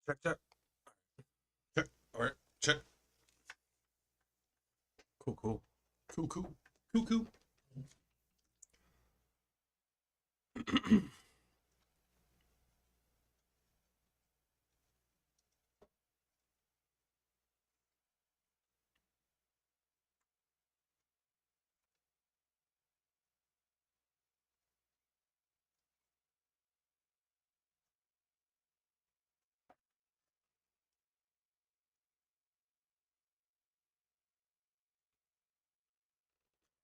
Check, check, check. All right, check. Cool, cool, cool, cool, cool, cool.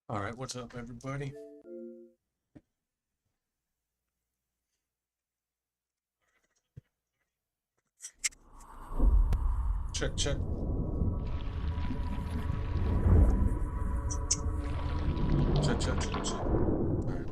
All right, what's up, everybody? Check, check. Check, check, check, check. All right.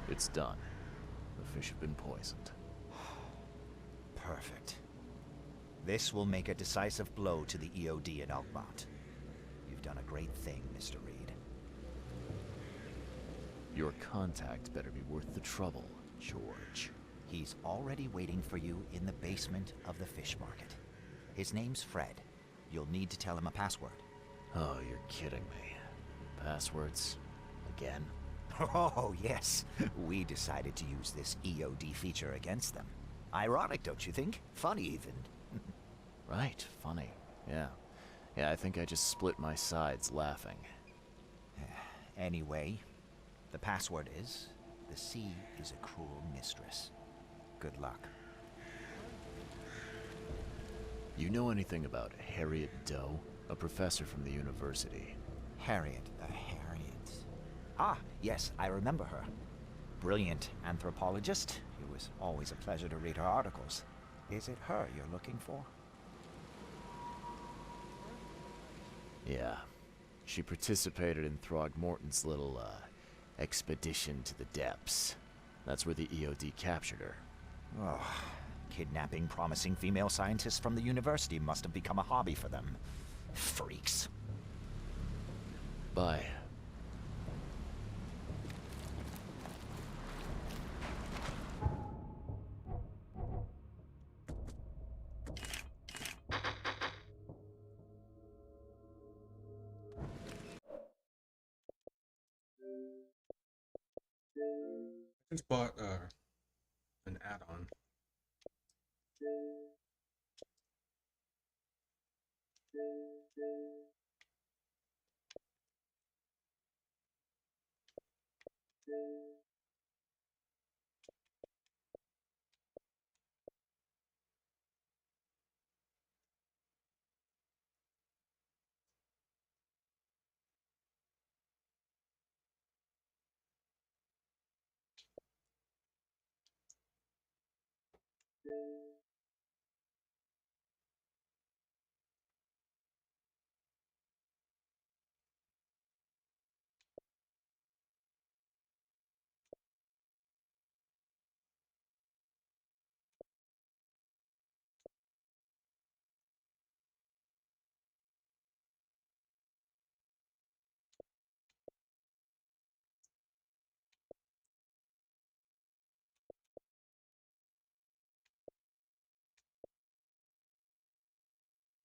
It's done. The fish have been poisoned. Perfect. This will make a decisive blow to the EOD in Alkmaar. You've done a great thing, Mr. Reed. Your contact better be worth the trouble, George. He's already waiting for you in the basement of the fish market. His name's Fred. You'll need to tell him a password. Oh, you're kidding me. Passwords? Again? Oh, yes. We decided to use this EOD feature against them. Ironic, don't you think? Funny, even. Right, funny. Yeah. Yeah, I think I just split my sides laughing. Anyway, the password is, the sea is a cruel mistress. Good luck. You know anything about Harriet Doe? A professor from the university. Harriet. Ah, yes, I remember her. Brilliant anthropologist. It was always a pleasure to read her articles. Is it her you're looking for? Yeah. She participated in Throgmorton's little, expedition to the depths. That's where the EOD captured her. Oh, kidnapping promising female scientists from the university must have become a hobby for them. Freaks. Bye. I just bought an add-on.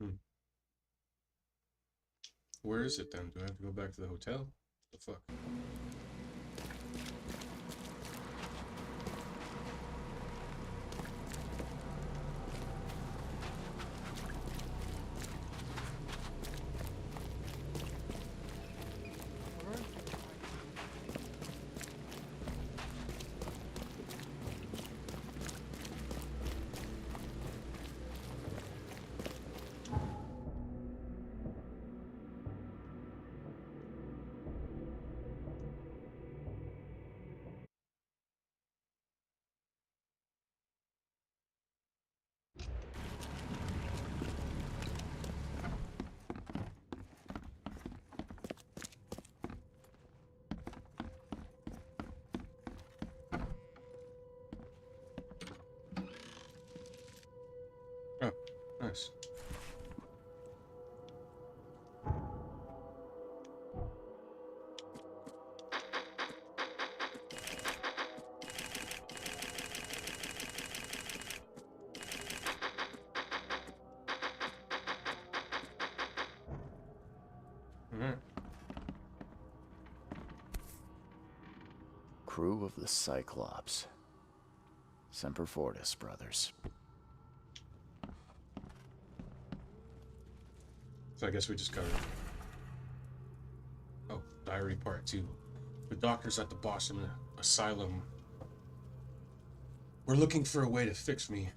Hmm. Where is it then? Do I have to go back to the hotel? The fuck? Oh, nice. Alright. Crew of the Cyclops. Semper Fortis, brothers. So I guess we just covered. Oh, Diary Part 2. The doctors at the Boston asylum were looking for a way to fix me.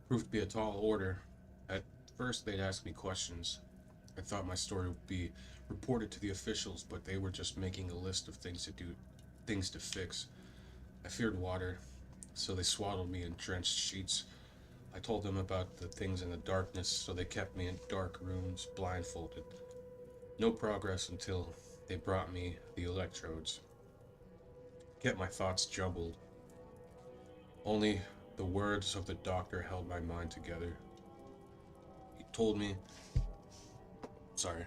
Proved to be a tall order. At first, they'd ask me questions. I thought my story would be reported to the officials, but they were just making a list of things to do, things to fix. I feared water, so they swaddled me in drenched sheets. I told them about the things in the darkness, so they kept me in dark rooms, blindfolded. No progress until they brought me the electrodes. Kept my thoughts jumbled. Only the words of the doctor held my mind together. He told me, sorry.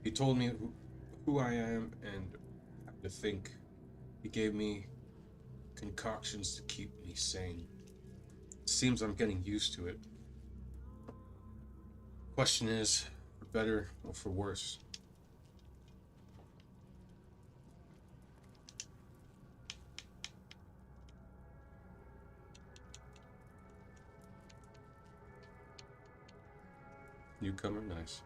He told me who I am and how to think. He gave me concoctions to keep me sane. It seems I'm getting used to it. Question is, for better or for worse? Newcomer, nice.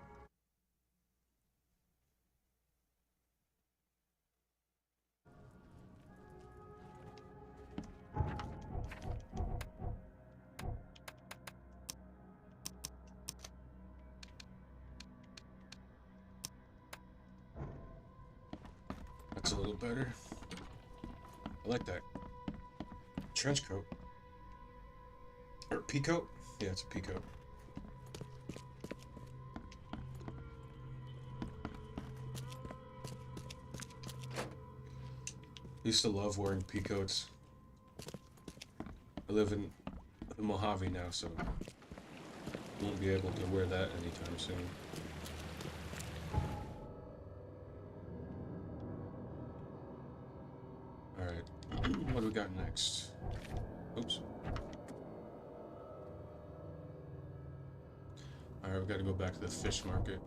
That's a little better. I like that. Trench coat. Or peacoat? Yeah, it's a peacoat. I used to love wearing peacoats. I live in the Mojave now, so won't be able to wear that anytime soon. Alright, what do we got next? Oops. Alright, we gotta go back to the fish market.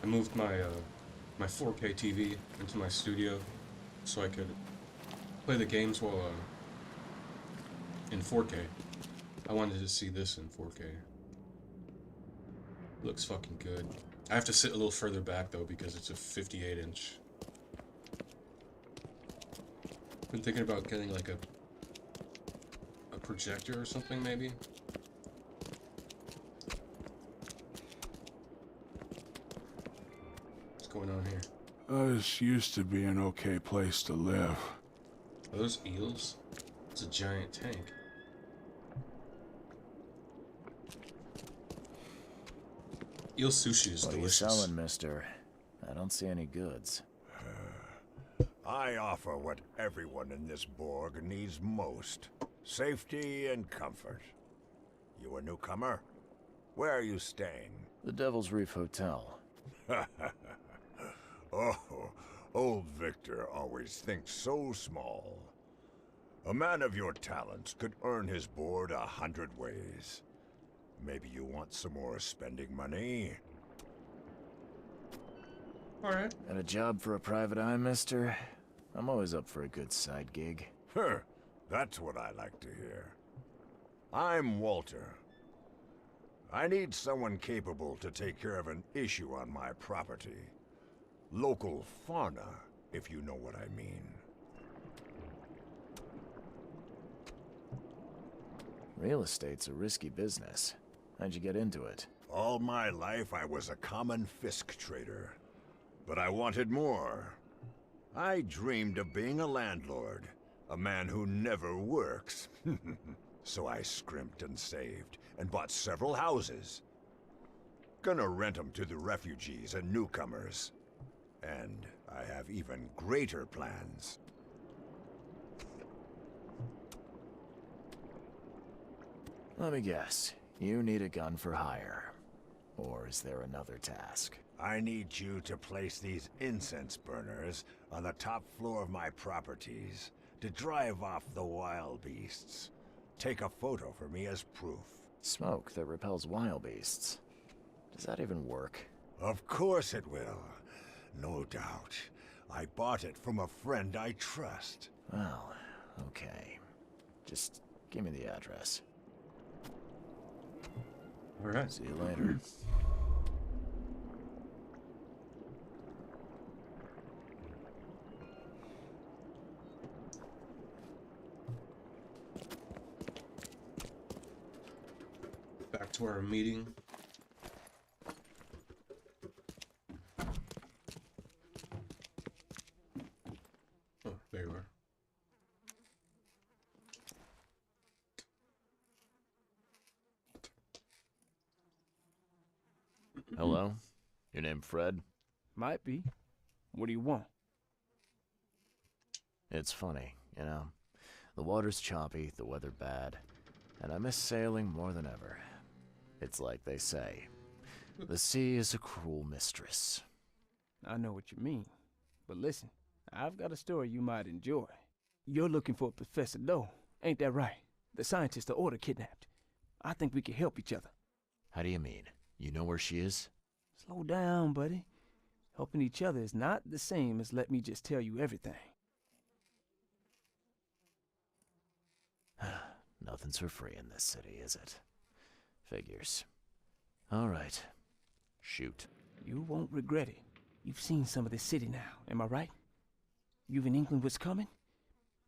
I moved my 4K TV into my studio so I could play the games while in 4K. I wanted to see this in 4K. Looks fucking good. I have to sit a little further back though because it's a 58-inch. Been thinking about getting like a projector or something maybe. What's going on here? This used to be an okay place to live. Are those eels? It's a giant tank. Eel sushi is What are you delicious. selling, mister? I don't see any goods. I offer what everyone in this Borg needs most. Safety and comfort. You a newcomer? Where are you staying? The Devil's Reef Hotel. Oh, old Victor always thinks so small. A man of your talents could earn his board 100 ways. Maybe you want some more spending money? Alright. Got a job for a private eye, mister? I'm always up for a good side gig. Huh, that's what I like to hear. I'm Walter. I need someone capable to take care of an issue on my property. Local fauna, if you know what I mean. Real estate's a risky business. How'd you get into it? All my life I was a common Fisk trader. But I wanted more. I dreamed of being a landlord. A man who never works. So I scrimped and saved, and bought several houses. Gonna rent them to the refugees and newcomers. And I have even greater plans. Let me guess. You need a gun for hire. Or is there another task? I need you to place these incense burners on the top floor of my properties to drive off the wild beasts. Take a photo for me as proof. Smoke that repels wild beasts. Does that even work? Of course it will. No doubt. I bought it from a friend I trust. Well, okay. Just give me the address. Alright. See you later. Back to our meeting. Oh, there you are. Hello? Your name Fred? Might be. What do you want? It's funny, you know. The water's choppy, the weather bad, and I miss sailing more than ever. It's like they say, the sea is a cruel mistress. I know what you mean. But listen, I've got a story you might enjoy. You're looking for Professor Doe, ain't that right? The scientist the Order kidnapped. I think we can help each other. How do you mean? You know where she is? Slow down, buddy. Helping each other is not the same as let me just tell you everything. Nothing's for free in this city, is it? Figures. All right. Shoot. You won't regret it. You've seen some of this city now, am I right? You've in England what's coming?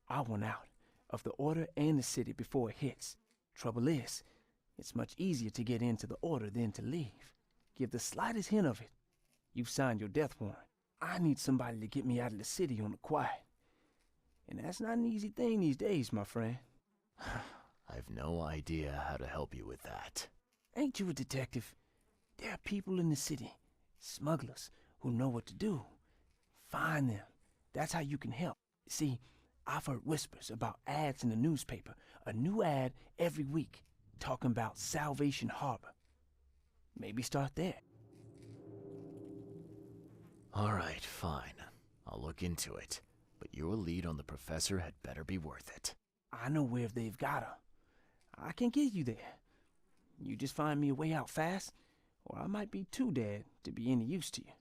I want out of the Order and the city before it hits. Trouble is, it's much easier to get into the Order than to leave. Give the slightest hint of it. You've signed your death warrant. I need somebody to get me out of the city on the quiet. And that's not an easy thing these days, my friend. I've no idea how to help you with that. Ain't you a detective? There are people in the city, smugglers, who know what to do. Find them. That's how you can help. See, I've heard whispers about ads in the newspaper. A new ad every week, talking about Salvation Harbor. Maybe start there. All right, fine. I'll look into it. But your lead on the professor had better be worth it. I know where they've got her. I can get you there. You just find me a way out fast, or I might be too dead to be any use to you.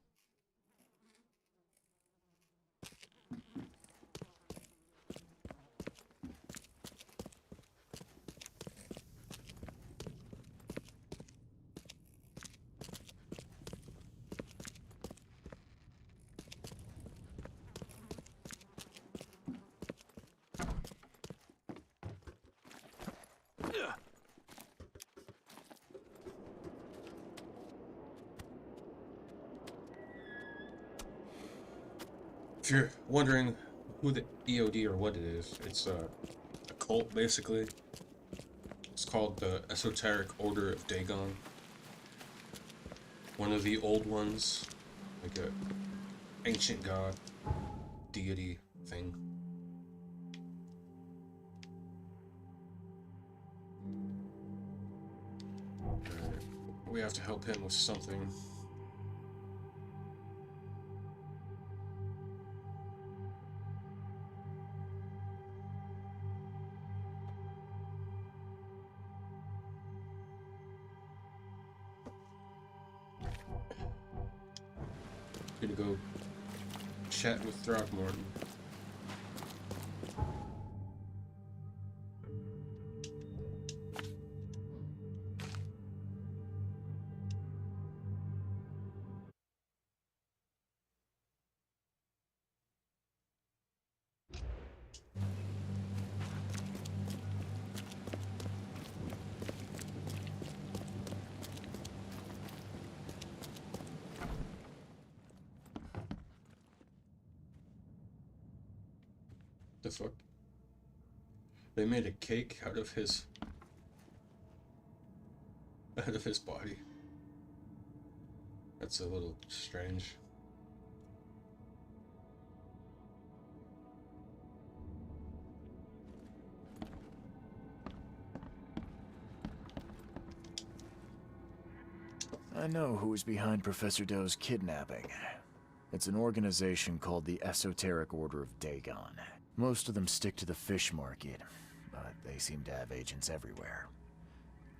If you're wondering who the EOD or what it is, it's a cult basically. It's called the Esoteric Order of Dagon. One of the old ones, like a ancient god, deity thing. We have to help him with something. Gonna go chat with Throckmorton. The fuck? They made a cake out of his body. That's a little strange. I know who is behind Professor Doe's kidnapping. It's an organization called the Esoteric Order of Dagon. Most of them stick to the fish market, but they seem to have agents everywhere.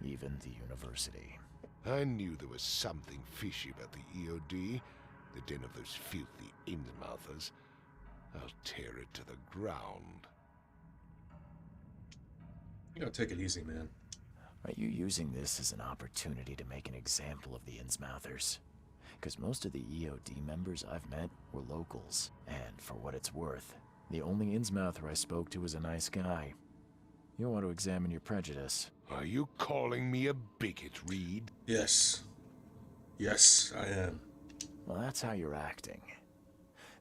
Even the university. I knew there was something fishy about the EOD, the den of those filthy Innsmouthers. I'll tear it to the ground. You gotta take it easy, man. Are you using this as an opportunity to make an example of the Innsmouthers? Because most of the EOD members I've met were locals, and for what it's worth, the only Innsmouther I spoke to was a nice guy. You want to examine your prejudice. Are you calling me a bigot, Reed? Yes. Yes, I am. Well, that's how you're acting.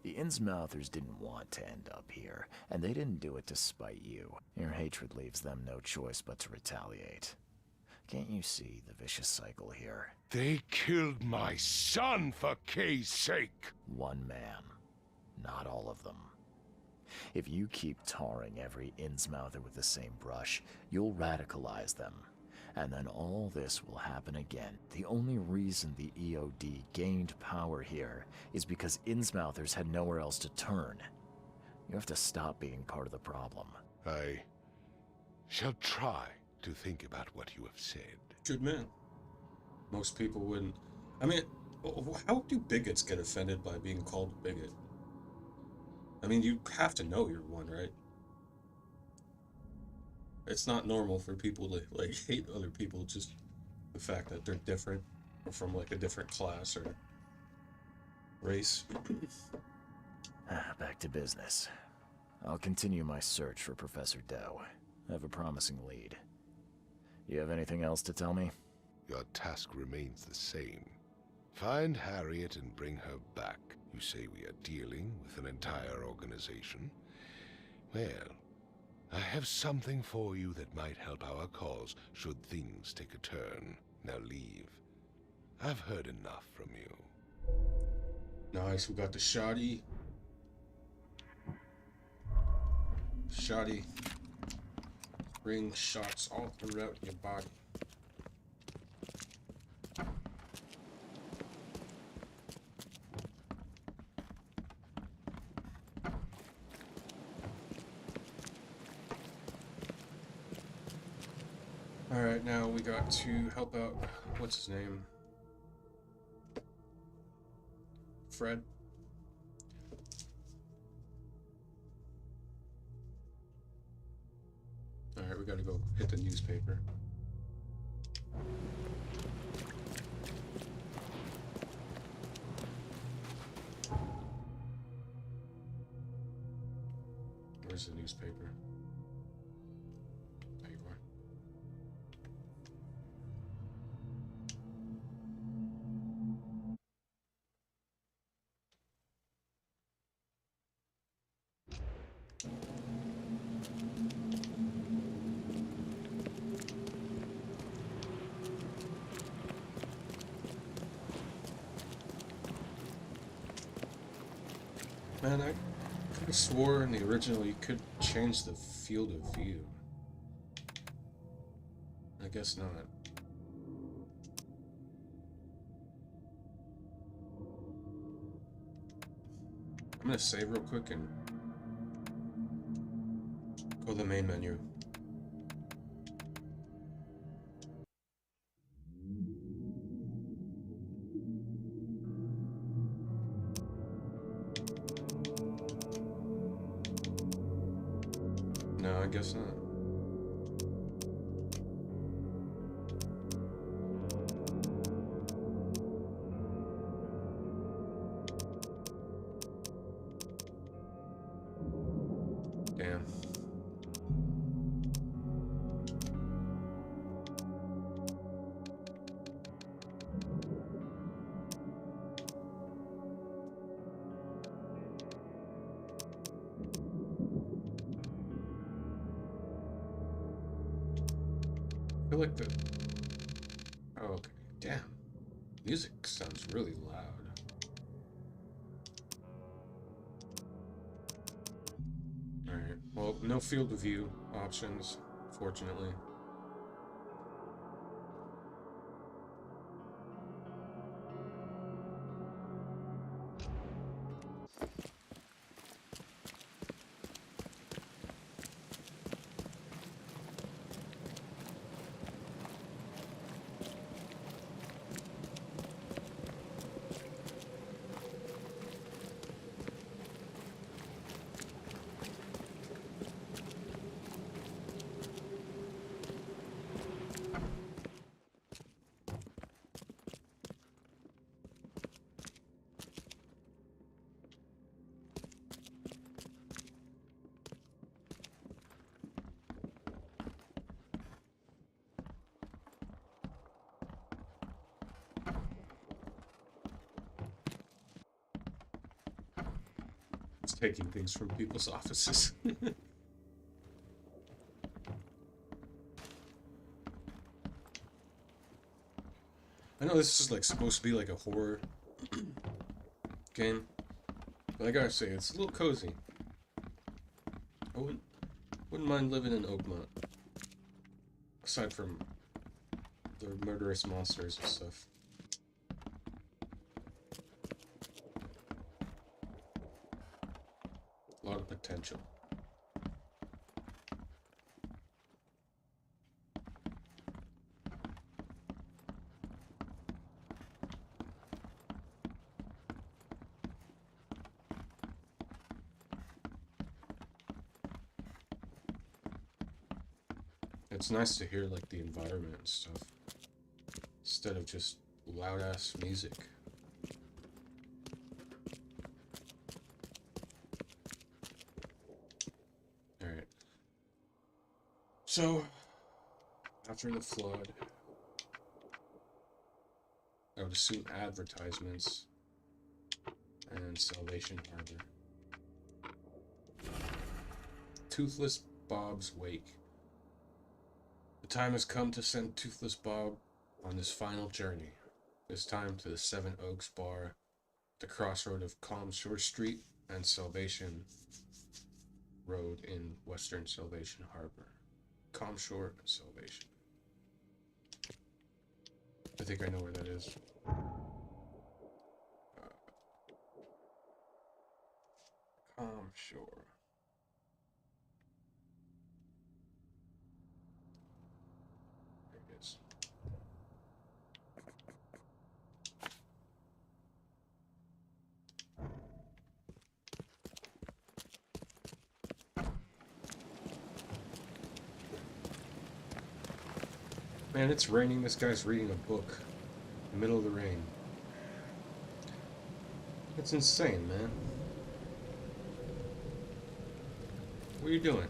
The Innsmouthers didn't want to end up here, and they didn't do it to spite you. Your hatred leaves them no choice but to retaliate. Can't you see the vicious cycle here? They killed my son, for Kay's sake! One man, not all of them. If you keep tarring every Innsmouther with the same brush, you'll radicalize them. And then all this will happen again. The only reason the EOD gained power here is because Innsmouthers had nowhere else to turn. You have to stop being part of the problem. I shall try to think about what you have said. Good man. Most people wouldn't. I mean, how do bigots get offended by being called a bigot? I mean, you have to know you're one, right? It's not normal for people to, like, hate other people just the fact that they're different or from, like, a different class or race. Back to business. I'll continue my search for Professor Doe. I have a promising lead. You have anything else to tell me? Your task remains the same. Find Harriet and bring her back. You say we are dealing with an entire organization? Well, I have something for you that might help our cause should things take a turn. Now leave. I've heard enough from you. Nice, we got the shoddy. Shoddy. Ring shots all throughout your body. Alright, now we got to help out, what's his name? Fred? Alright, we gotta go hit the newspaper. Where's the newspaper? There you are. Man, I could have swore in the original you could change the field of view. I guess not. I'm gonna save real quick and go to the main menu. No, I guess not. Damn. I feel like the... Oh, okay. Damn. Music sounds really loud. Alright. Well, no field of view options, fortunately. taking things from people's offices. I know this is like supposed to be like a horror game, but I gotta say, it's a little cozy. I wouldn't mind living in Oakmont. Aside from the murderous monsters and stuff. A lot of potential. It's nice to hear like the environment and stuff instead of just loud ass music. Alright. So after the flood, I would assume advertisements and Salvation Harbor. Toothless Bob's wake. The time has come to send Toothless Bob on his final journey. This time to the Seven Oaks Bar, the crossroad of Calm Shore Street and Salvation Road in Western Salvation Harbor. Calm Shore and Salvation. I think I know where that is. Calm Shore. There it is. Man, it's raining. This guy's reading a book in the middle of the rain. That's insane, man. What are you doing?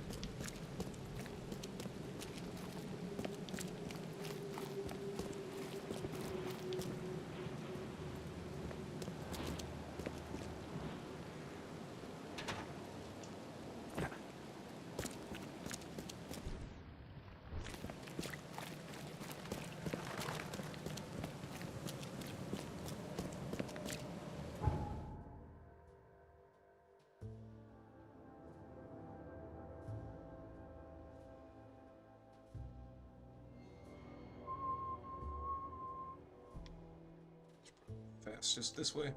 Fast, just this way.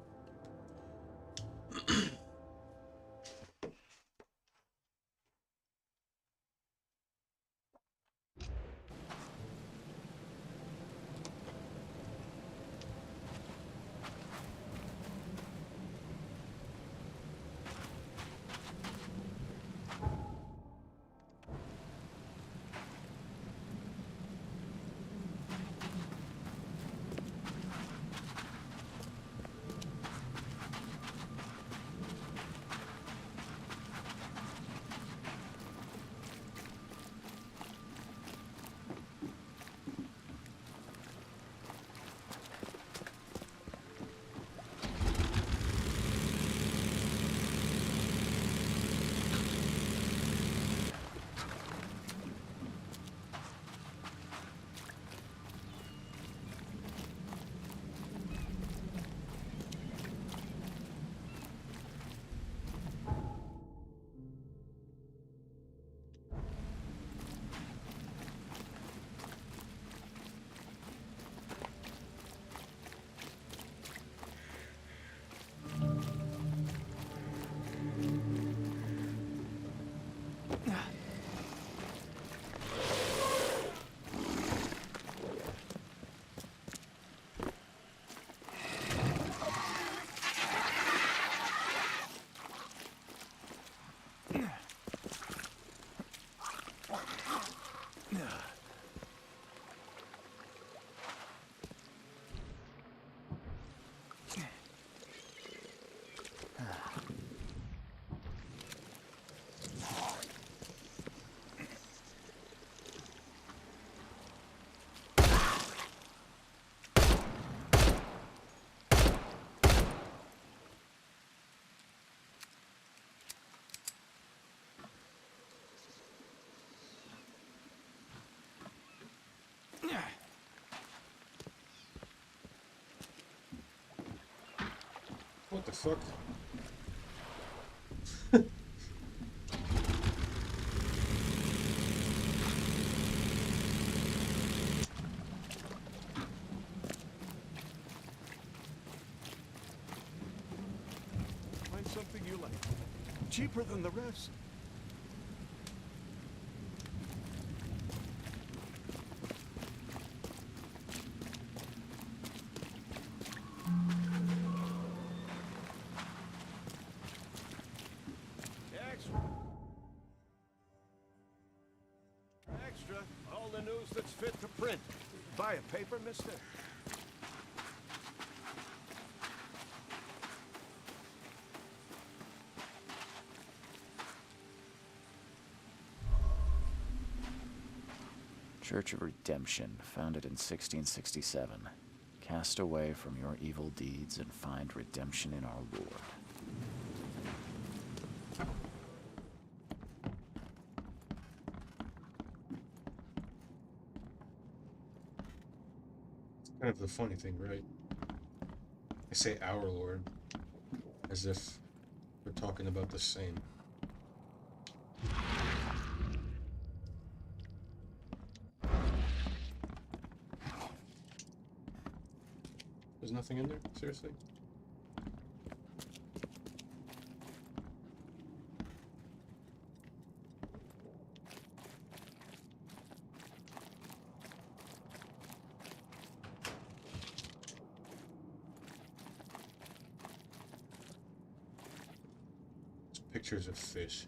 What the fuck? Find something you like. Cheaper than the rest. Extra. Extra. All the news that's fit to print. Buy a paper, mister? Church of Redemption, founded in 1667. Cast away from your evil deeds and find redemption in our Lord. Kind of the funny thing, right? I say our Lord as if we're talking about the same. There's nothing in there? Seriously? Pictures of fish.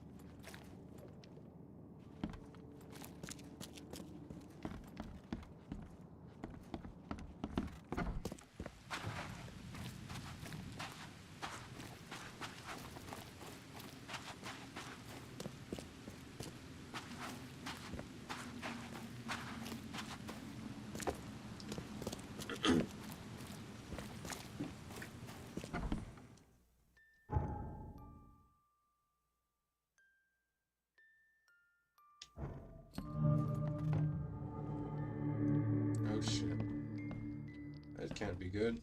Oh shit. That can't be good.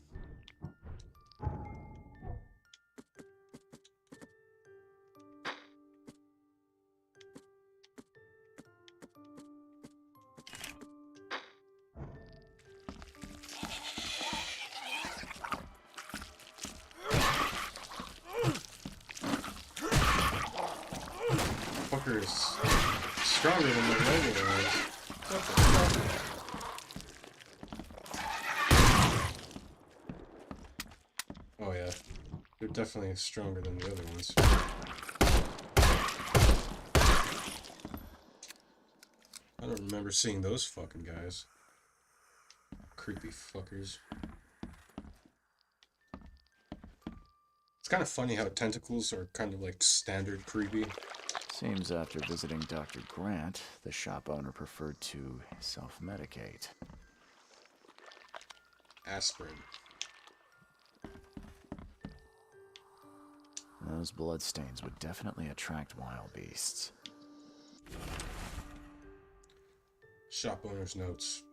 Fucker is stronger than the regular ones. What the fuck? Oh yeah, they're definitely stronger than the other ones. I don't remember seeing those fucking guys. Creepy fuckers. It's kind of funny how tentacles are kind of like standard creepy. Seems after visiting Dr. Grant, the shop owner preferred to self-medicate. Aspirin. Those bloodstains would definitely attract wild beasts. Shop owner's notes.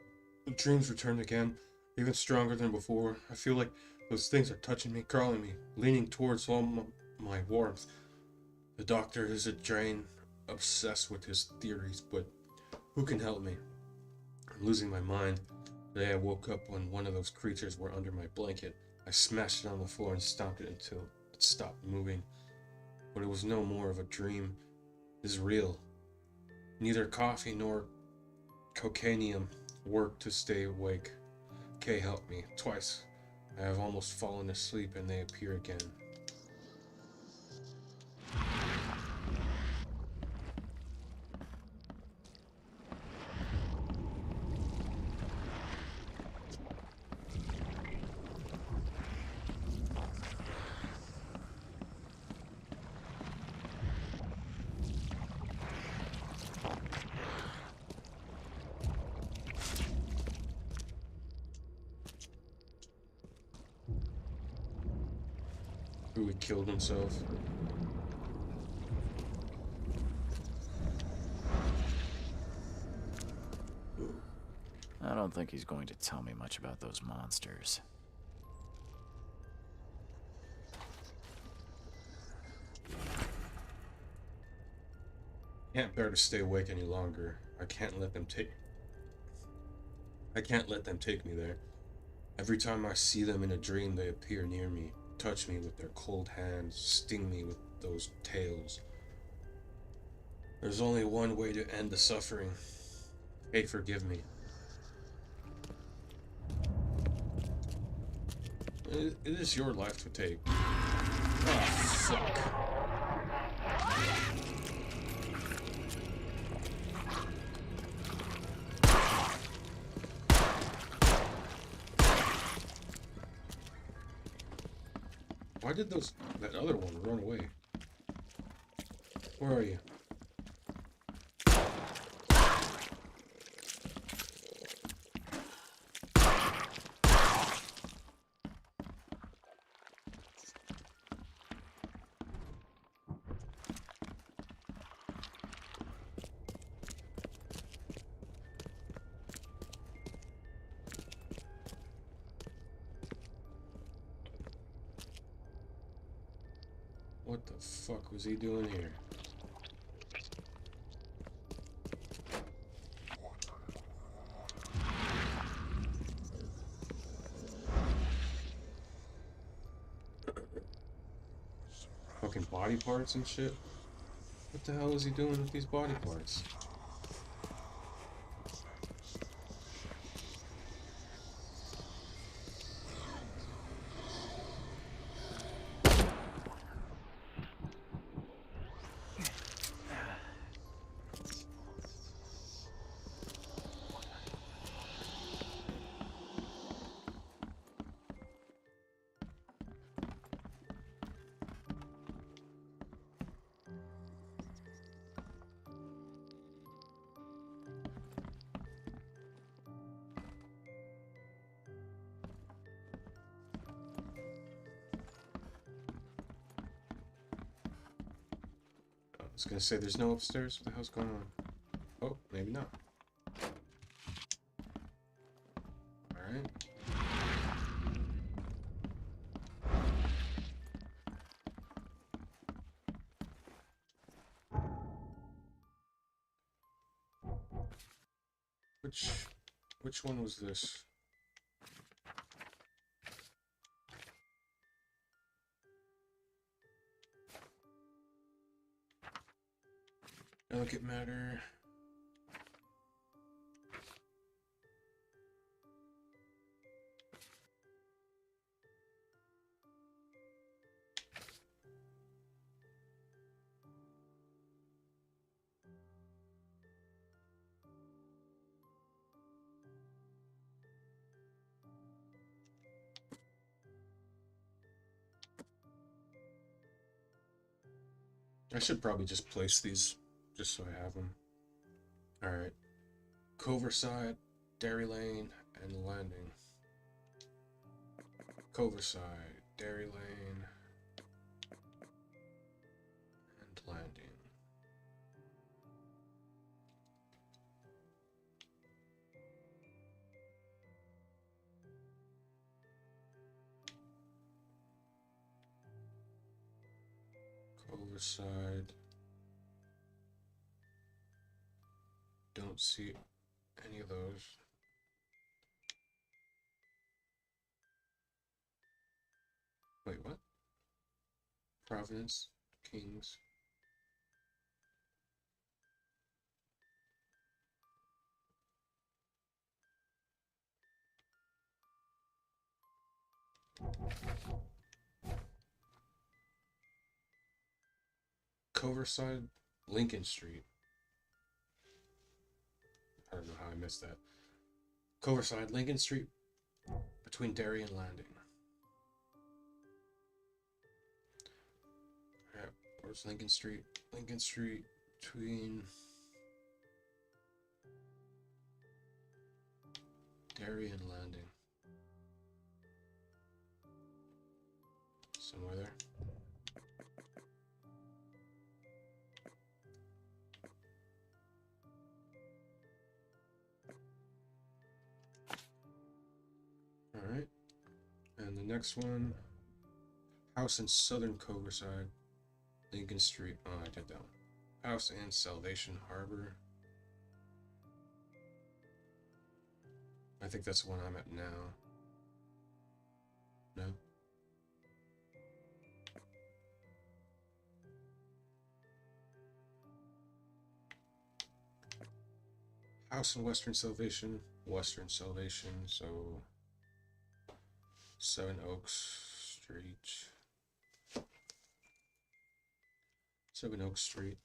The dreams returned again, even stronger than before. I feel like those things are touching me, crawling me, leaning towards all my warmth. The doctor is a drain, obsessed with his theories, but who can help me? I'm losing my mind. Today I woke up when one of those creatures were under my blanket. I smashed it on the floor and stomped it until it stopped moving. But it was no more of a dream. It is real. Neither coffee nor cocainium worked to stay awake. Kay helped me. Twice. I have almost fallen asleep and they appear again. Who had killed himself. I don't think he's going to tell me much about those monsters. Can't bear to stay awake any longer. I can't let them take me there. Every time I see them in a dream, they appear near me, touch me with their cold hands, sting me with those tails. There's only one way to end the suffering. Hey, forgive me. It is your life to take. Oh, fuck. Why did that other one run away? Where are you? What the fuck was he doing here? Fucking body parts and shit? What the hell was he doing with these body parts? I was gonna say there's no upstairs. What the hell's going on? Oh, maybe not. Alright. Which one was this? Delicate matter. I should probably just place these just so I have them. Alright. Coverside, Dairy Lane, and Landing. Coverside, Dairy Lane, and Landing. Coverside. Don't see any of those. Wait, what? Providence, Kings. Coverside, Lincoln Street. I don't know how I missed that. Coverside, Lincoln Street, between Derry and Landing. Alright, where's Lincoln Street? Lincoln Street, between Derry and Landing. Somewhere there. Alright. And the next one, house in Southern Coverside, Lincoln Street. Oh, I did that one. House and Salvation Harbor. I think that's the one I'm at now. No? House and Western Salvation. Western Salvation, so 7 Oaks Street. 7 Oak Street.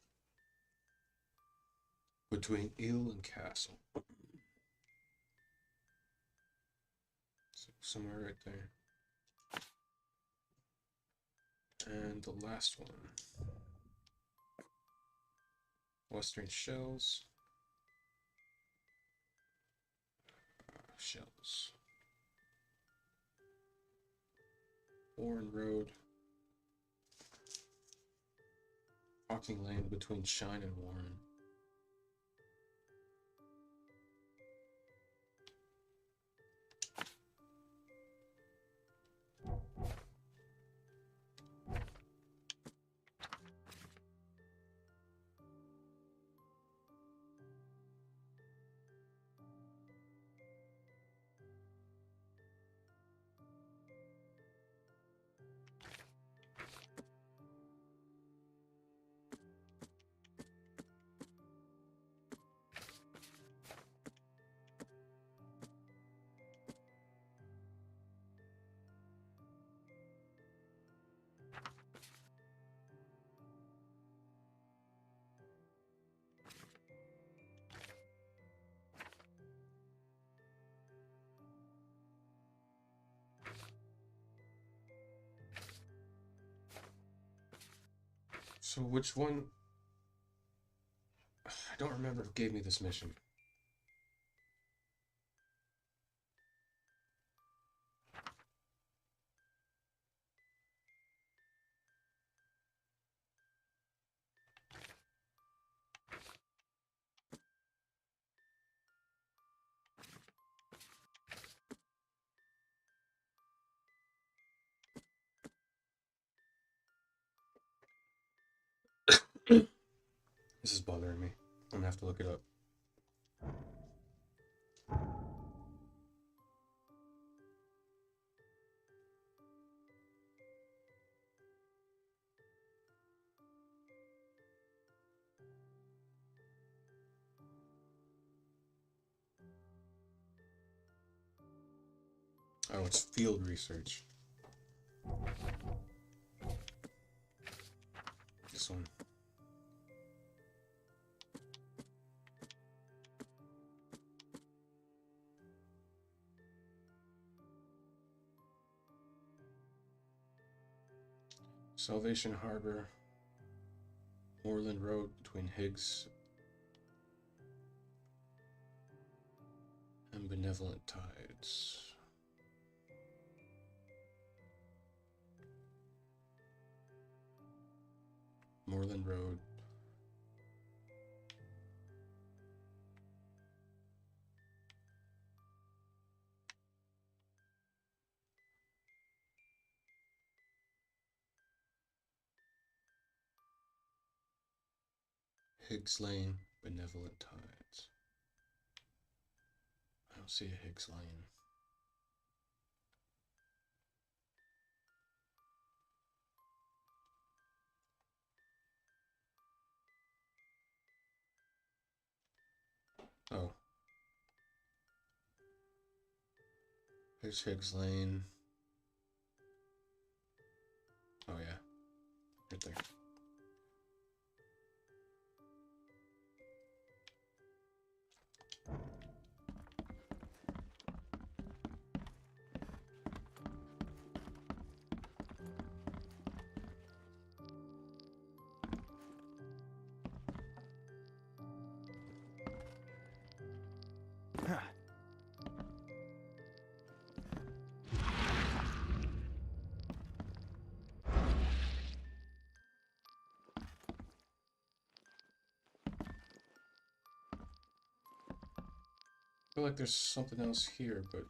Between Eel and Castle. So somewhere right there. And the last one. Western Shells. Shells. Warren Road. Walking lane between Shine and Warren. So which one? I don't remember who gave me this mission. This is bothering me. I'm gonna have to look it up. Oh, it's field research. This one. Salvation Harbor. Moreland Road between Higgs and Benevolent Tides. Moreland Road. Higgs Lane, Benevolent Tides. I don't see a Higgs Lane. Oh. There's Higgs Lane. Oh yeah. Right there. I feel like there's something else here, but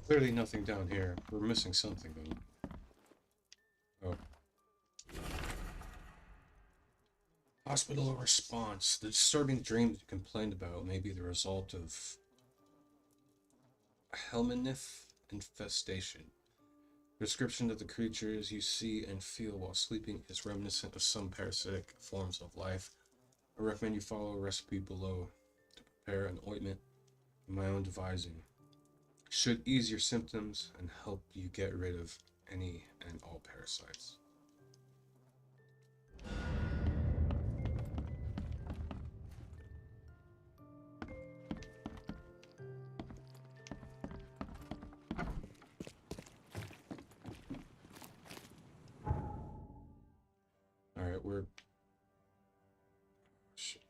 Clearly nothing down here. We're missing something, though. Oh. Hospital response. The disturbing dream that you complained about may be the result of a helminth infestation. The description of the creatures you see and feel while sleeping is reminiscent of some parasitic forms of life. I recommend you follow a recipe below to prepare an ointment of my own devising. Should ease your symptoms and help you get rid of any and all parasites. Alright, we're... Shit.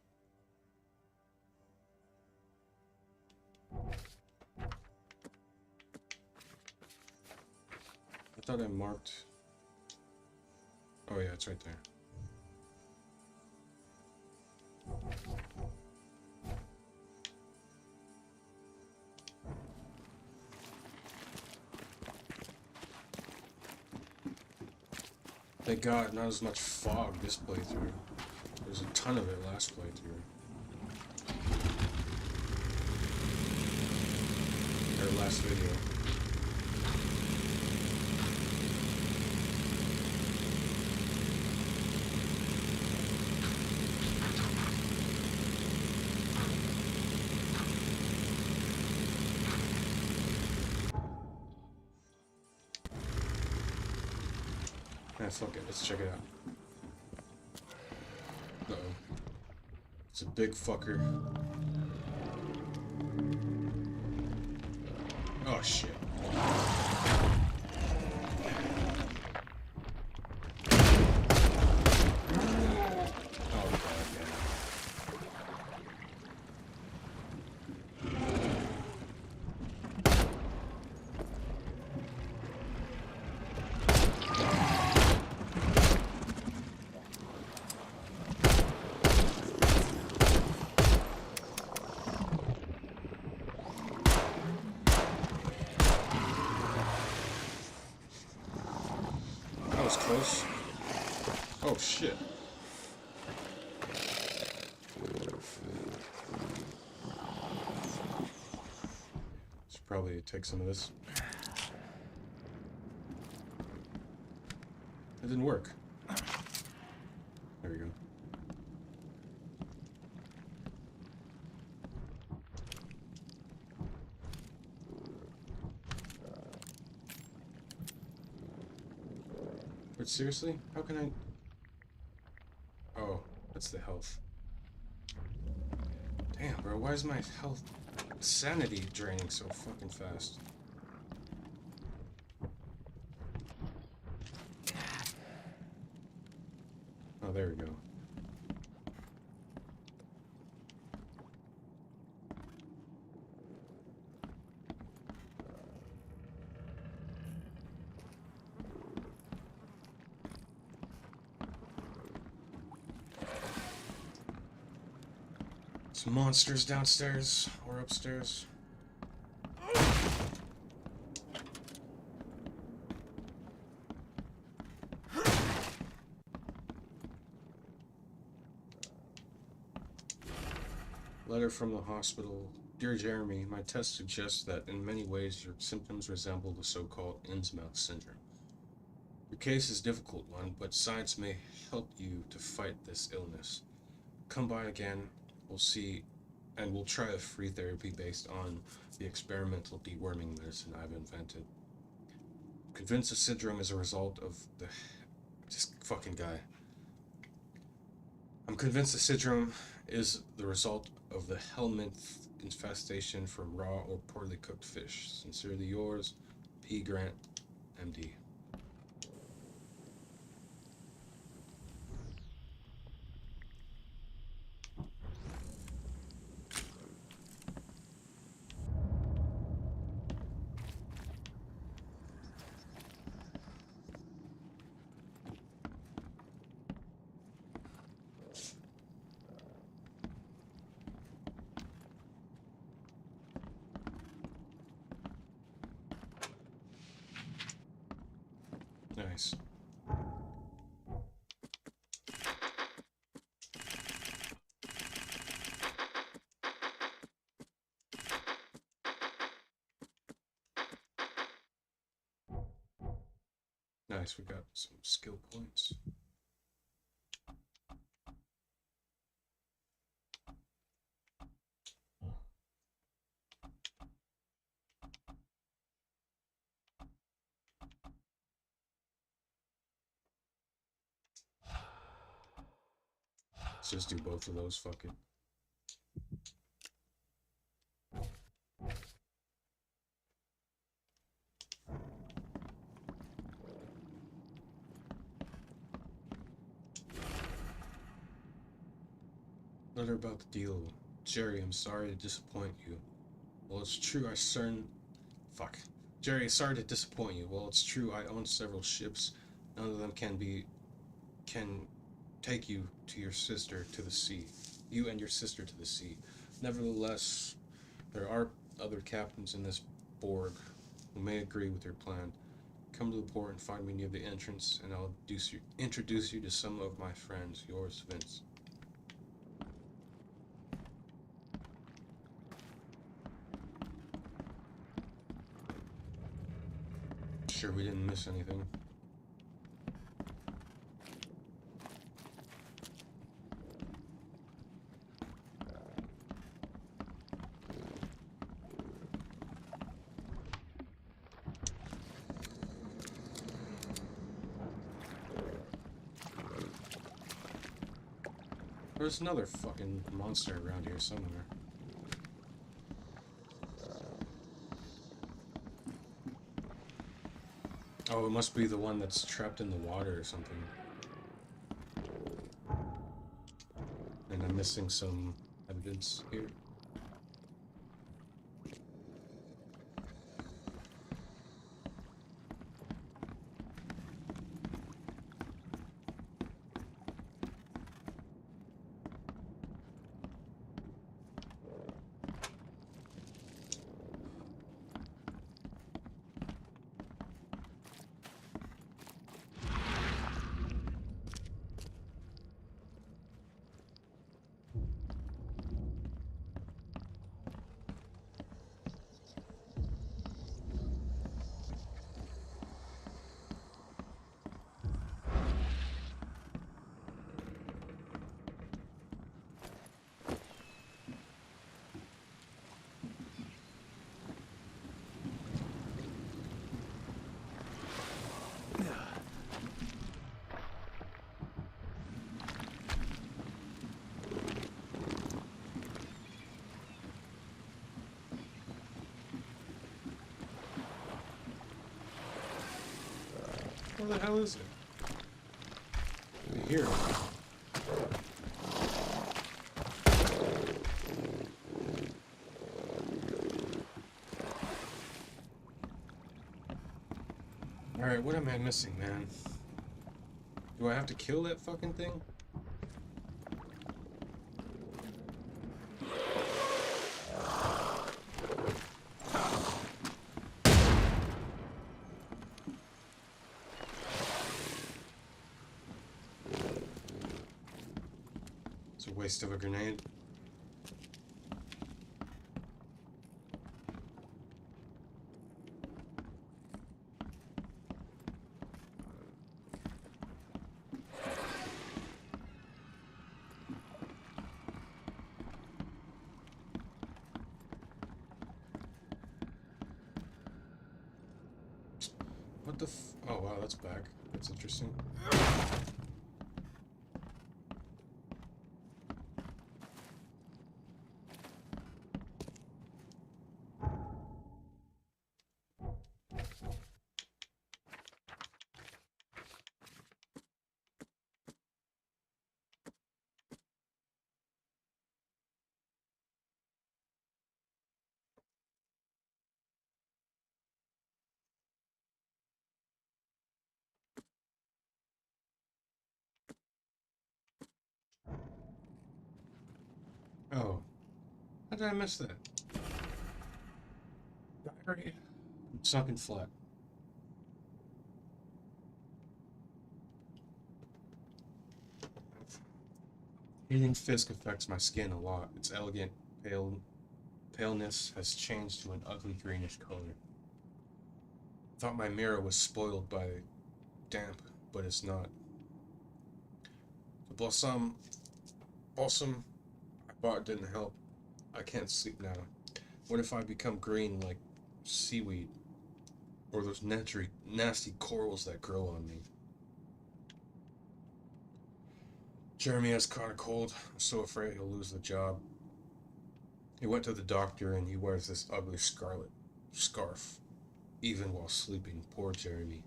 I thought I marked... Oh yeah, it's right there. Thank God, not as much fog this playthrough. There's a ton of it last playthrough. Or last video. Ah, fuck it, let's check it out. Uh-oh. It's a big fucker. Oh, shit. Oh, God, yeah. That was close. Oh, shit. Should probably take some of this. It didn't work. There we go. But seriously? How can I... Oh, that's the health. Damn, bro, why is my health... sanity draining so fucking fast? Oh, there we go. Some monsters downstairs or upstairs. Letter from the hospital. Dear Jeremy, my test suggests that in many ways your symptoms resemble the so-called Innsmouth syndrome. Your case is a difficult one, but science may help you to fight this illness. Come by again, we'll see, and we'll try a free therapy based on the experimental deworming medicine I've invented. Convinced the syndrome is a result of the... This fucking guy. I'm convinced the syndrome is the result of the helminth infestation from raw or poorly cooked fish. Sincerely yours, P. Grant, MD. Nice. Nice, we got some skill points. Let's just do both of those, fuck it. Letter about the deal. Jerry, I'm sorry to disappoint you. Well, it's true, Fuck. Jerry, sorry to disappoint you. Well, it's true, I own several ships. None of them can take you to your sister to the sea. You and your sister to the sea. Nevertheless, there are other captains in this Borg who may agree with your plan. Come to the port and find me near the entrance, and I'll introduce you to some of my friends. Yours, Vince. Sure we didn't miss anything. There's another fucking monster around here somewhere. Oh, it must be the one that's trapped in the water or something. And I'm missing some evidence here. Where the hell is it? I hear it. Alright, what am I missing, man? Do I have to kill that fucking thing? It's a waste of a grenade. What the oh wow, that's back. That's interesting. Oh. How did I miss that? Diary. Sunken flat. Eating Fisk affects my skin a lot. Its elegant paleness has changed to an ugly greenish color. Thought my mirror was spoiled by damp, but it's not. The balsam I bought didn't help. I can't sleep now. What if I become green like seaweed? Or those nasty corals that grow on me? Jeremy has caught a cold. I'm so afraid he'll lose the job. He went to the doctor and he wears this ugly scarlet scarf, even while sleeping. Poor Jeremy.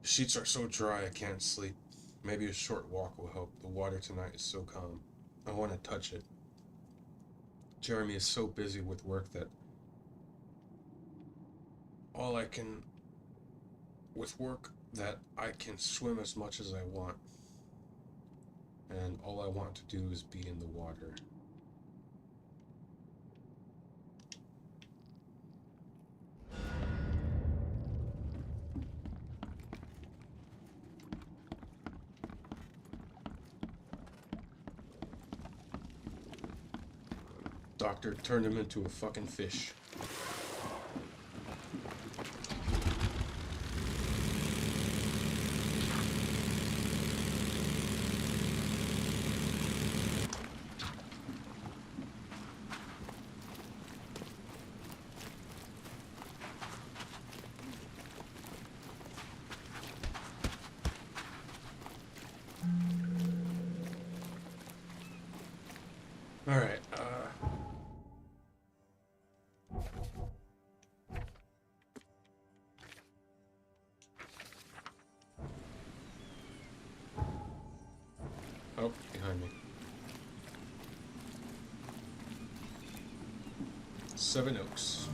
The sheets are so dry I can't sleep. Maybe a short walk will help. The water tonight is so calm. I want to touch it. Jeremy is so busy with work that I can swim as much as I want. And all I want to do is be in the water. Doctor turned him into a fucking fish. Alright, oh, behind me. 7 Oaks.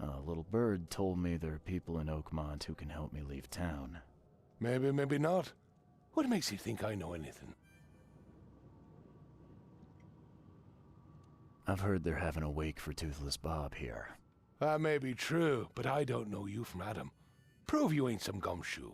A little bird told me there are people in Oakmont who can help me leave town. Maybe, maybe not. What makes you think I know anything? I've heard they're having a wake for Toothless Bob here. That may be true, but I don't know you from Adam. Prove you ain't some gumshoe.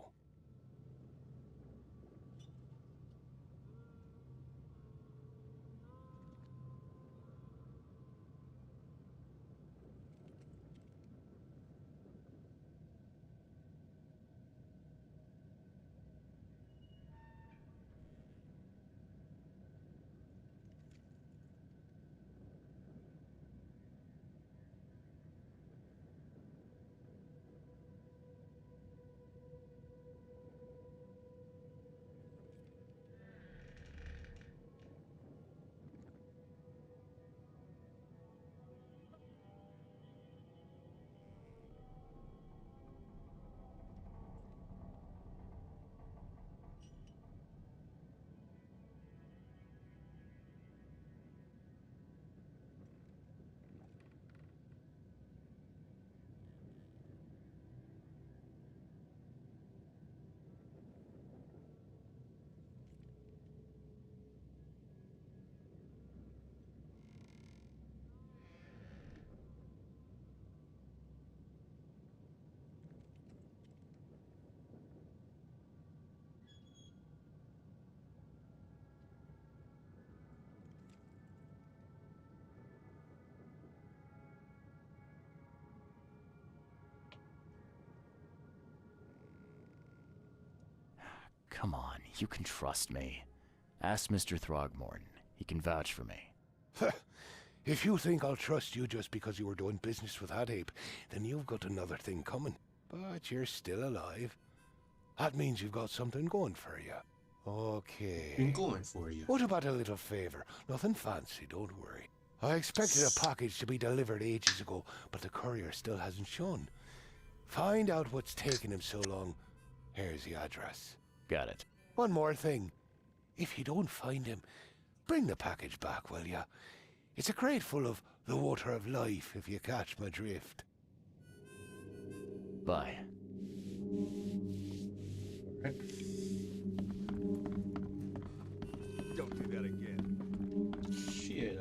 Come on, you can trust me. Ask Mr. Throgmorton. He can vouch for me. If you think I'll trust you just because you were doing business with that ape, then you've got another thing coming. But you're still alive. That means you've got something going for you. Okay. I'm going for you. What about a little favor? Nothing fancy, don't worry. I expected a package to be delivered ages ago, but the courier still hasn't shown. Find out what's taking him so long. Here's the address. Got it. One more thing. If you don't find him, bring the package back, will ya? It's a crate full of the water of life, if you catch my drift. Bye. Right. Don't do that again. Shit.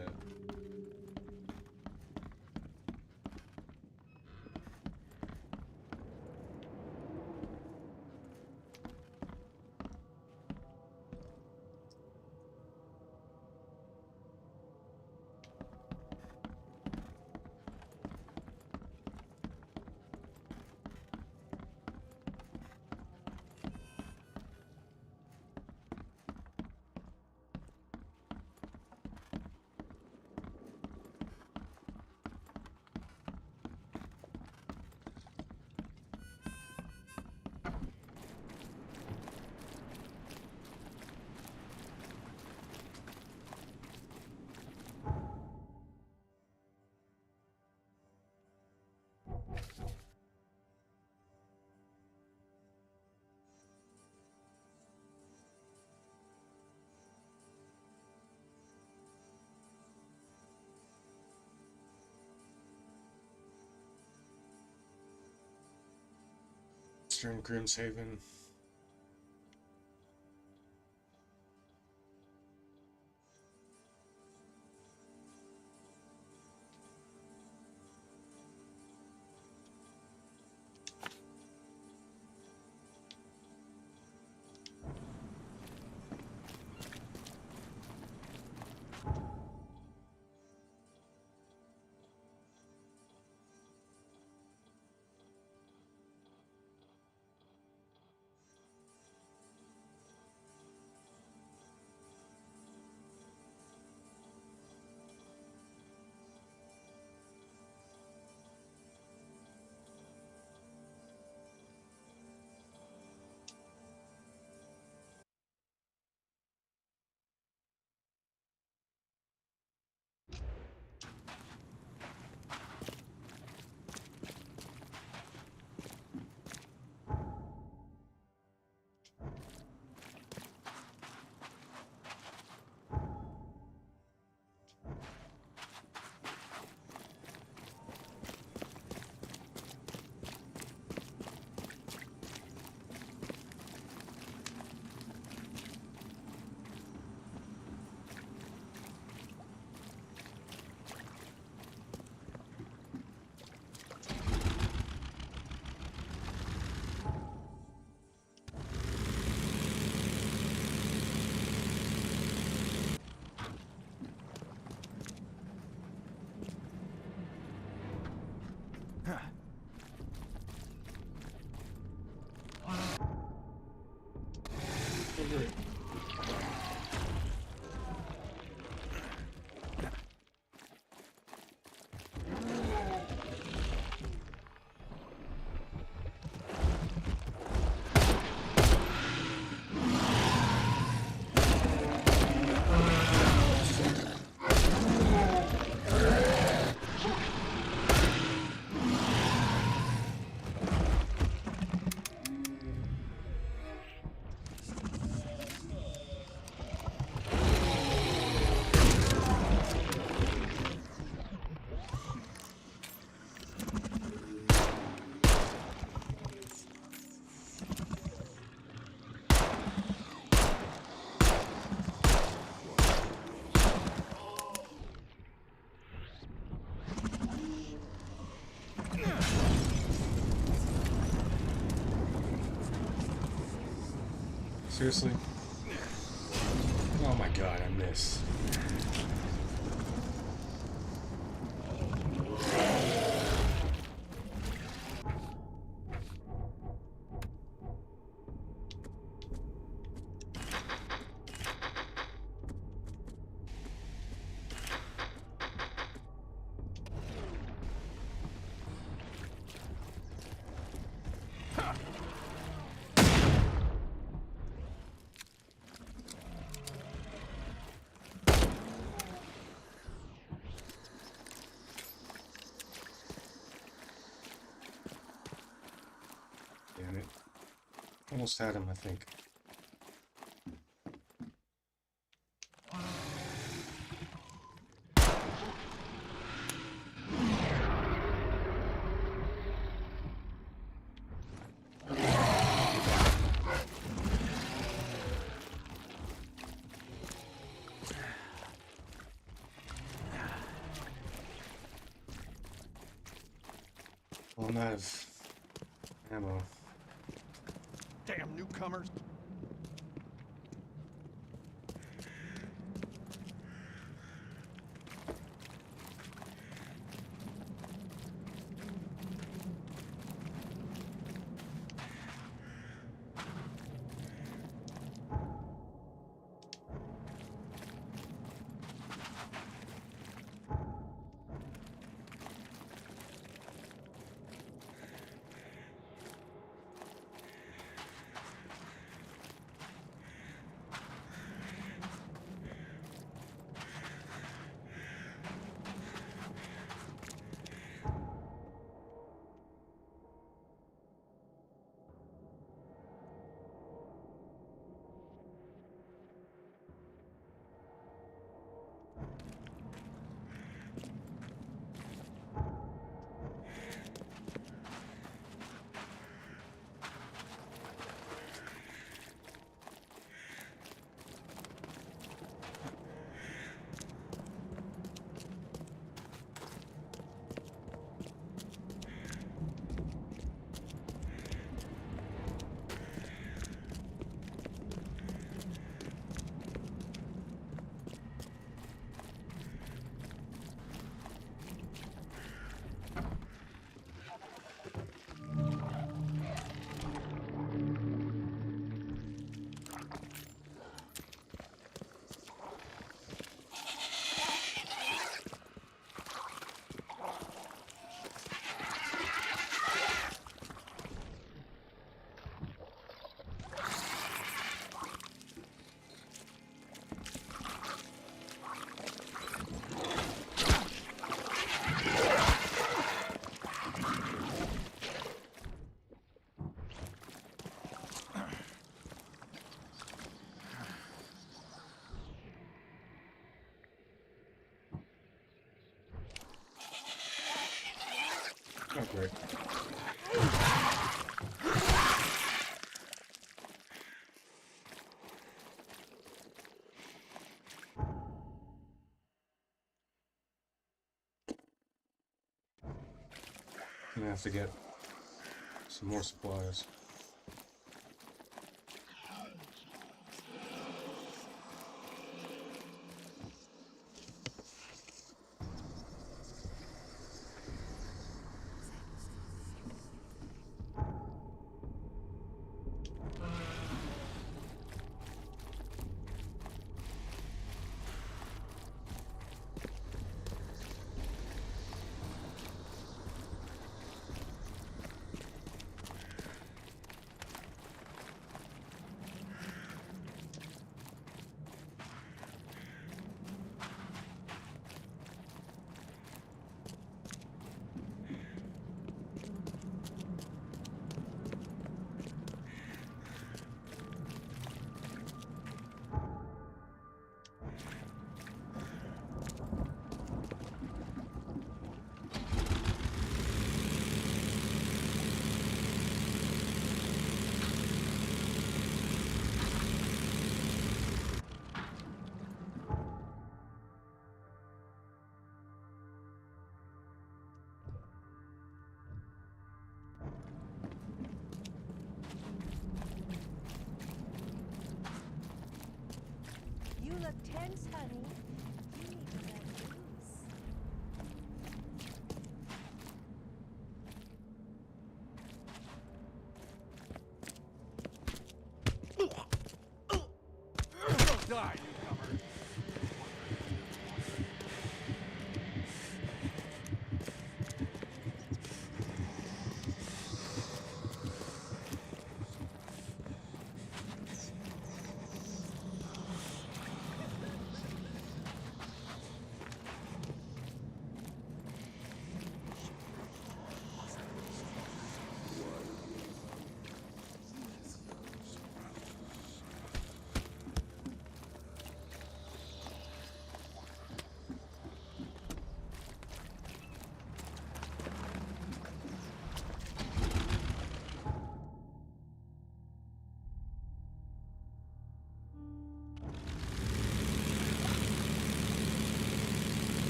Eastern Grimshaven. Seriously? Oh my god, I missed. Damn it. Almost had him, I think. run out of ammo. Damn newcomers. Oh, great. I'm gonna have to get some more supplies. You look tense, honey. You need to let loose. Die, newcomer.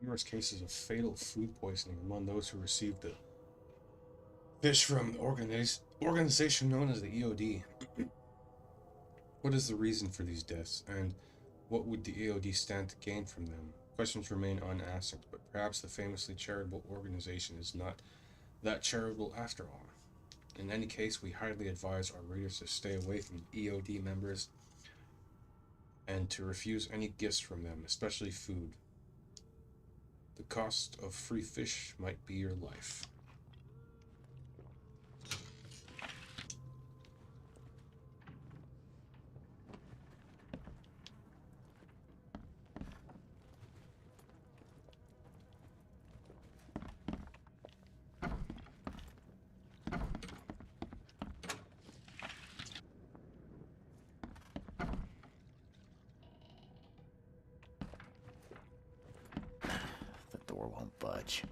numerous cases of fatal food poisoning among those who received the fish from the organization known as the EOD. What is the reason for these deaths, and what would the EOD stand to gain from them? Questions remain unanswered, but perhaps the famously charitable organization is not that charitable after all. In any case, we highly advise our readers to stay away from EOD members and to refuse any gifts from them, especially food. The cost of free fish might be your life. The door won't budge.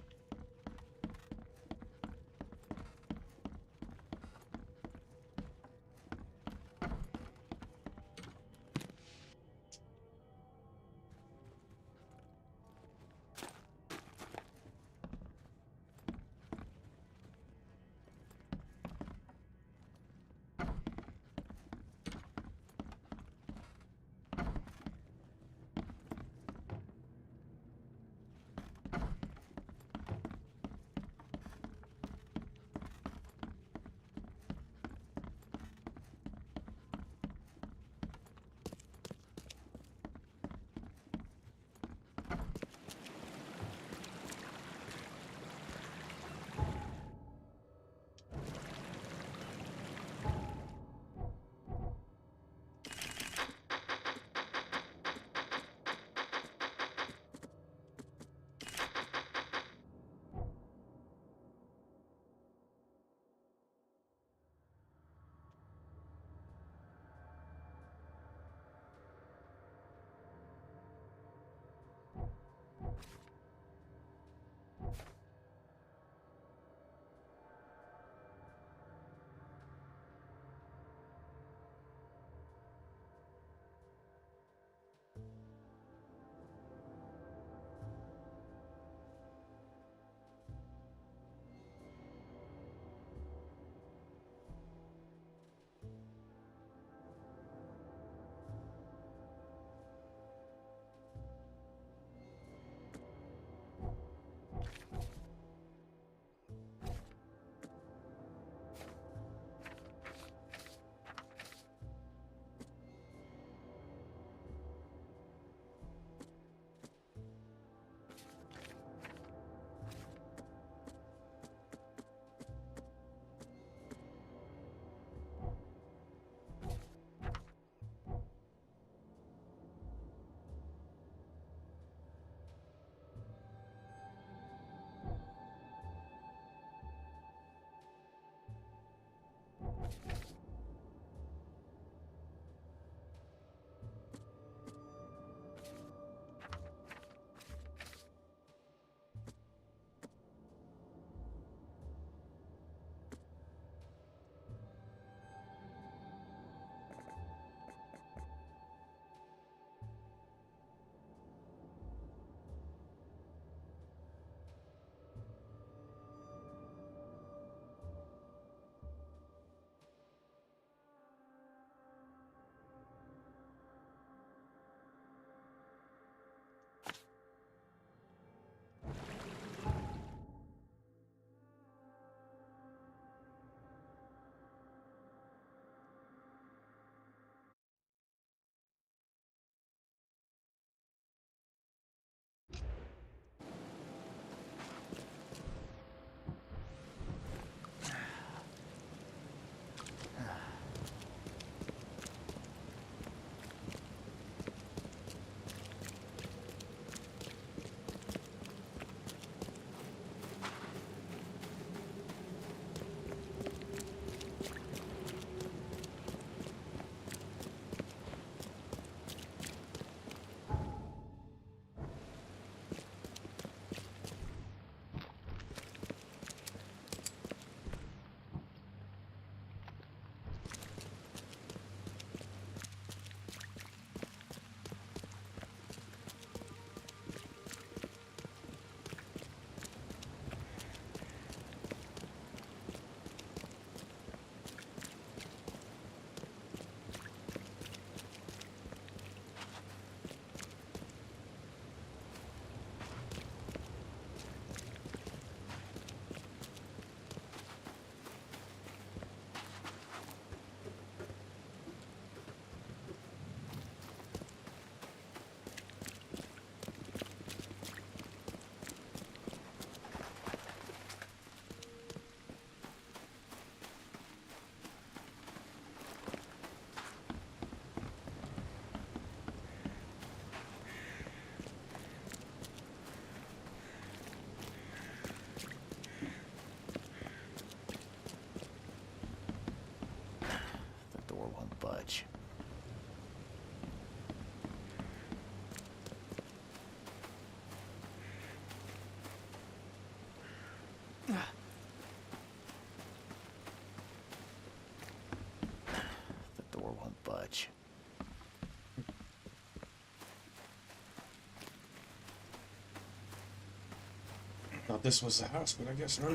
Thought this was the house, but I guess not.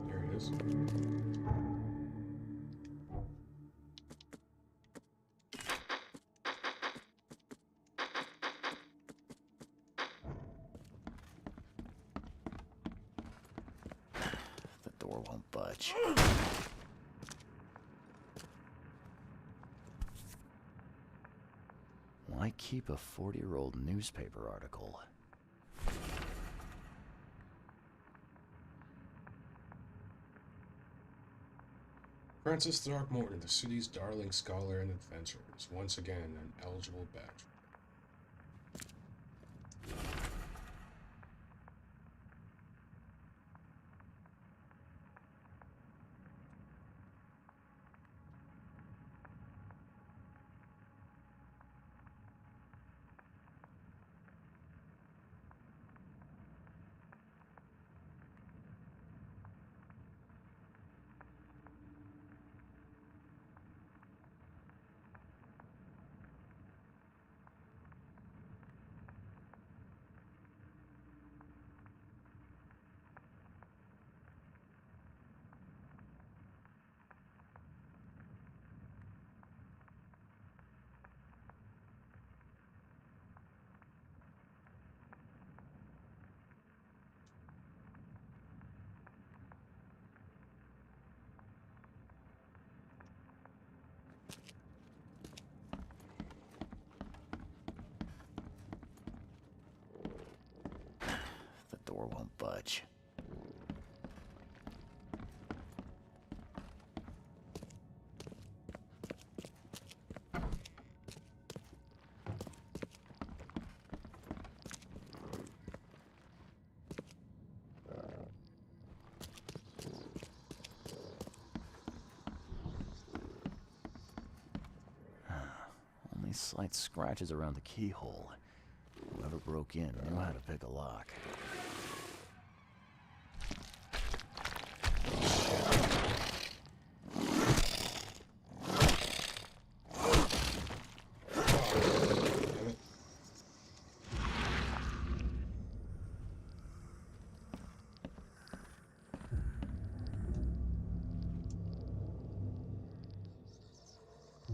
There it is. The door won't budge. Why keep a 40-year-old newspaper article? Francis Throckmorton, the city's darling scholar and adventurer, is once again an eligible badge. The door won't budge. Only slight scratches around the keyhole. Whoever broke in knew how to pick a lock.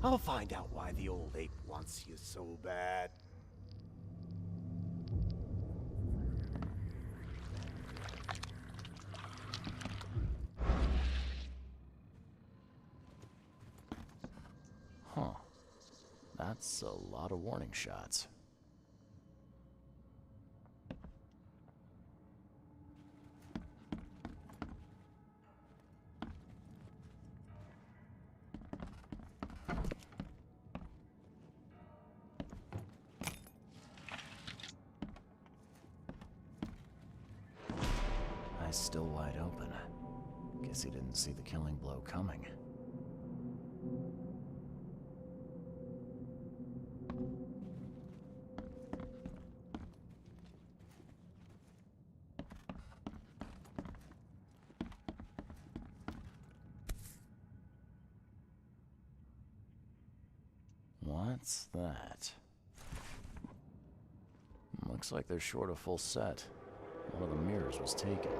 I'll find out why the old ape wants you so bad. Huh. That's a lot of warning shots. Eyes still wide open. Guess he didn't see the killing blow coming. What's that? Looks like they're short a full set. One of the mirrors was taken.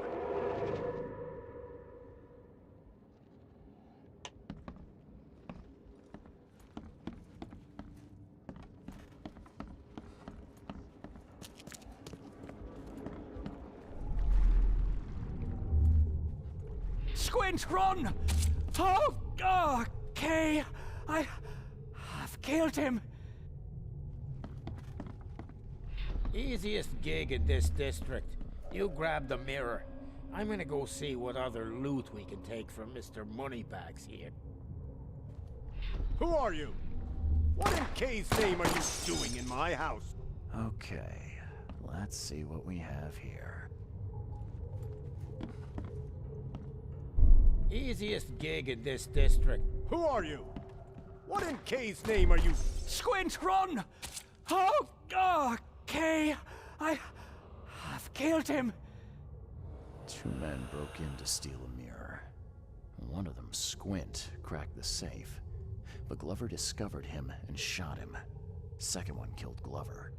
Squint, run! Oh, okay. I've killed him. Easiest gig in this district. You grab the mirror. I'm gonna go see what other loot we can take from Mr. Moneybags here. Who are you? What in K's name are you doing in my house? Okay, let's see what we have here. Easiest gig in this district. Who are you? What in K's name are you? Squint, run! Oh, okay. killed him! Two men broke in to steal a mirror. One of them, Squint, cracked the safe, but Glover discovered him and shot him. Second one killed Glover.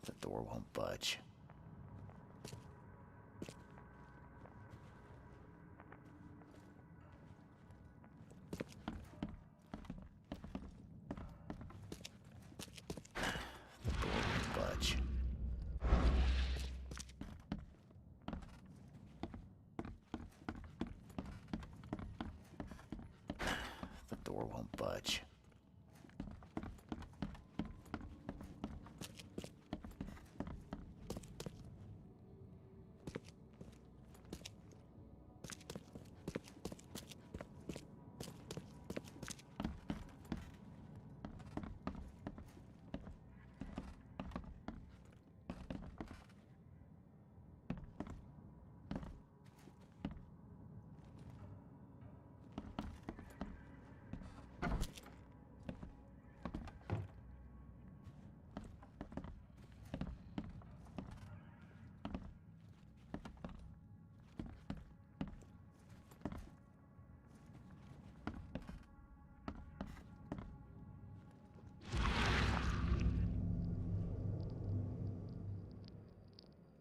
The door won't budge. The door won't budge. The door won't budge.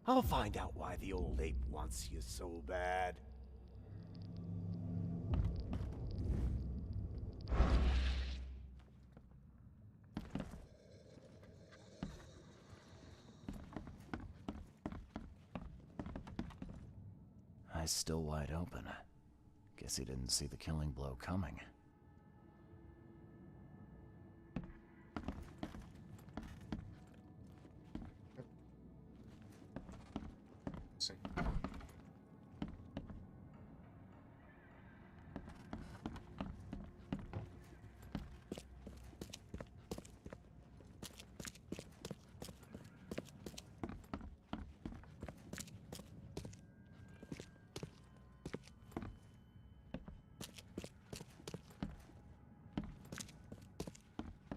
I'll find out why the old ape wants you so bad. Eyes still wide open. Guess he didn't see the killing blow coming. See.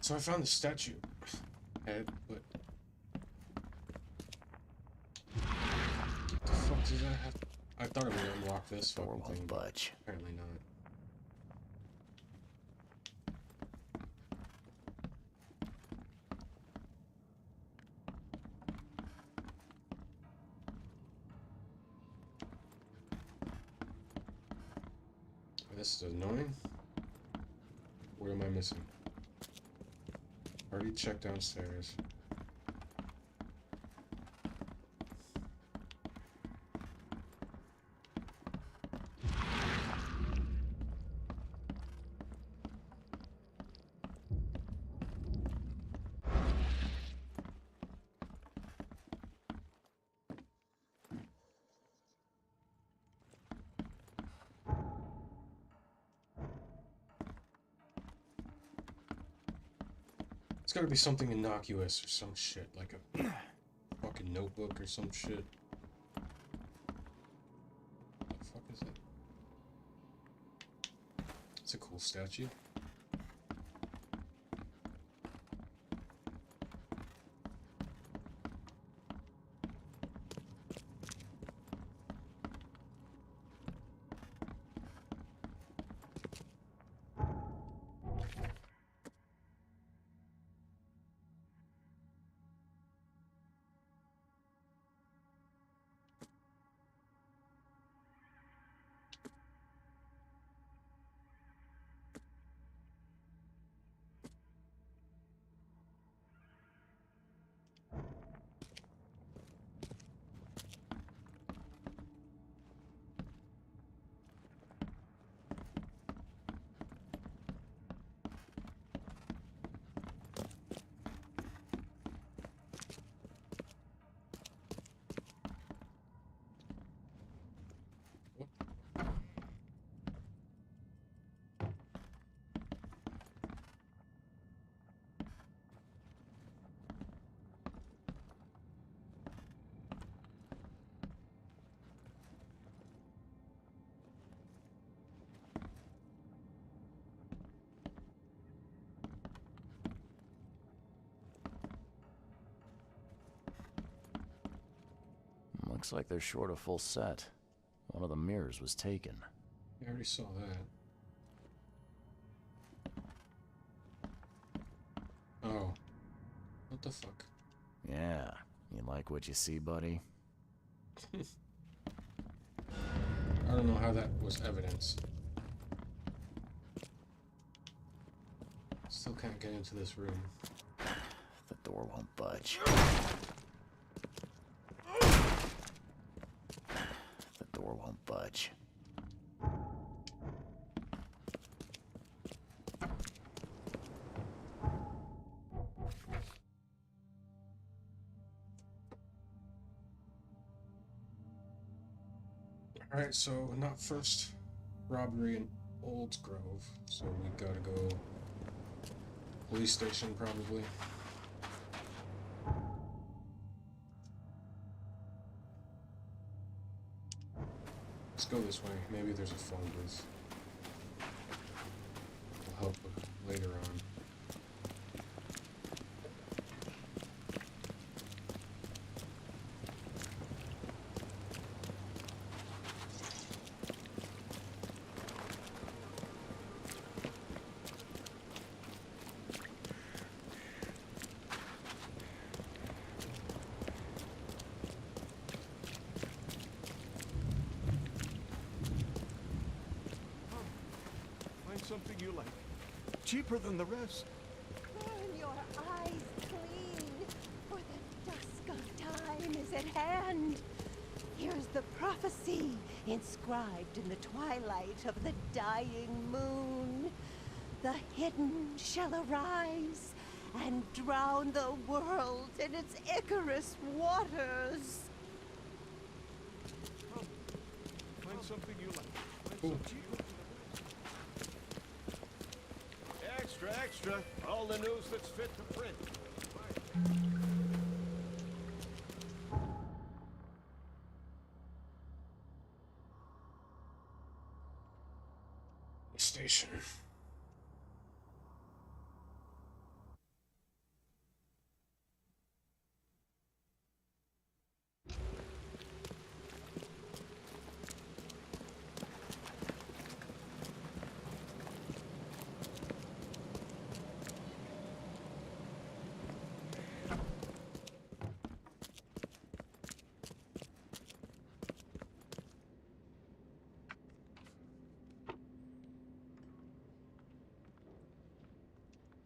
So I found the statue head, but what the fuck does that have? I thought it would unlock this Door fucking won't thing, but budge. apparently not. This is annoying. What am I missing? Already checked downstairs. It's gotta be something innocuous or some shit, like a fucking notebook or some shit. What the fuck is it? It's a cool statue. Looks like they're short a full set. One of the mirrors was taken. I already saw that. Oh. What the fuck? Yeah, you like what you see, buddy? I don't know how that was evidence. Still can't get into this room. The door won't budge. The door won't budge. Alright, so not first robbery in Old Grove, so we gotta go police station probably. Let's go this way. Maybe there's a phone booth. Will help later on. Find something you like. Cheaper than the rest. Burn your eyes clean, for the dusk of time is at hand. Here's the prophecy inscribed in the twilight of the dying moon. The hidden shall arise and drown the world in its Icarus waters. Find something you like. Find Ooh. some cheaper. Extra, extra. All the news that's fit to print. Station.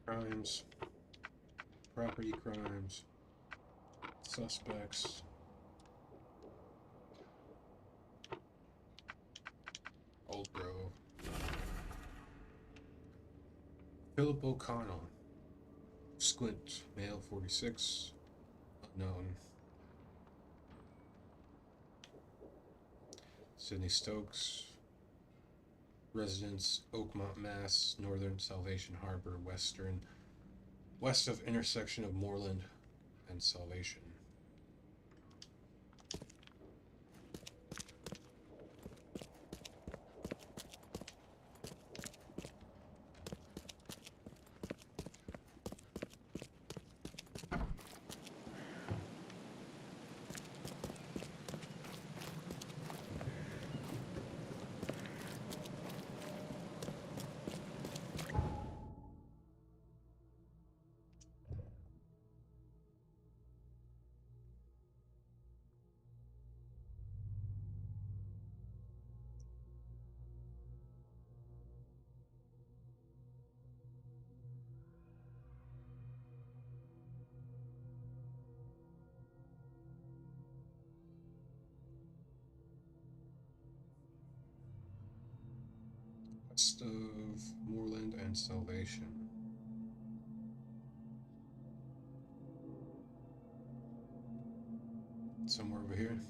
Crimes, property crimes, suspects, Old Grove, Philip O'Connell, Squint, male 46, unknown, Sydney Stokes, residence Oakmont, Mass, Northern Salvation Harbor, west of intersection of Moreland and Salvation. West of Moreland and Salvation. Somewhere over here.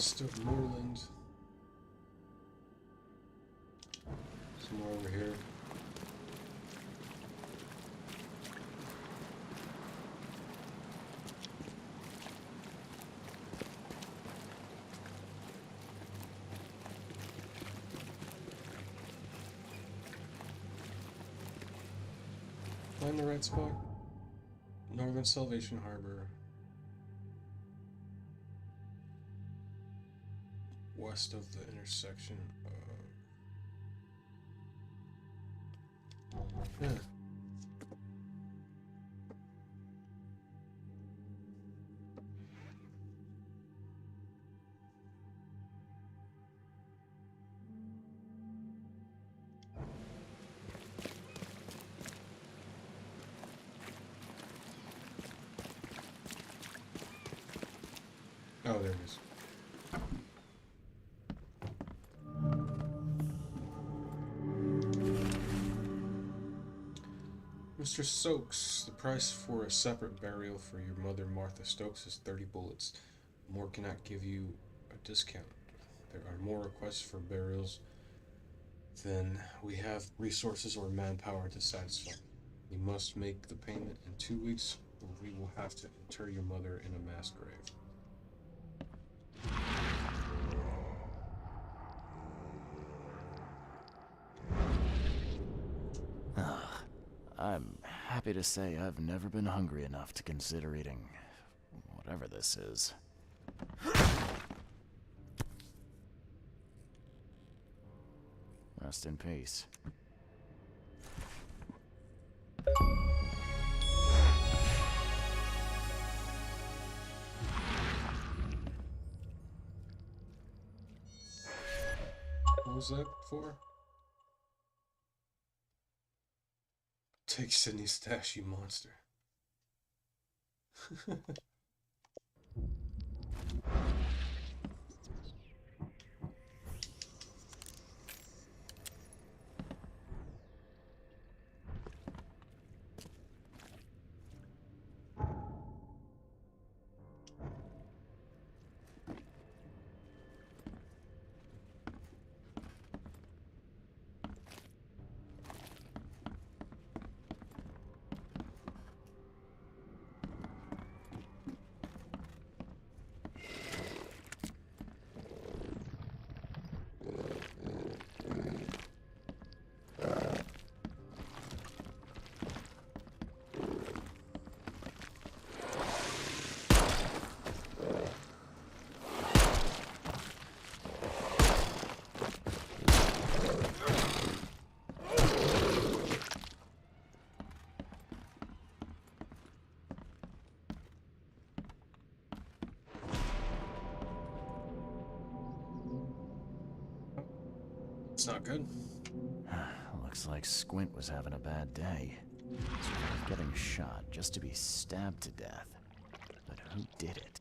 West of Moorland. Some more over here. Find the right spot. Northern Salvation Harbor. West of the intersection of... Yeah. Oh, there it is. Mr. Stokes, the price for a separate burial for your mother, Martha Stokes, is 30 bullets. More cannot give you a discount. There are more requests for burials than we have resources or manpower to satisfy. You must make the payment in 2 weeks, or we will have to inter your mother in a mass grave. I'm happy to say I've never been hungry enough to consider eating whatever this is. Rest in peace. What was that for? Take Sydney's stash, you monster. It's not good. Looks like Squint was having a bad day. Survived getting shot just to be stabbed to death. But who did it?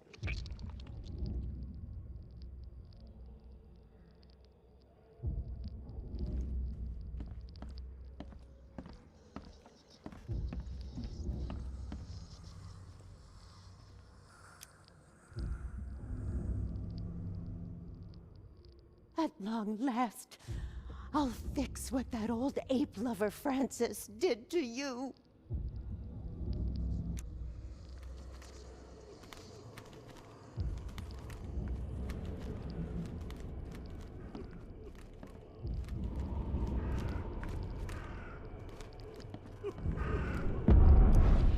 At long last, I'll fix what that old ape lover Francis did to you.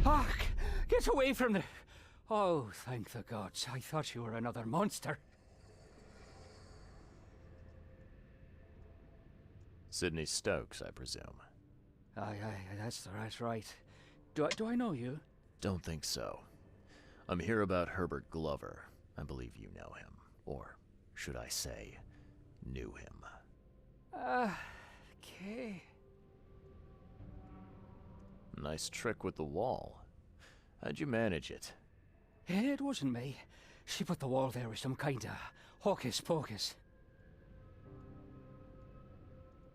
Hark! Get away from the... Oh, thank the gods. I thought you were another monster. Sydney Stokes, I presume. Aye, that's right. Do I know you? Don't think so. I'm here about Herbert Glover. I believe you know him. Or, should I say, knew him. Okay. Nice trick with the wall. How'd you manage it? It wasn't me. She put the wall there with some kind of hocus pocus.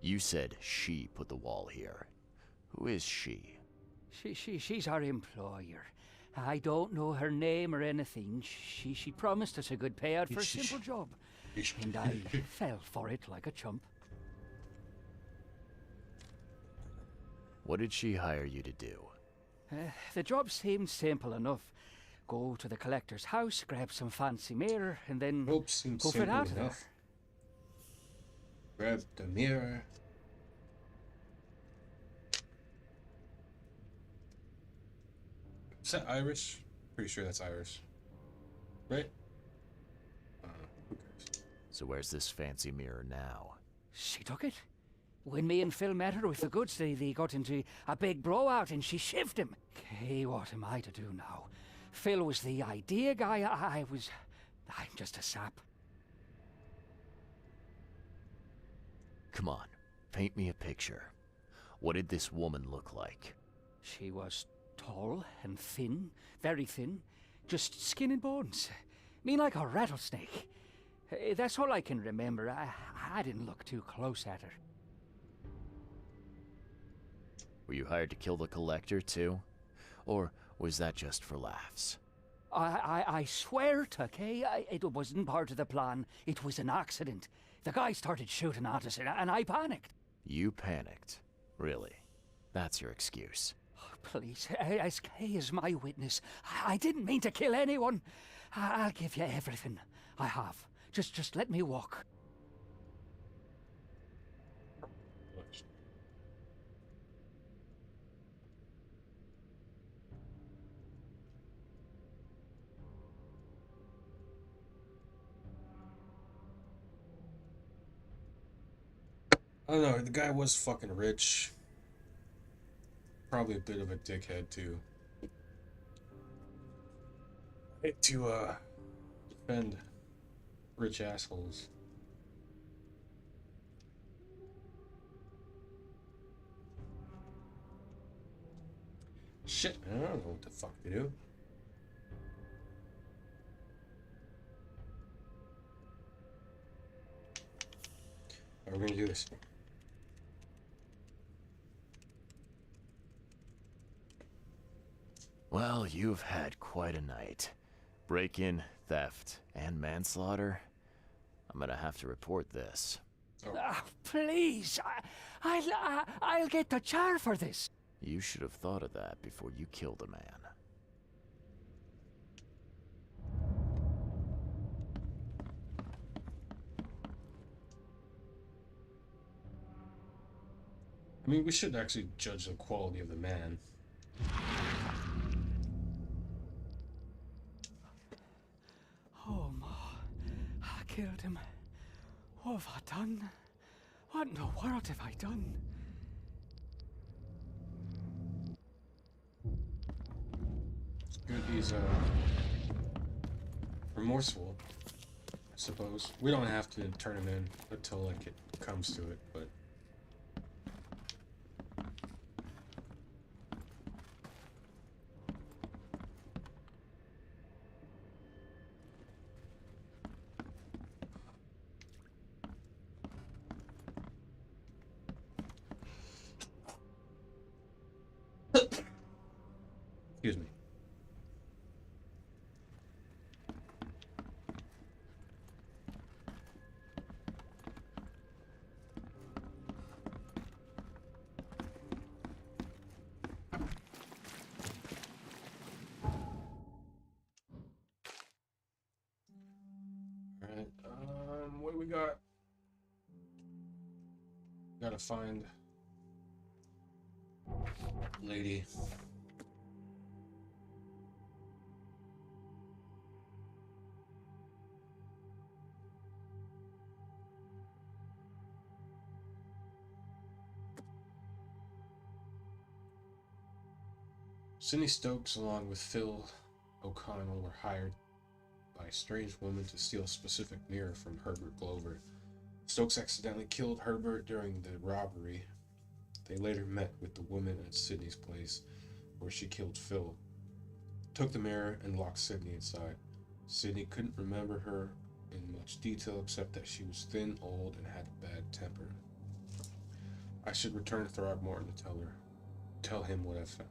You said she put the wall here. Who is she? She's our employer. I don't know her name or anything. She promised us a good payout for a simple job. And I fell for it like a chump. What did she hire you to do? The job seemed simple enough. Go to the collector's house, grab some fancy mirror, and then Seems go fit simple out of there. enough. Grab the mirror. Is that Irish? Pretty sure that's Irish. Right? Who cares? So where's this fancy mirror now? She took it. When me and Phil met her with the goods, they got into a big blowout and she shivved him. Okay, what am I to do now? Phil was the idea guy, I'm just a sap. Come on, paint me a picture. What did this woman look like? She was tall and thin, very thin, just skin and bones. Mean like a rattlesnake. That's all I can remember. I didn't look too close at her. Were you hired to kill the collector too? Or was that just for laughs? I swear to, okay? It wasn't part of the plan. It was an accident. The guy started shooting at us and I panicked. You panicked? Really? That's your excuse? Please, SK is my witness. I didn't mean to kill anyone. I'll give you everything. I have. Just let me walk. I don't know, the guy was fucking rich. Probably a bit of a dickhead, too. I hate to, defend rich assholes. Shit, I don't know what the fuck to do. How are we gonna do this? Well, you've had quite a night. Break-in, theft, and manslaughter. I'm gonna have to report this. Please, I'll get the char for this. You should have thought of that before you killed a man. I mean, we should actually judge the quality of the man. Oh, Ma, I killed him. What have I done? What in the world have I done? It's good he's, remorseful, I suppose. We don't have to turn him in until, like, it comes to it, but... Excuse me. Alright, what do we got? Gotta find lady. Sidney Stokes, along with Phil O'Connell, were hired by a strange woman to steal a specific mirror from Herbert Glover. Stokes accidentally killed Herbert during the robbery. They later met with the woman at Sidney's place, where she killed Phil, took the mirror, and locked Sidney inside. Sidney couldn't remember her in much detail except that she was thin, old, and had a bad temper. I should return to Throgmorton to tell him what I found.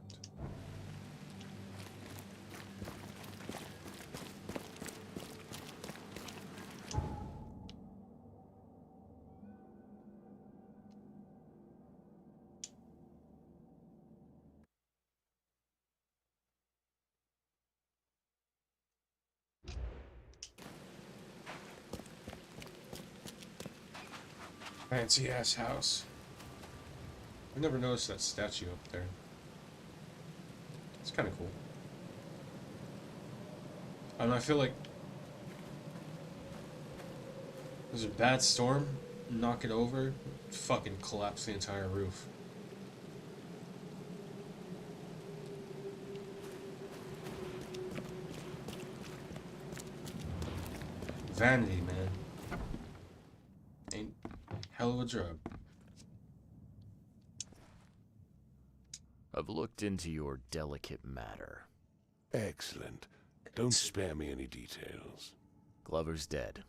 Fancy ass house. I never noticed that statue up there. It's kind of cool. And I feel like there's a bad storm, knock it over, fucking collapse the entire roof. Vanity, man. Ain't hell of a drug. I've looked into your delicate matter. Excellent. Don't spare me any details. Glover's dead.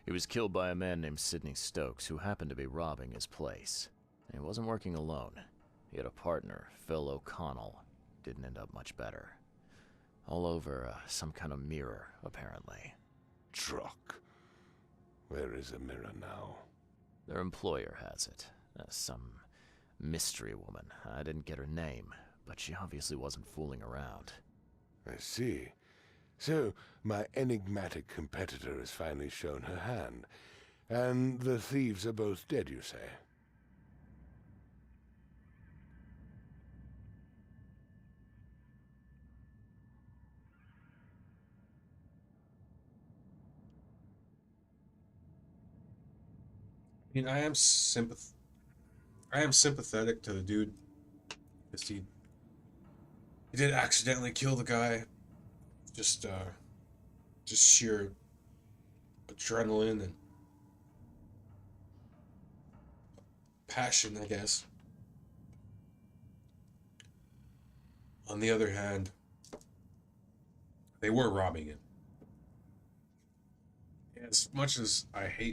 He was killed by a man named Sidney Stokes, who happened to be robbing his place. And he wasn't working alone. He had a partner, Phil O'Connell. Didn't end up much better. All over some kind of mirror, apparently. Truck. Where is the mirror now? Their employer has it. Some mystery woman. I didn't get her name, but she obviously wasn't fooling around. I see. So, my enigmatic competitor has finally shown her hand. And the thieves are both dead, you say? I mean, I am sympathetic to the dude, because he did accidentally kill the guy. Just sheer adrenaline and passion, I guess. On the other hand, they were robbing him. As much as I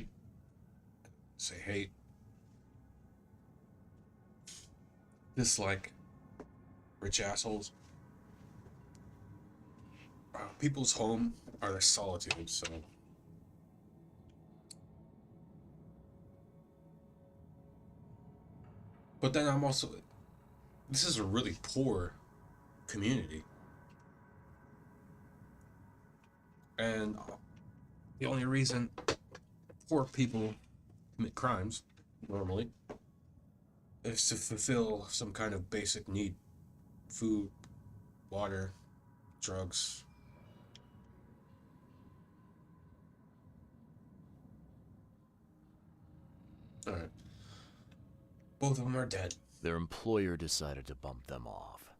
dislike rich assholes, people's home are their solitude, so. But then this is a really poor community. And the only reason poor people commit crimes, normally, is to fulfill some kind of basic need. Food, water, drugs. Alright. Both of them are dead. Their employer decided to bump them off.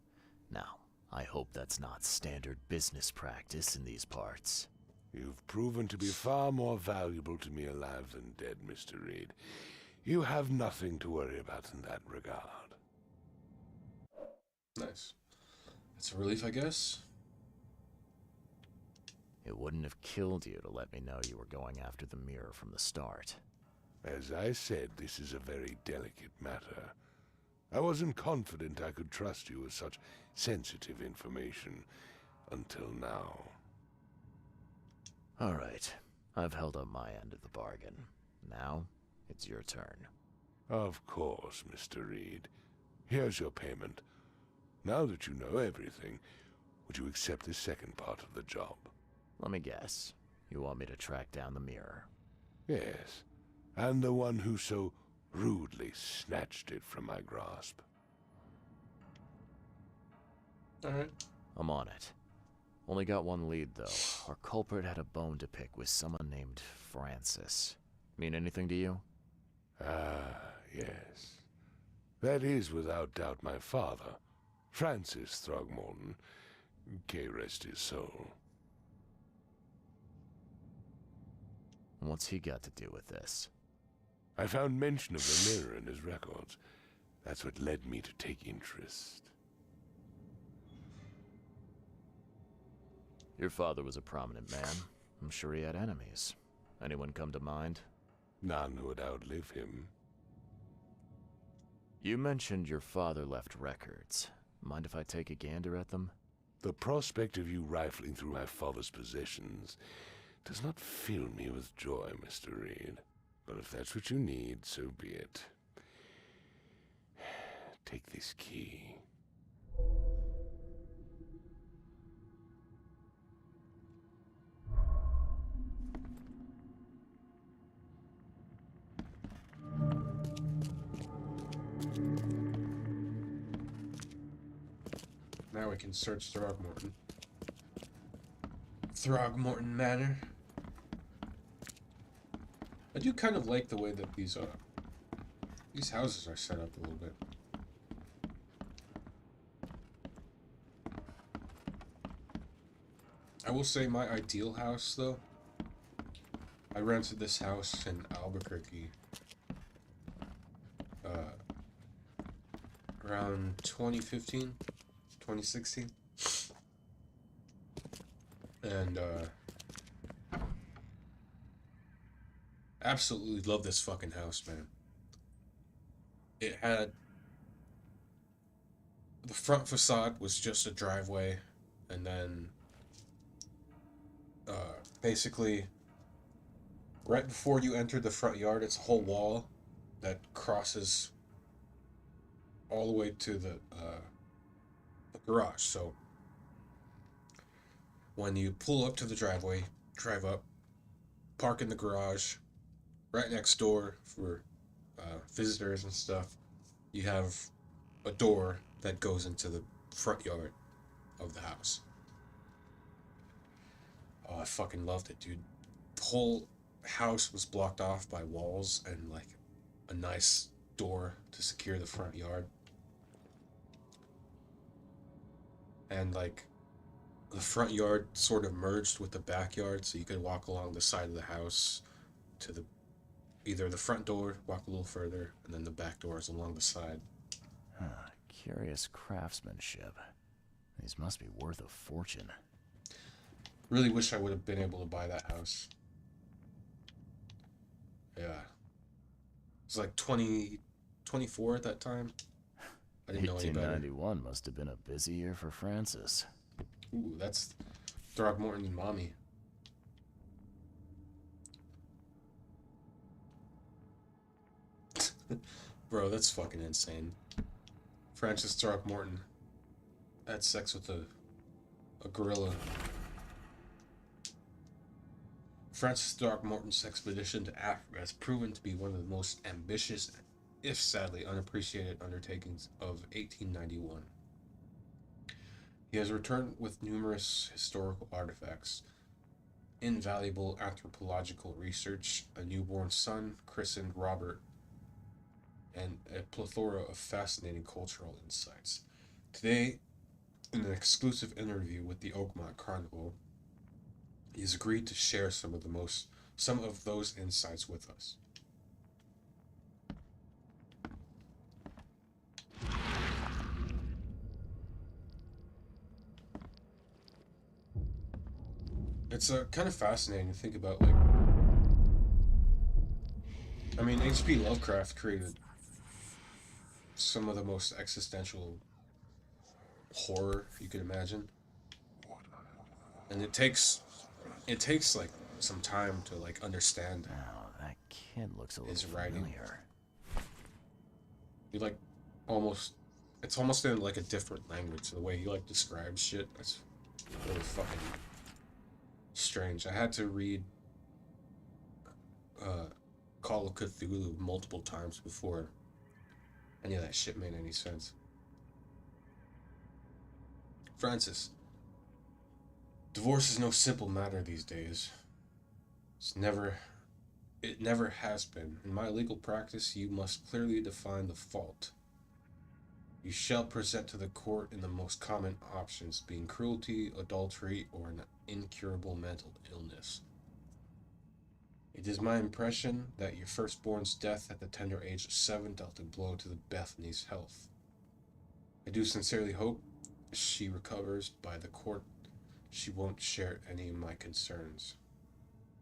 Now, I hope that's not standard business practice in these parts. You've proven to be far more valuable to me alive than dead, Mr. Reed. You have nothing to worry about in that regard. Nice. That's a relief, I guess. It wouldn't have killed you to let me know you were going after the mirror from the start. As I said, this is a very delicate matter. I wasn't confident I could trust you with such sensitive information until now. All right. I've held up my end of the bargain. Now, it's your turn. Of course, Mr. Reed. Here's your payment. Now that you know everything, would you accept the second part of the job? Let me guess. You want me to track down the mirror? Yes, and the one who so rudely snatched it from my grasp. Alright. I'm on it. Only got one lead, though. Our culprit had a bone to pick with someone named Francis. Mean anything to you? Ah, yes. That is without doubt my father, Francis Throgmorton. May rest his soul. What's he got to do with this? I found mention of the mirror in his records. That's what led me to take interest. Your father was a prominent man. I'm sure he had enemies. Anyone come to mind? None who would outlive him. You mentioned your father left records. Mind if I take a gander at them? The prospect of you rifling through my father's possessions does not fill me with joy, Mr. Reed. But if that's what you need, so be it. Take this key. Now we can search Throgmorton. Throgmorton Manor. I do kind of like the way that these houses are set up a little bit. I will say my ideal house, though. I rented this house in Albuquerque around 2015, 2016. And absolutely love this fucking house, man. It had the front facade was just a driveway, and then basically right before you enter the front yard, it's a whole wall that crosses all the way to the garage. So when you pull up to the driveway, drive up, park in the garage, right next door for visitors and stuff, you have a door that goes into the front yard of the house. Oh, I fucking loved it, dude. The whole house was blocked off by walls and like a nice door to secure the front yard. And like the front yard sort of merged with the backyard, so you could walk along the side of the house to the either the front door, walk a little further, and then the back door is along the side. Curious craftsmanship. These must be worth a fortune. Really wish I would have been able to buy that house. Yeah. It was like 24 at that time. I didn't know any better. 1891 must have been a busy year for Francis. Ooh, that's Throgmorton's mommy. Bro, that's fucking insane. Francis Throgmorton had sex with a gorilla. Francis Throgmorton's expedition to Africa has proven to be one of the most ambitious, if sadly unappreciated, undertakings of 1891. He has returned with numerous historical artifacts, invaluable anthropological research, a newborn son christened Robert, and a plethora of fascinating cultural insights. Today, in an exclusive interview with the Oakmont Chronicle, he has agreed to share some of those insights with us. It's kind of fascinating to think about, like, I mean, H.P. Lovecraft created some of the most existential horror you could imagine. And it takes like some time to like understand. Now that kid looks a little his writing. familiar. You like it's almost in like a different language. The way he like describes shit, that's really fucking strange. I had to read Call of Cthulhu multiple times before any of that shit made any sense. Francis, divorce is no simple matter these days. It never has been. In my legal practice, you must clearly define the fault. You shall present to the court in the most common options, being cruelty, adultery, or an incurable mental illness. It is my impression that your firstborn's death at the tender age of 7 dealt a blow to the Bethany's health. I do sincerely hope she recovers. By the court, she won't share any of my concerns.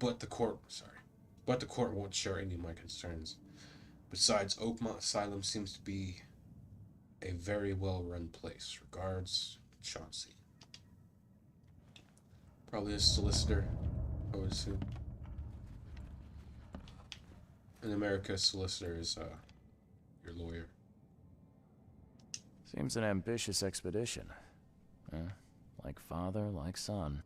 But the court won't share any of my concerns. Besides, Oakmont Asylum seems to be a very well-run place. Regards, Chauncey. Probably a solicitor, I would assume. In America, a solicitor is your lawyer. Seems an ambitious expedition. Like father, like son.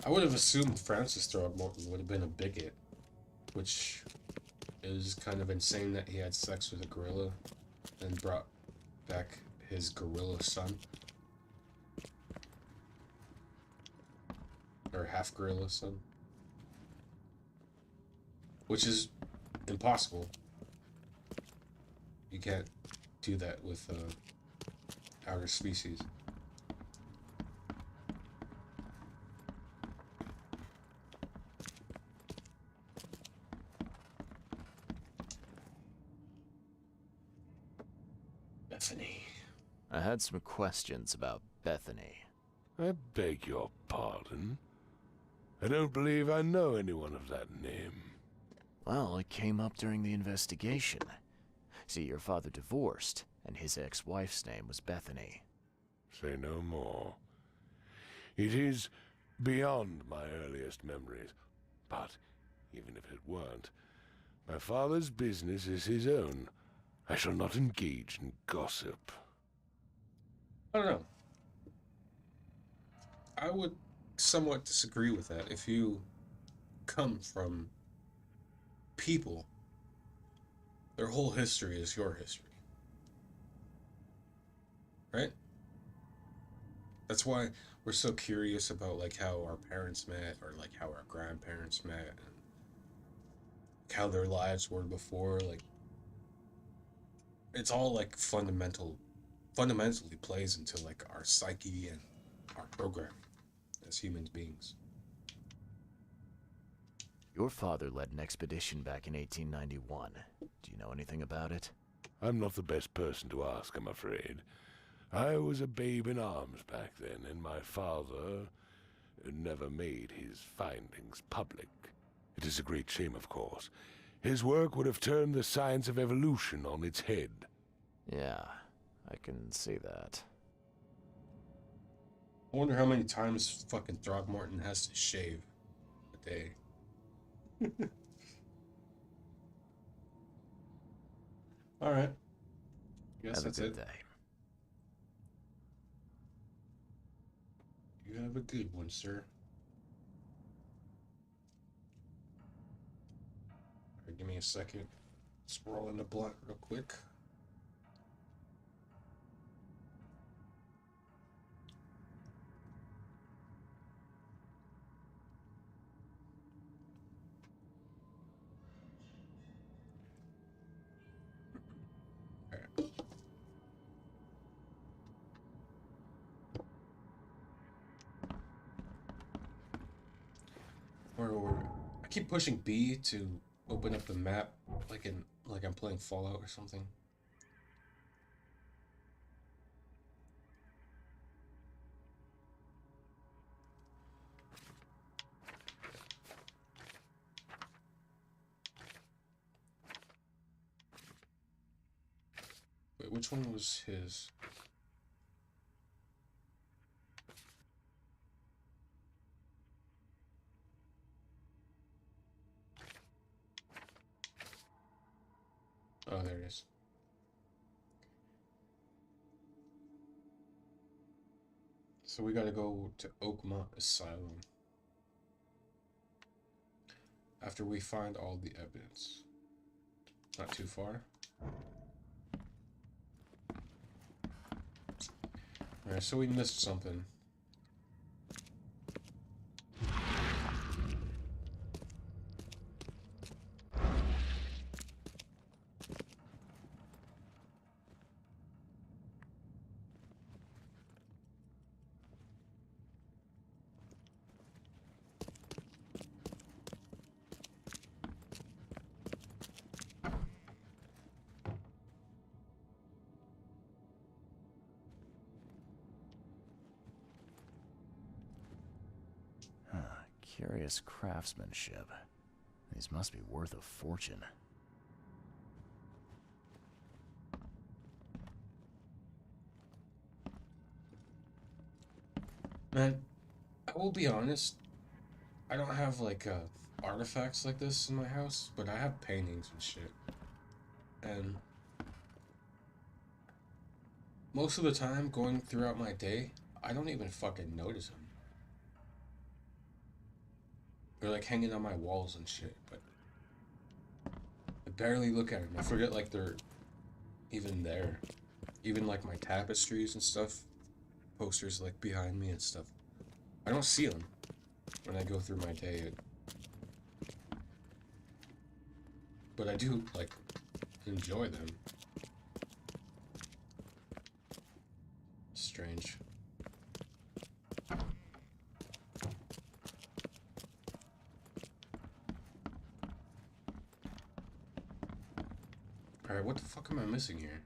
I would have assumed Francis Throgmorton would have been a bigot, which it was kind of insane that he had sex with a gorilla and brought back his gorilla son. Or half gorilla son. Which is impossible. You can't do that with outer species. Bethany. I had some questions about Bethany. I beg your pardon. I don't believe I know anyone of that name. Well, it came up during the investigation. See, your father divorced, and his ex-wife's name was Bethany. Say no more. It is beyond my earliest memories. But even if it weren't, my father's business is his own. I shall not engage in gossip. I don't know. I would somewhat disagree with that. If you come from people, their whole history is your history. Right? That's why we're so curious about like how our parents met or like how our grandparents met and how their lives were before. Like it's all like fundamentally plays into like our psyche and our programming as human beings. Your father led an expedition back in 1891. Do you know anything about it? I'm not the best person to ask, I'm afraid. I was a babe in arms back then, and my father never made his findings public. It is a great shame, of course. His work would have turned the science of evolution on its head. Yeah, I can see that. I wonder how many times fucking Throgmorton has to shave a day. Alright. Guess Have a that's good it. day. You have a good one, sir. Alright, give me a second. Scroll in the blunt real quick. I keep pushing B to open up the map like I'm playing Fallout or something. Wait, which one was his? Oh, there it is. So we gotta go to Oakmont Asylum after we find all the evidence. Not too far. Alright, so we missed something. Curious craftsmanship. These must be worth a fortune. Man, I will be honest, I don't have like artifacts like this in my house, but I have paintings and shit. And most of the time going throughout my day, I don't even fucking notice them. They're like hanging on my walls and shit, but barely look at them. I forget like they're even there. Even like my tapestries and stuff, posters like behind me and stuff. I don't see them when I go through my day. But I do like enjoy them. Strange. Alright, what the fuck am I missing here?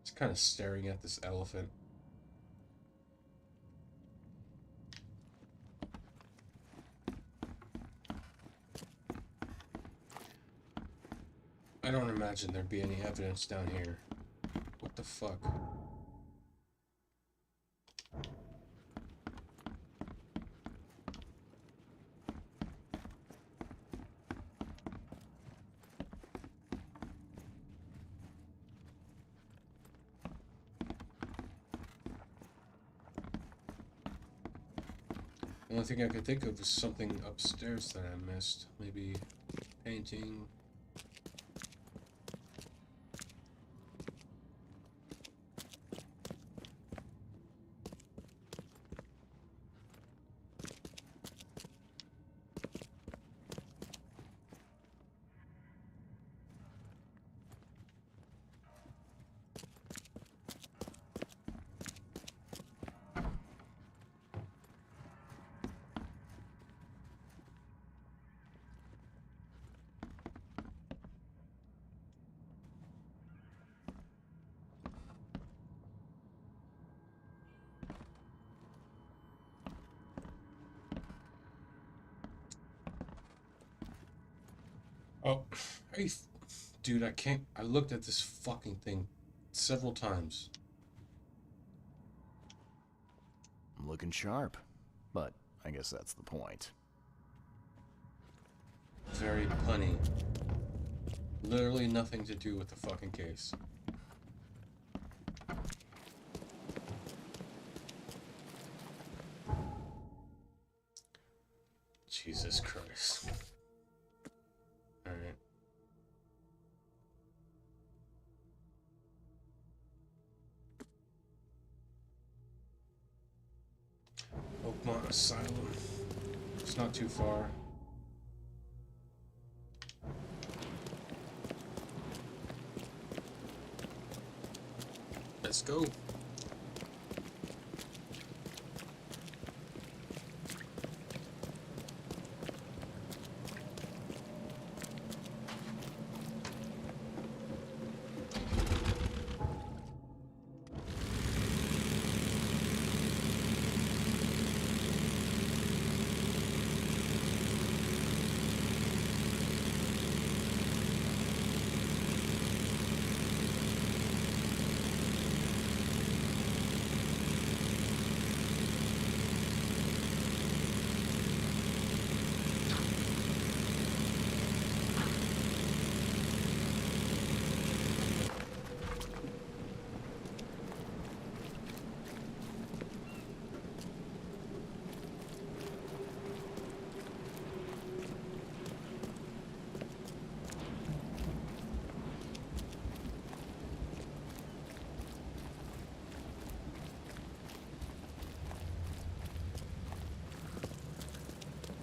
Just kind of staring at this elephant. I don't imagine there'd be any evidence down here. What the fuck? The only thing I could think of was something upstairs that I missed. Maybe painting. Oh, dude, I can't. I looked at this fucking thing several times. I'm looking sharp, but I guess that's the point. Very punny. Literally nothing to do with the fucking case. Jesus Christ. Alright. Oakmont Asylum. It's not too far. Let's go.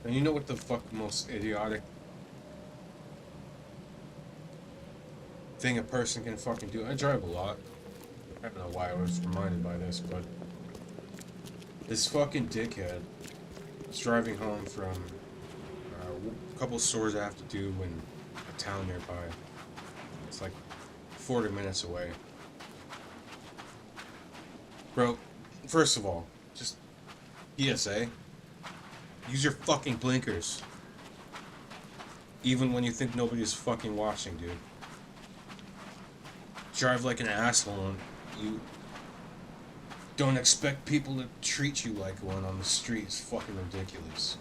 And you know what the fuck most idiotic thing a person can fucking do? I drive a lot. I don't know why I was reminded by this, but this fucking dickhead is driving home from a couple stores I have to do in a town nearby. It's like 40 minutes away. Bro, first of all, just PSA. Use your fucking blinkers. Even when you think nobody's fucking watching, dude. Drive like an asshole and you Don't expect people to treat you like one on the street. It's fucking ridiculous.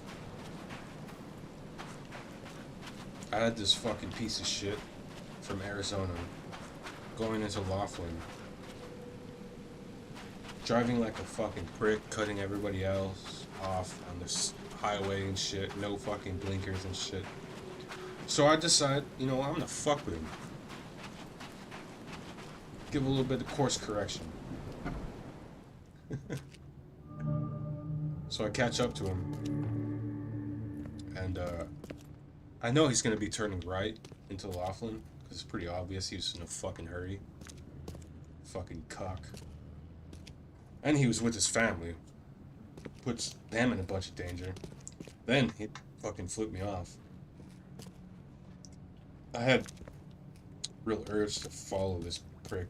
I had this fucking piece of shit from Arizona going into Laughlin, driving like a fucking prick, cutting everybody else off on this highway and shit, no fucking blinkers and shit. So I decide, you know, I'm gonna fuck with him. Give a little bit of course correction. So I catch up to him, and I know he's gonna be turning right into Laughlin, because it's pretty obvious he was in a fucking hurry. Fucking cock. And he was with his family. Puts them in a bunch of danger. Then he fucking flipped me off. I had real urge to follow this prick.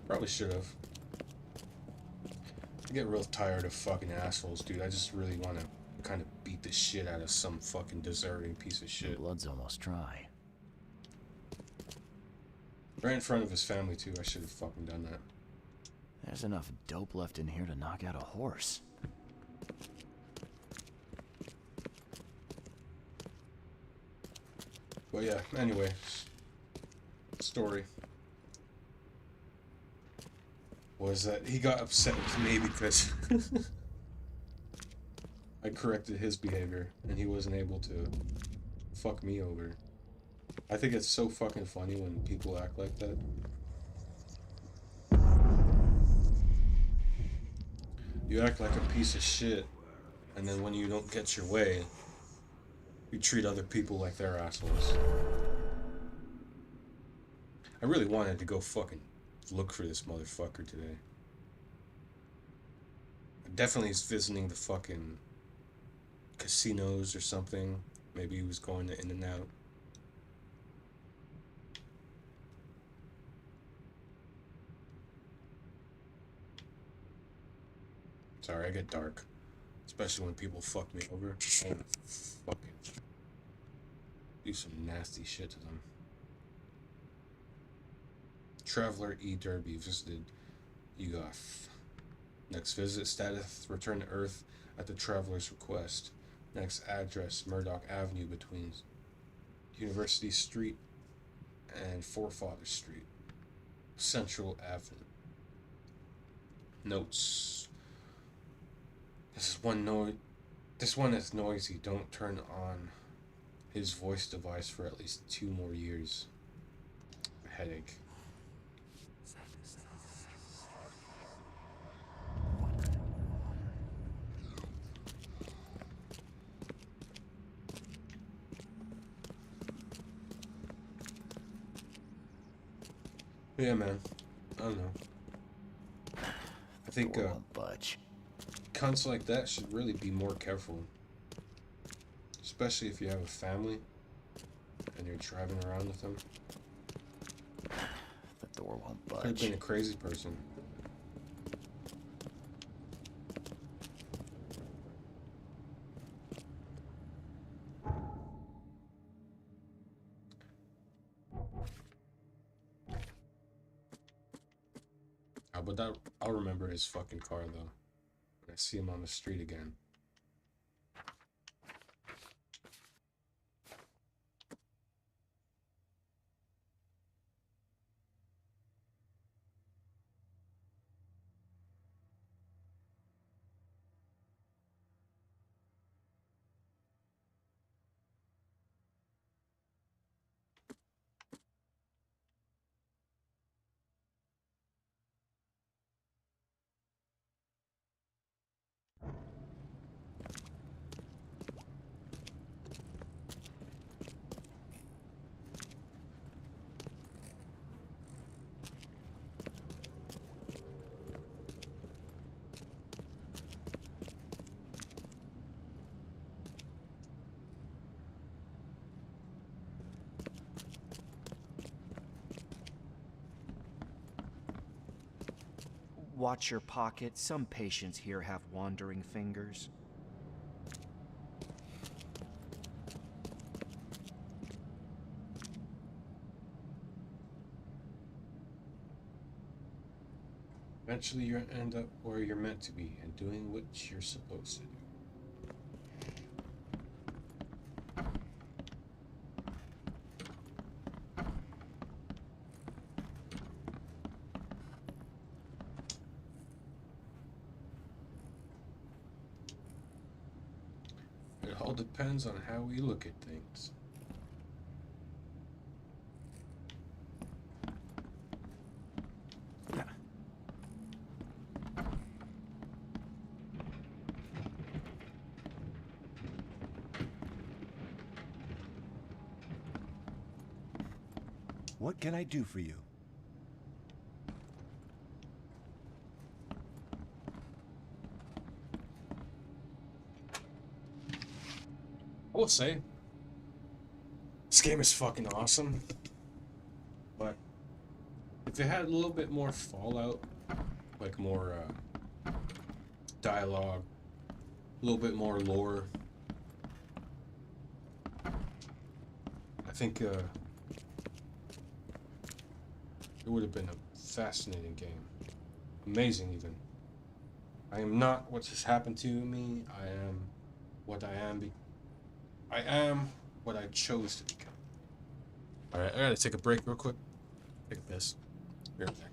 Probably should have. I get real tired of fucking assholes, dude. I just really want to kind of beat the shit out of some fucking deserving piece of shit. Blood's almost dry. Right in front of his family, too. I should have fucking done that. There's enough dope left in here to knock out a horse. But yeah, anyway. Story was that he got upset with me because I corrected his behavior and he wasn't able to fuck me over. I think it's so fucking funny when people act like that. You act like a piece of shit, and then when you don't get your way, you treat other people like they're assholes. I really wanted to go fucking look for this motherfucker today. Definitely he's visiting the fucking casinos or something. Maybe he was going to In-N-Out. Sorry, I get dark. Especially when people fuck me over. I wanna fucking do some nasty shit to them. Traveler E. Derby visited Yugoth. Next visit status, return to Earth at the traveler's request. Next address, Murdoch Avenue between University Street and Forefather Street. Central Avenue. Notes. This one is noisy. Don't turn on his voice device for at least 2 more years. A headache. Yeah, man. I don't know. I think Won't budge. cunts like that should really be more careful. Especially if you have a family and you're driving around with them. The door won't Could have budge. been a crazy person. But I'll remember his fucking car though. When I see him on the street again. Watch your pocket. Some patients here have wandering fingers. Eventually, you end up where you're meant to be and doing what you're supposed to do. It all depends on how we look at things. What can I do for you? I will say, this game is fucking awesome, but if it had a little bit more Fallout, like more dialogue, a little bit more lore, I think it would have been a fascinating game. Amazing, even. I am not what has happened to me. I am what I am. I am what I chose to become. Alright, I gotta take a break real quick. Take a piss. Be right back.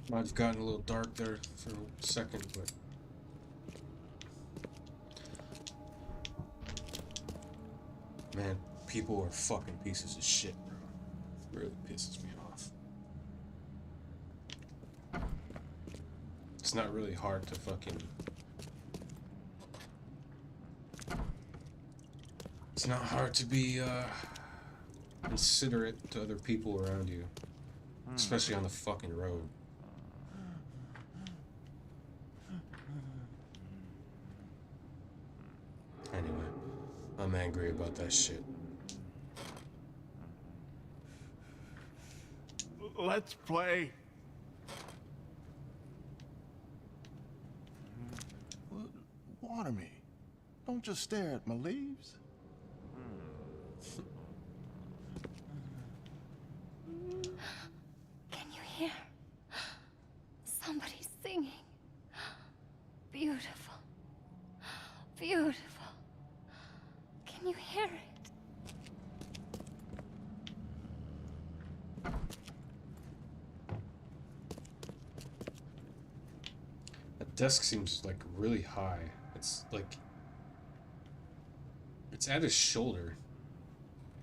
Might have gotten a little dark there for a second, but man, people are fucking pieces of shit, bro. Really pisses me off. It's not really hard to fucking... It's not hard to be considerate to other people around you, especially on the fucking road. Anyway, I'm angry about that shit. Let's play. Water me. Don't just stare at my leaves. Can you hear? Somebody singing. Beautiful. Beautiful. Can you hear it? That desk seems like really high. It's like... It's at his shoulder.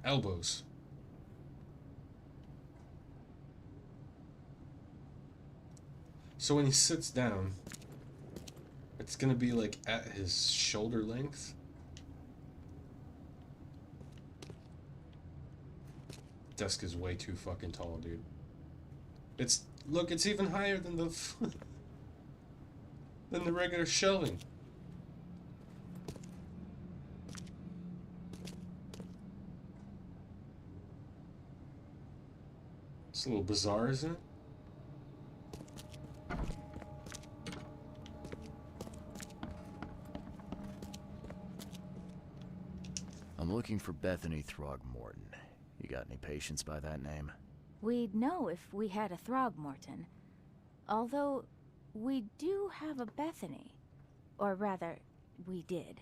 Elbows. So when he sits down, it's gonna be like at his shoulder length. Desk is way too fucking tall, dude. It's... Look, it's even higher than the... than the regular shelving. It's a little bizarre, isn't it? I'm looking for Bethany Throgmorton. You got any patients by that name? We'd know if we had a Throgmorton. Although, we do have a Bethany. Or rather, we did.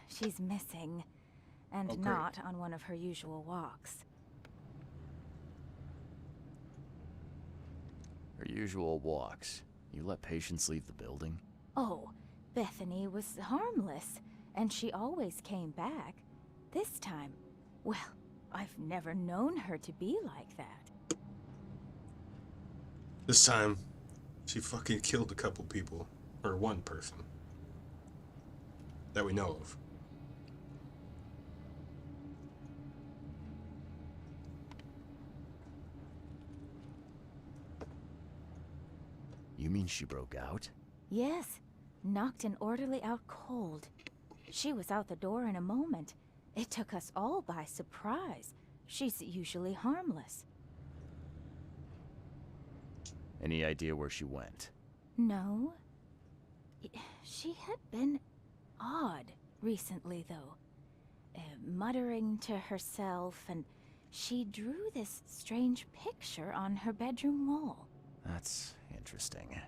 She's missing. And Oh, great. not on one of her usual walks. Her usual walks. You let patients leave the building? Oh, Bethany was harmless. And she always came back. This time, well, I've never known her to be like that. This time, she fucking killed a couple people. Or one person. That we know of. You mean she broke out? Yes, knocked an orderly out cold. She was out the door in a moment. It took us all by surprise. She's usually harmless. Any idea where she went? No. She had been odd recently, though. Muttering to herself, and she drew this strange picture on her bedroom wall. That's interesting.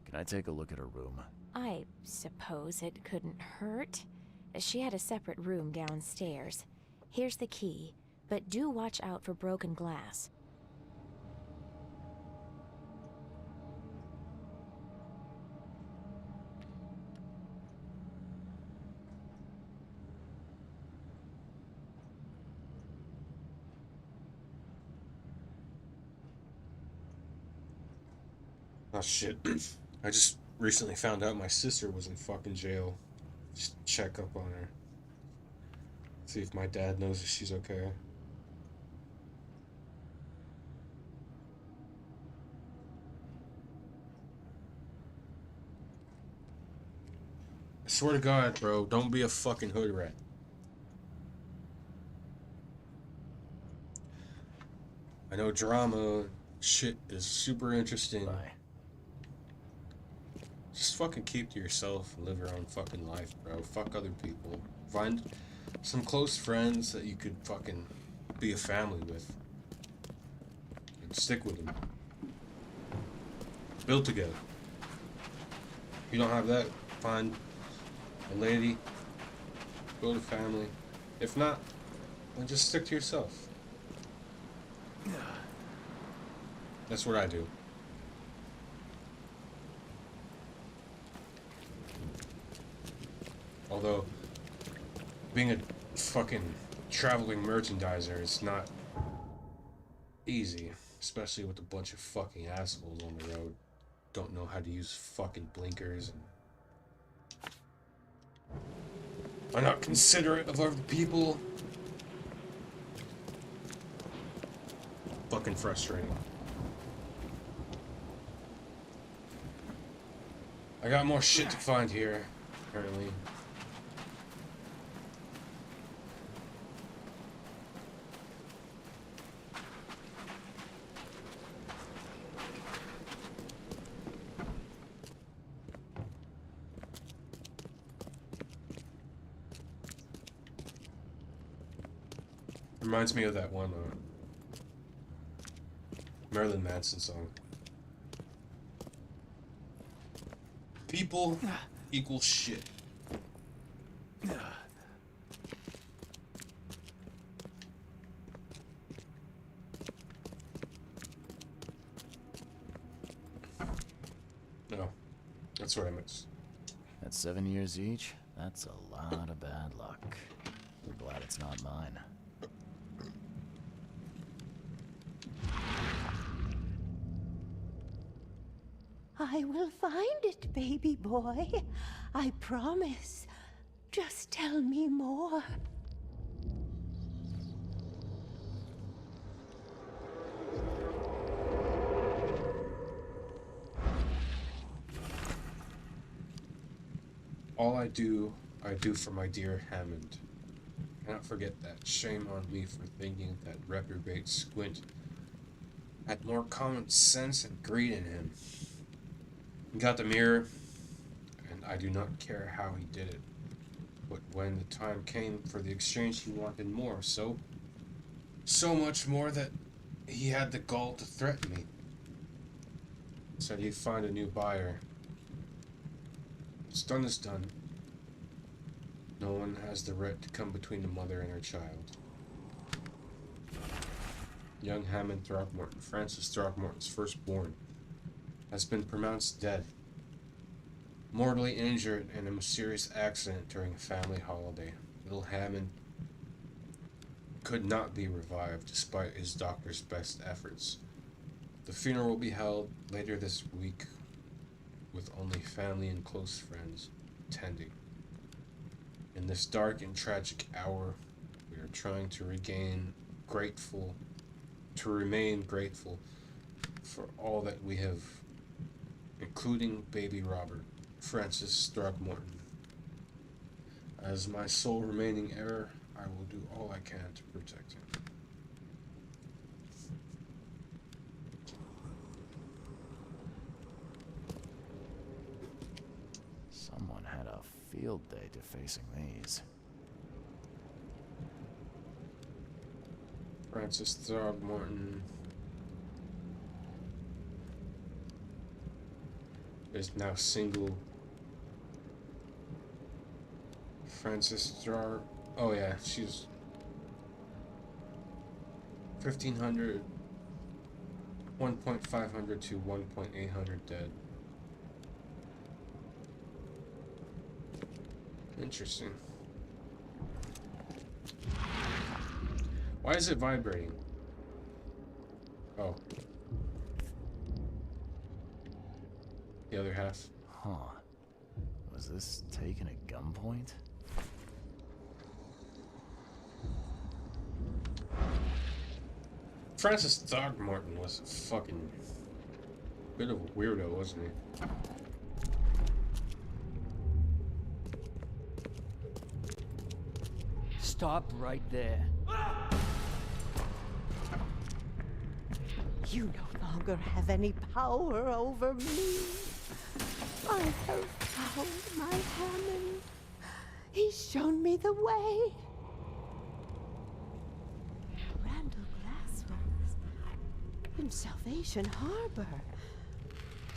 Can I take a look at her room? I suppose it couldn't hurt. She had a separate room downstairs. Here's the key, but do watch out for broken glass. Oh shit. I just recently found out my sister was in fucking jail. Just check up on her. See if my dad knows if she's okay. I swear to God, bro, don't be a fucking hood rat. I know drama shit is super interesting. Bye. Just fucking keep to yourself and live your own fucking life, bro. Fuck other people. Find some close friends that you could fucking be a family with. And stick with them. Build together. If you don't have that, find a lady. Build a family. If not, then just stick to yourself. That's what I do. Although, being a fucking traveling merchandiser is not easy, especially with a bunch of fucking assholes on the road. Don't know how to use fucking blinkers and are not considerate of other people. Fucking frustrating. I got more shit to find here, apparently. Reminds me of that one Marilyn Manson song. People equal shit. No, that's what I missed. At 7 years each, that's a lot of bad luck. I'm glad it's not mine. I will find it, baby boy. I promise. Just tell me more. All I do for my dear Hammond. Cannot forget that. Shame on me for thinking that reprobate Squint had more common sense and greed in him. He got the mirror, and I do not care how he did it. But when the time came for the exchange, he wanted more, so much more that he had the gall to threaten me. Said he'd find a new buyer. What's done is done. No one has the right to come between the mother and her child. Young Hammond Throckmorton, Francis Throckmorton's firstborn, has been pronounced dead, mortally injured in a mysterious accident during a family holiday. Little Hammond could not be revived despite his doctor's best efforts. The funeral will be held later this week with only family and close friends attending. In this dark and tragic hour, we are trying to remain grateful for all that we have, including baby Robert, Francis Throckmorton. As my sole remaining heir, I will do all I can to protect him. Someone had a field day defacing these. Francis Throckmorton is now single. Francis Throck. Oh yeah, she's 1,500, 1.500 to 1.800 dead. Interesting. Why is it vibrating? Oh. The other half. Huh. Was this taken at gunpoint? Francis Throckmorton was a fucking bit of a weirdo, wasn't he? Stop right there. You no longer have any power over me. I have found my Hammond. He's shown me the way. Randall Glasswell's in Salvation Harbor.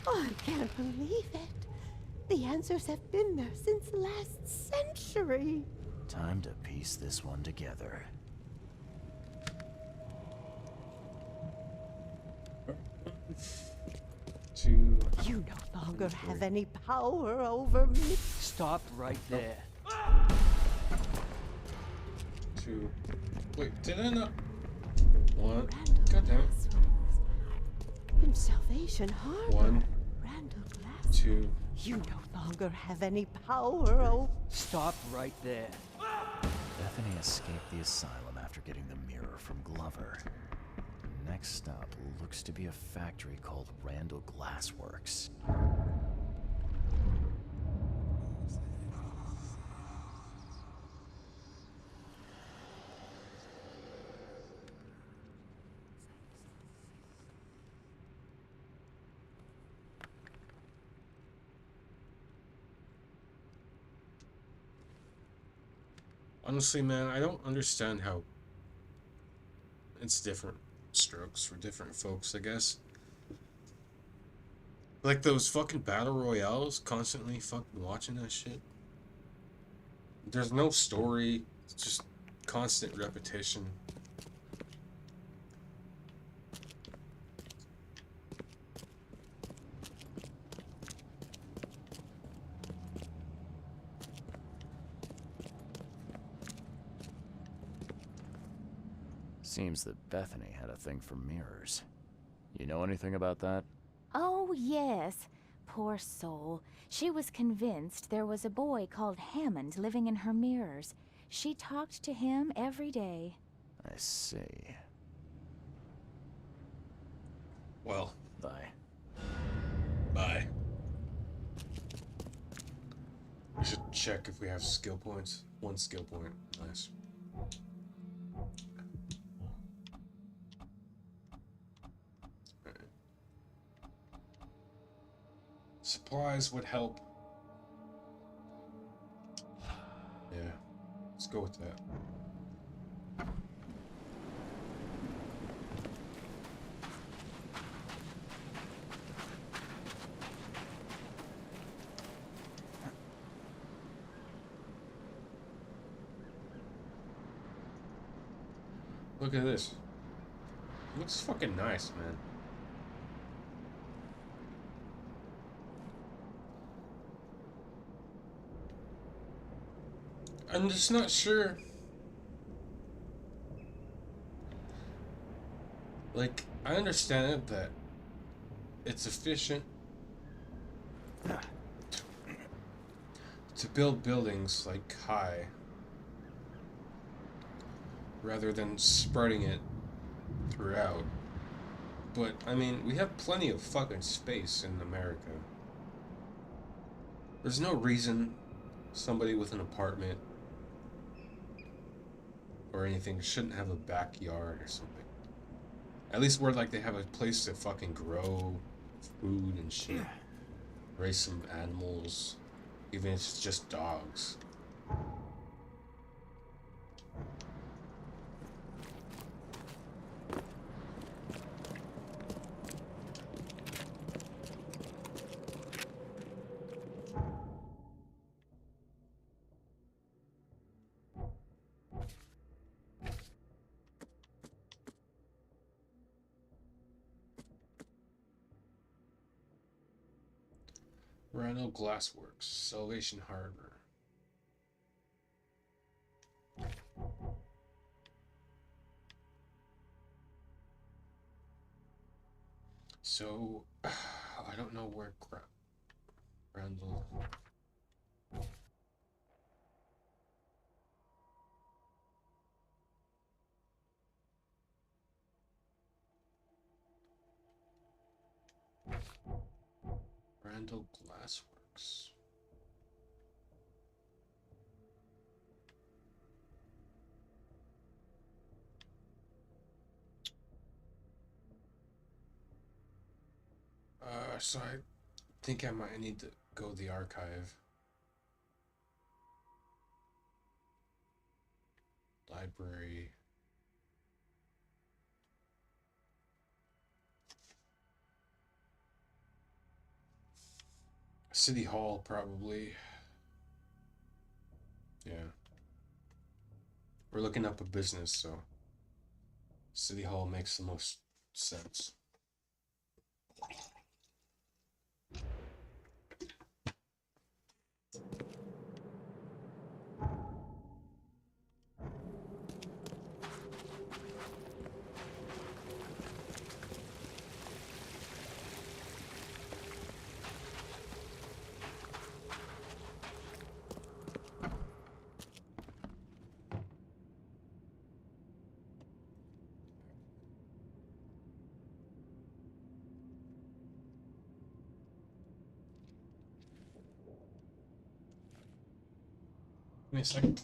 I can't believe it. The answers have been there since last century. Time to piece this one together. You no longer have any power over me. Stop right there. 2. Wait, did I not? 1. God damn it. In Salvation Harbor. 1, Randall Glass. 2. You no longer have any power, oh. Stop right there. Bethany escaped the asylum after getting the mirror from Glover. Next stop looks to be a factory called Randall Glassworks. Honestly, man, I don't understand how it's different strokes for different folks, I guess. Like those fucking battle royales, constantly fucking watching that shit. There's no story, it's just constant repetition. Seems that Bethany had a thing for mirrors. You know anything about that? Oh, yes. Poor soul. She was convinced there was a boy called Hammond living in her mirrors. She talked to him every day. I see. Well. Bye. Bye. We should check if we have skill points. 1 skill point. Nice. Supplies would help. Yeah, let's go with that. Look at this. It looks fucking nice, man. I'm just not sure. Like, I understand it that it's efficient to build buildings like high rather than spreading it throughout. But, I mean, we have plenty of fucking space in America. There's no reason somebody with an apartment or anything shouldn't have a backyard or something. At least where like they have a place to fucking grow food and shit. Raise some animals. Even if it's just dogs. Rhino Glassworks, Salvation Harbor. So, I don't know where Randall... Randall Glassworks. So I think I might need to go to the archive. Library. City Hall, probably. Yeah. We're looking up a business, so City Hall makes the most sense. me a second.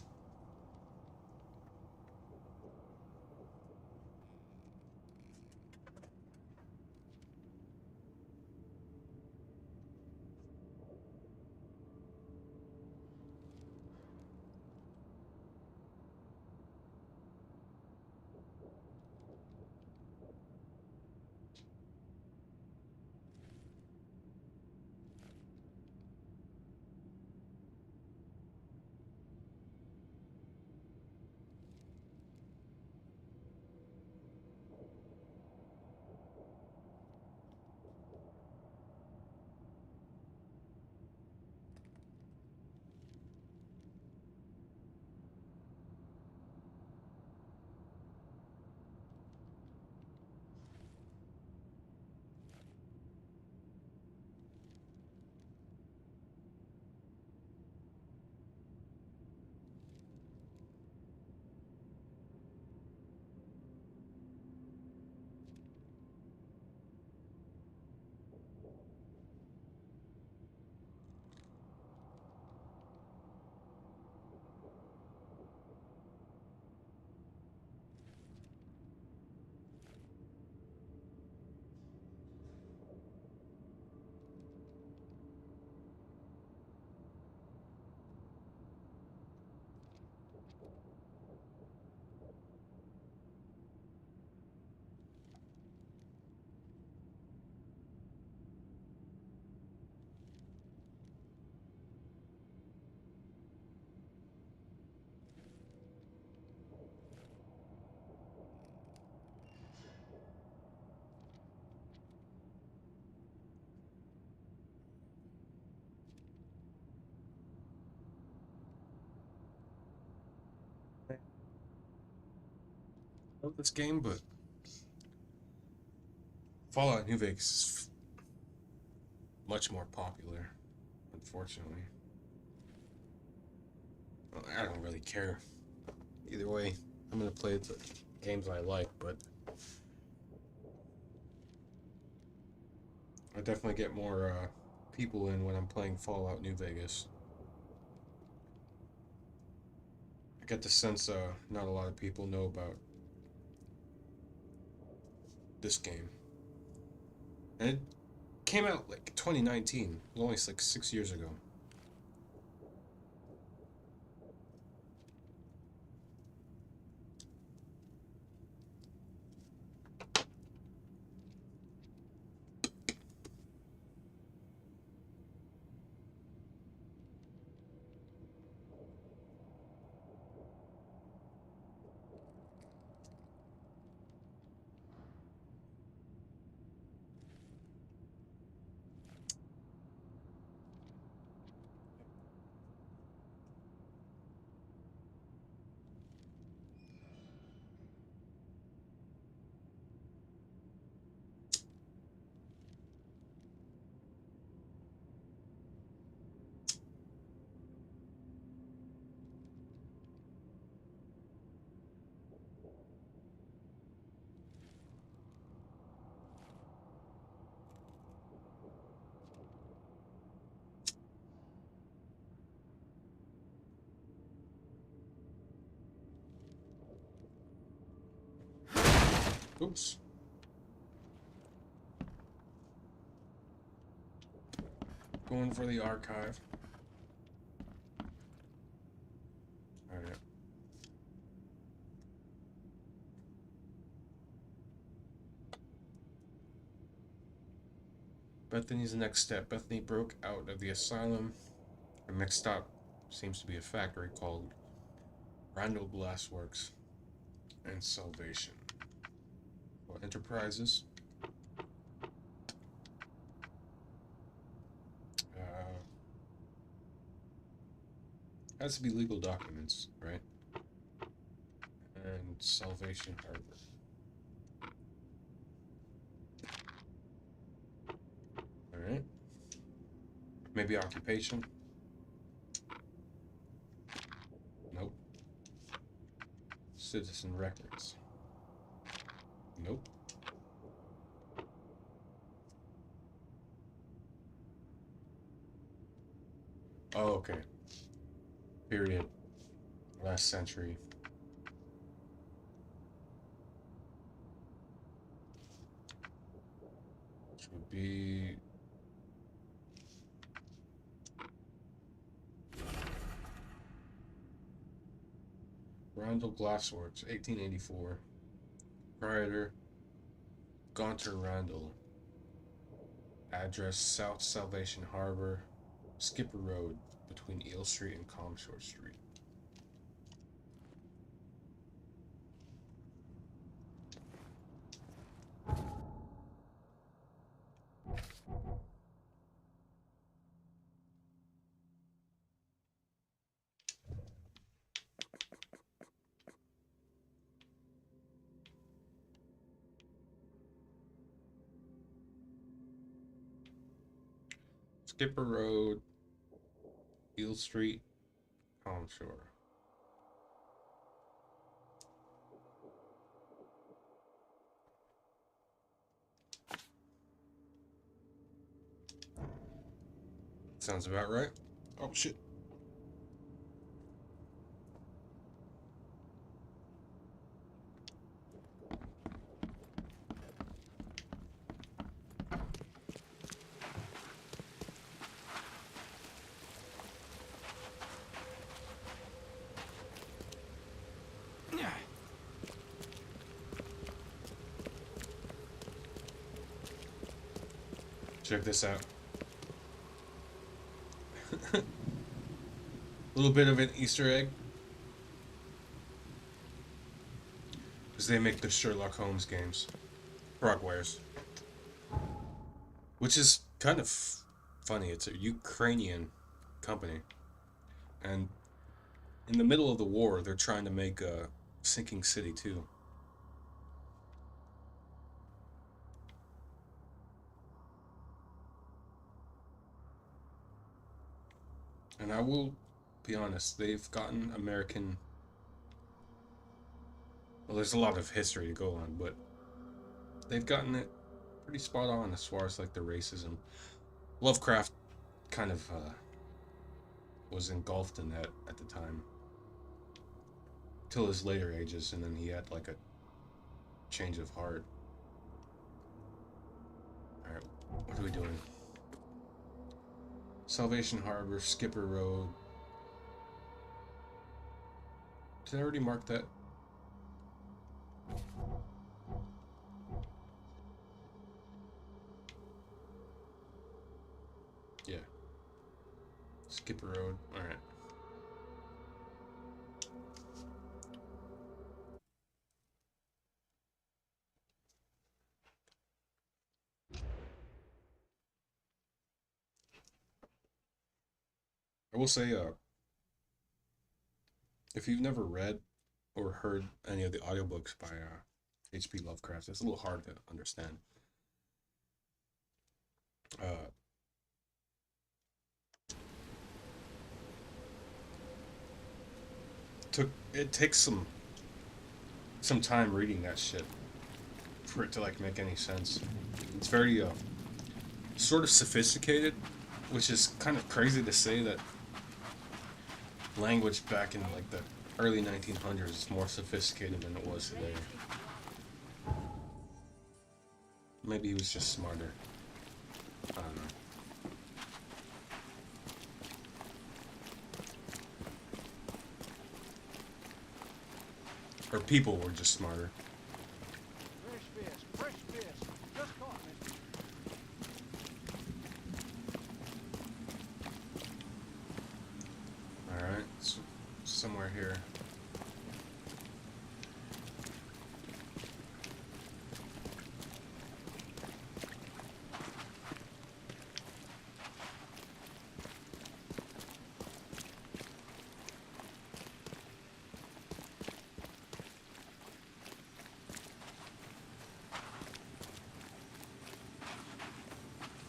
I love this game, but Fallout New Vegas is much more popular, unfortunately. Well, I don't really care. Either way, I'm gonna play the games I like, but I definitely get more people in when I'm playing Fallout New Vegas. I get the sense not a lot of people know about this game. And it came out like 2019. It was only like 6 years ago. Oops. Going for the archive. Alright. Bethany's the next step. Bethany broke out of the asylum. Her next stop seems to be a factory called Randall Glassworks and Salvation. Well, Enterprises. Has to be legal documents, right? And Salvation Harbor. Alright. Maybe occupation. Nope. Citizen records. Nope. Oh, okay. Period. last century. Which would be Randall Glassworks, 1884. Proprietor Gaunter Randall. Address South Salvation Harbor, Skipper Road, between Eel Street and Comshore Street. Skipper Road, Eel Street, Comshore. Sounds about right. Oh shit. Check this out. A little bit of an Easter egg. Because they make the Sherlock Holmes games. Frogwares. Which is kind of funny. It's a Ukrainian company. And in the middle of the war, they're trying to make a sinking city too. And I will be honest, they've gotten American... Well, there's a lot of history to go on, but they've gotten it pretty spot on as far as like the racism. Lovecraft kind of was engulfed in that at the time. Till his later ages, and then he had like a change of heart. Alright, what are we doing? Salvation Harbor, Skipper Road. Did I already mark that? Yeah. Skipper Road, alright. I will say, if you've never read or heard any of the audiobooks by H.P. Lovecraft, it's a little hard to understand. It takes some time reading that shit for it to like make any sense. It's very sort of sophisticated, which is kind of crazy to say that language back in like the early 1900s is more sophisticated than it was today. Maybe he was just smarter. I don't know. Or people were just smarter. Fresh fish, fresh fish. Just caught me. Alright, so somewhere here.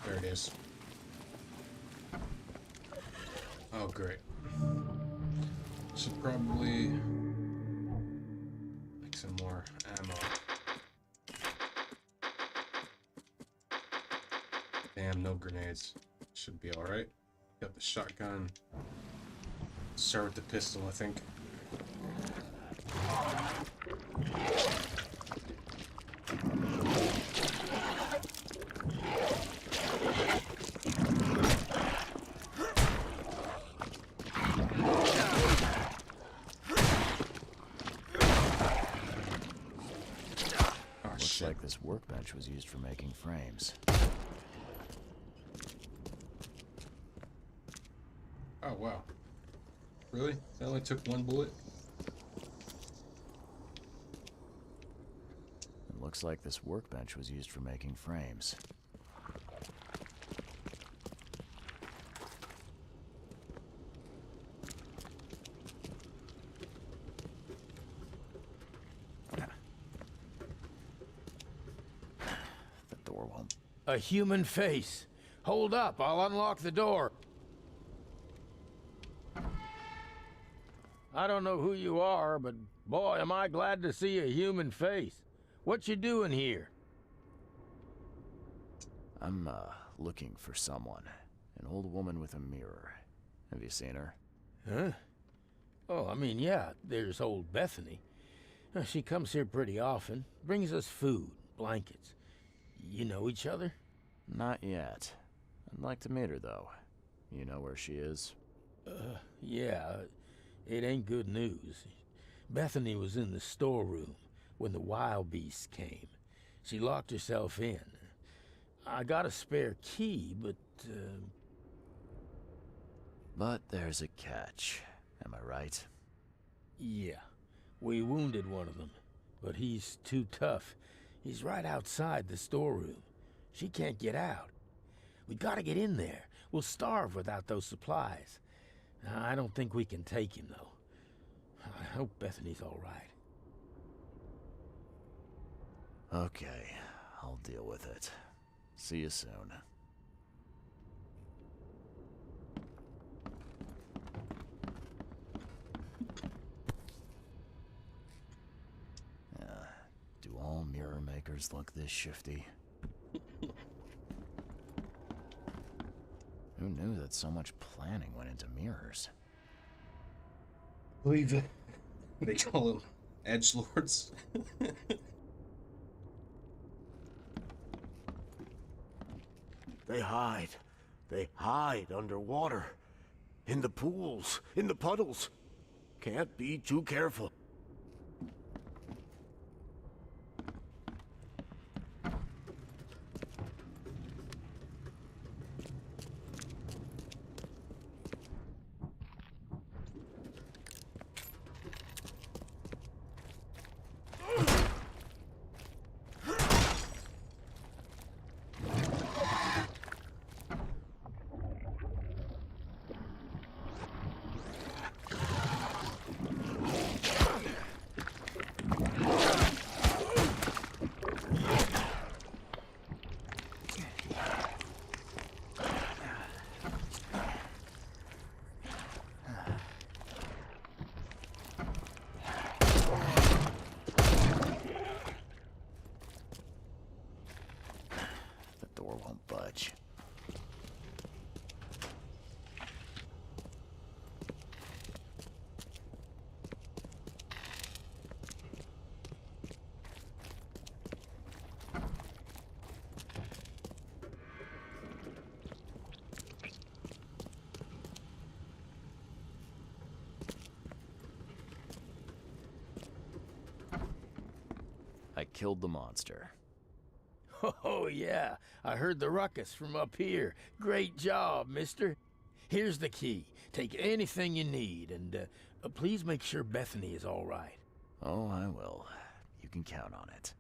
There it is. Oh, great. Should probably make some more ammo. Damn, no grenades. Should be alright. Got the shotgun. Start with the pistol, I think. Looks like this workbench was used for making frames. Oh, wow. Really? That only took one bullet? It looks like this workbench was used for making frames. The door won't. A human face. Hold up, I'll unlock the door. I don't know who you are, but boy, am I glad to see a human face. What you doing here? I'm, looking for someone. An old woman with a mirror. Have you seen her? Huh? Oh, I mean, yeah, there's old Bethany. She comes here pretty often. Brings us food, blankets. You know each other? Not yet. I'd like to meet her, though. You know where she is? Yeah. It ain't good news. Bethany was in the storeroom when the wild beasts came. She locked herself in. I got a spare key, but... But there's a catch. Am I right? Yeah. We wounded one of them, but he's too tough. He's right outside the storeroom. She can't get out. We gotta get in there. We'll starve without those supplies. I don't think we can take him, though. I hope Bethany's all right. Okay, I'll deal with it. See you soon. Do all mirror makers look this shifty? Who knew that so much planning went into mirrors? Believe it. They call them edgelords. They hide. They hide underwater. In the pools, in the puddles. Can't be too careful. Won't budge. I killed the monster. Oh, yeah. I heard the ruckus from up here. Great job, mister. Here's the key. Take anything you need, and please make sure Bethany is all right. Oh, I will. You can count on it.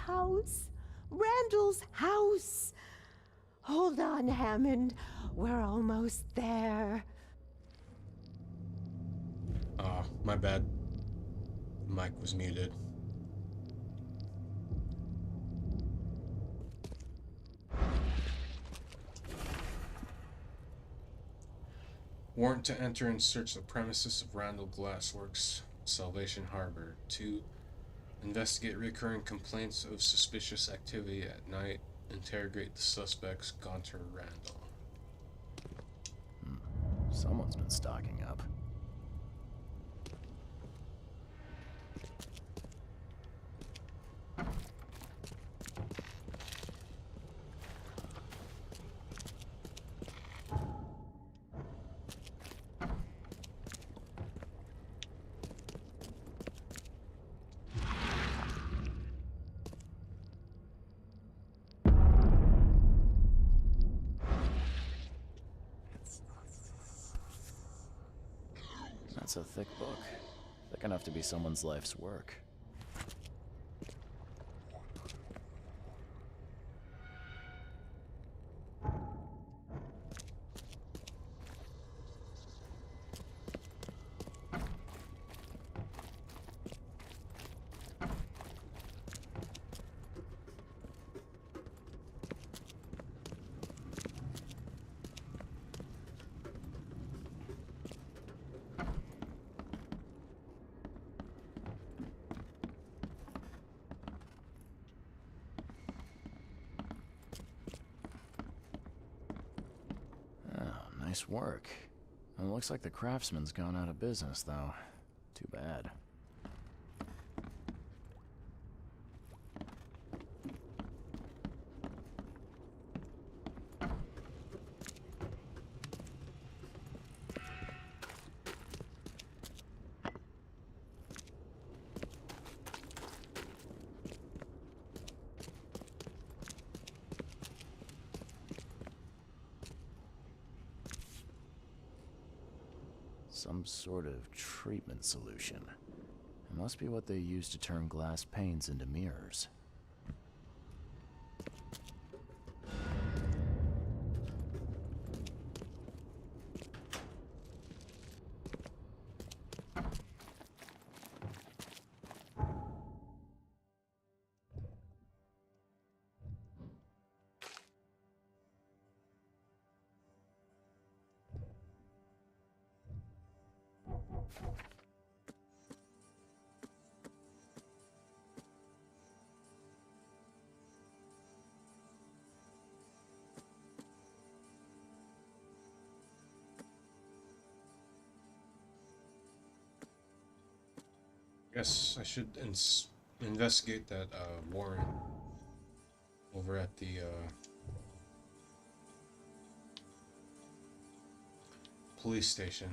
house. Randall's house. Hold on, Hammond. We're almost there. My bad. Mic was muted. Warrant to enter and search the premises of Randall Glassworks, Salvation Harbor. 2. Investigate recurring complaints of suspicious activity at night. Interrogate the suspects, Gaunter Randall. Someone's been stocking up. That's a thick book. Thick enough to be someone's life's work. Nice work. It looks like the craftsman's gone out of business, though. Too bad. Some sort of treatment solution. It must be what they use to turn glass panes into mirrors. Guess I should investigate that warrant over at the police station.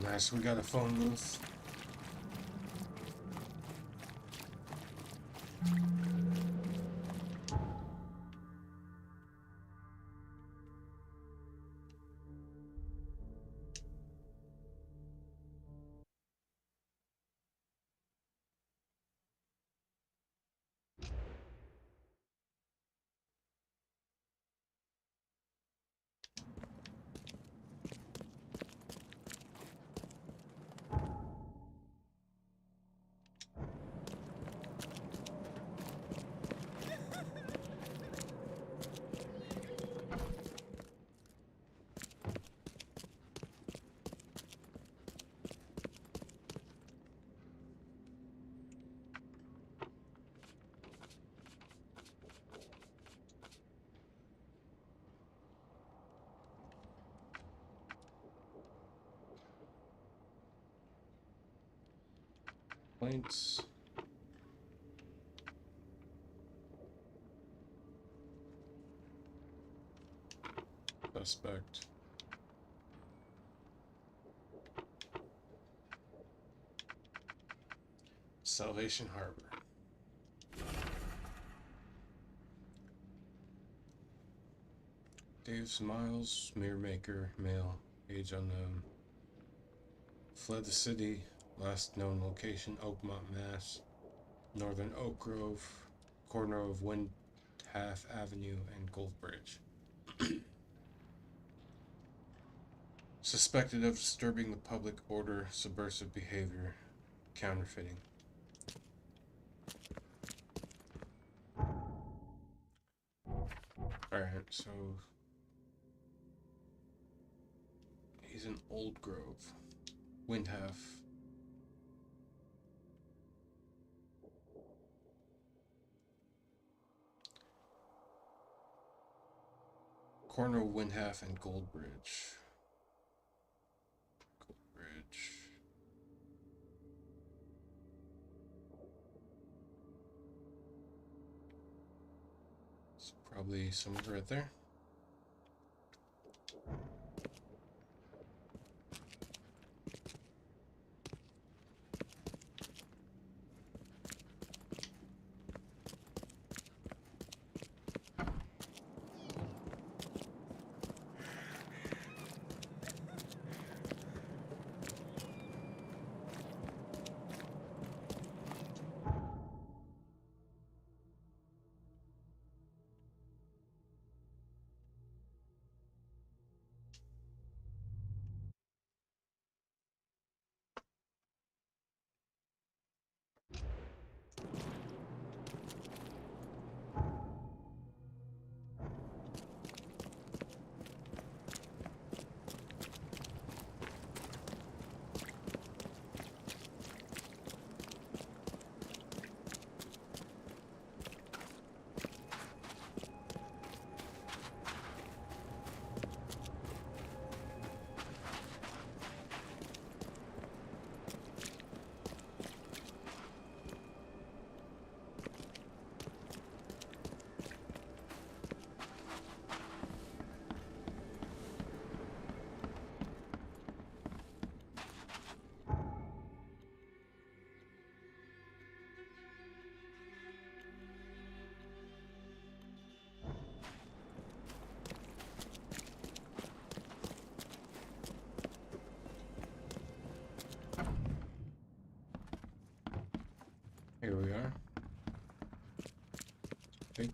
Nice, we got a phone booth. Points. Suspect. Salvation Harbor. Dave Smiles, Mirror Maker, male, age unknown. Fled the city, last known location, Oakmont, Mass. Northern Oak Grove, corner of Windhalf Avenue and Gold Bridge. Suspected of disturbing the public order, subversive behavior, counterfeiting. Alright, so he's in Old Grove, Windhalf. Corner of Windhalf and Gold Bridge. Gold Bridge. It's probably somewhere right there. Here we are. I think.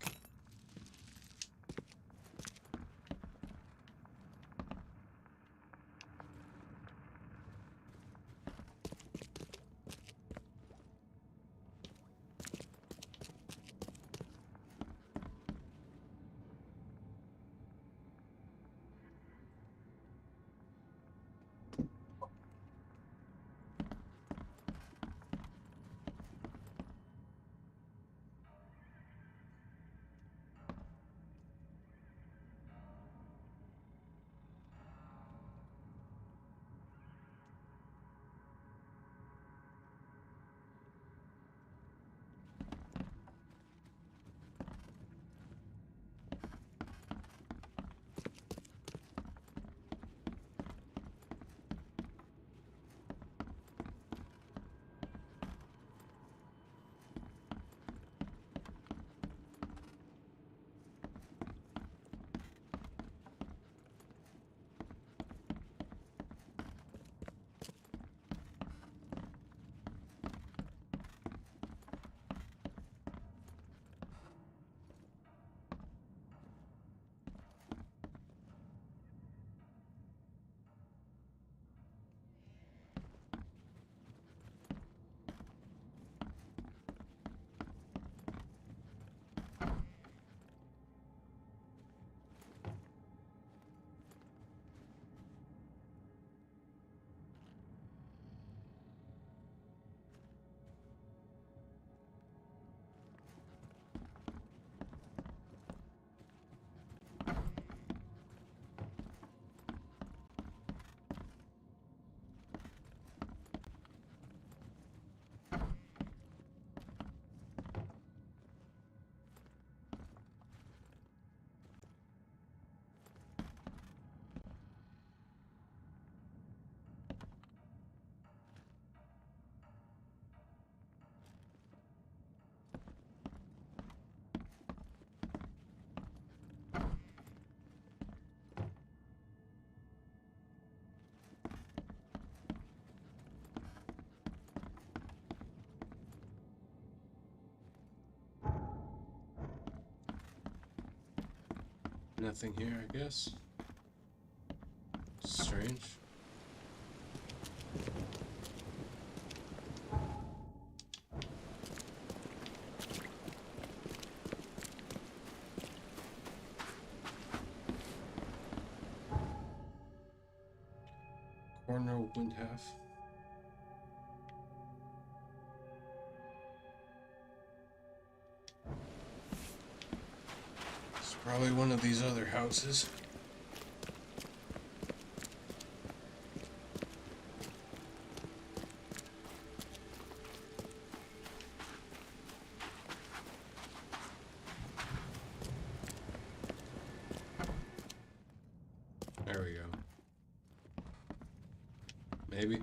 nothing here, I guess. Strange. Corner wind half. It's probably one of these other houses. There we go. Maybe.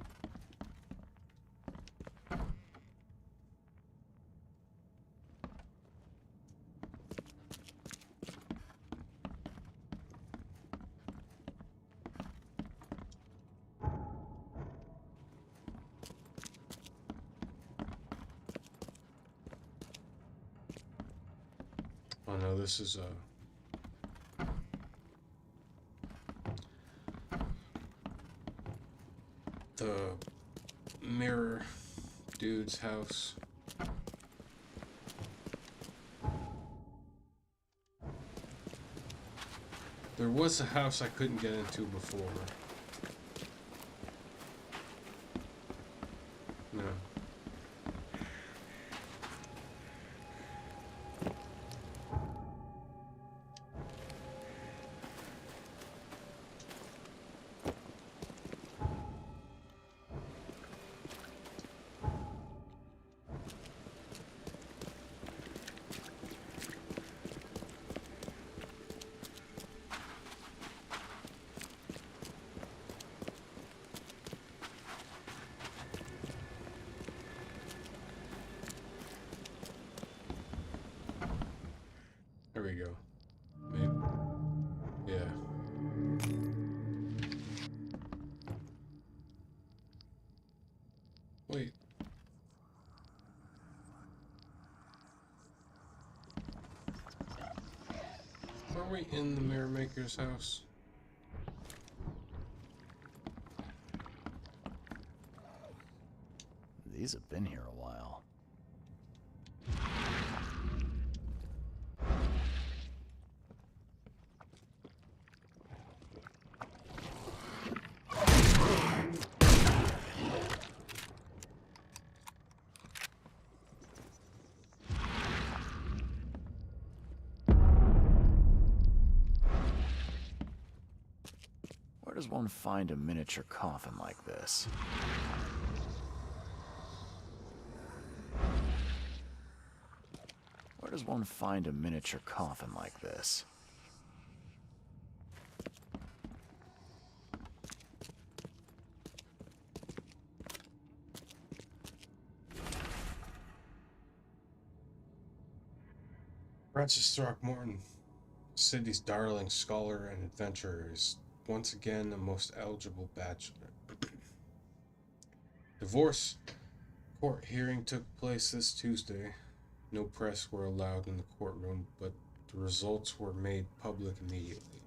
Oh no, this is the mirror dude's house. There was a house I couldn't get into before. No. There we go. Maybe. Yeah. Wait. Are we in the mirror maker's house? These have been here a while. Where does one find a miniature coffin like this? Where does one find a miniature coffin like this? Francis Throckmorton, city's darling scholar and adventurer, is once again a most eligible bachelor. Divorce court hearing took place this Tuesday. No press were allowed in the courtroom, but the results were made public immediately.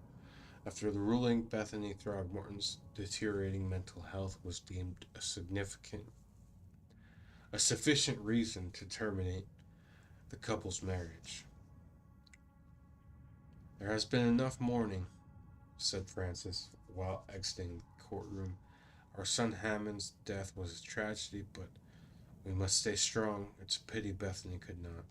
After the ruling, Bethany Throckmorton's deteriorating mental health was deemed a sufficient reason to terminate the couple's marriage. There has been enough mourning, said Francis while exiting the courtroom. Our son Hammond's death was a tragedy, but we must stay strong. It's a pity Bethany could not.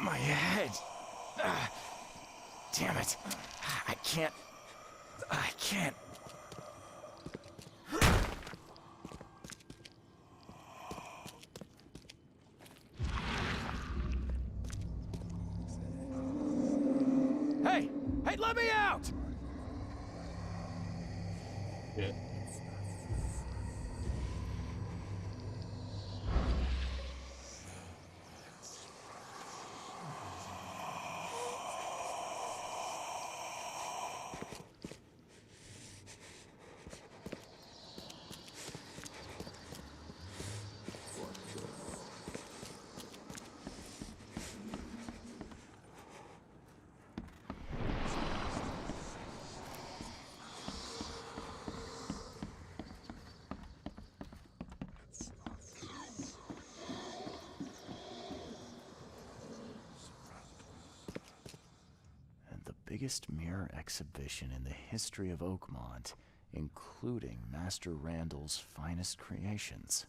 My head. Damn it. I can't. Hey! Hey, let me out! Yeah. Biggest mirror exhibition in the history of Oakmont, including Master Randall's finest creations.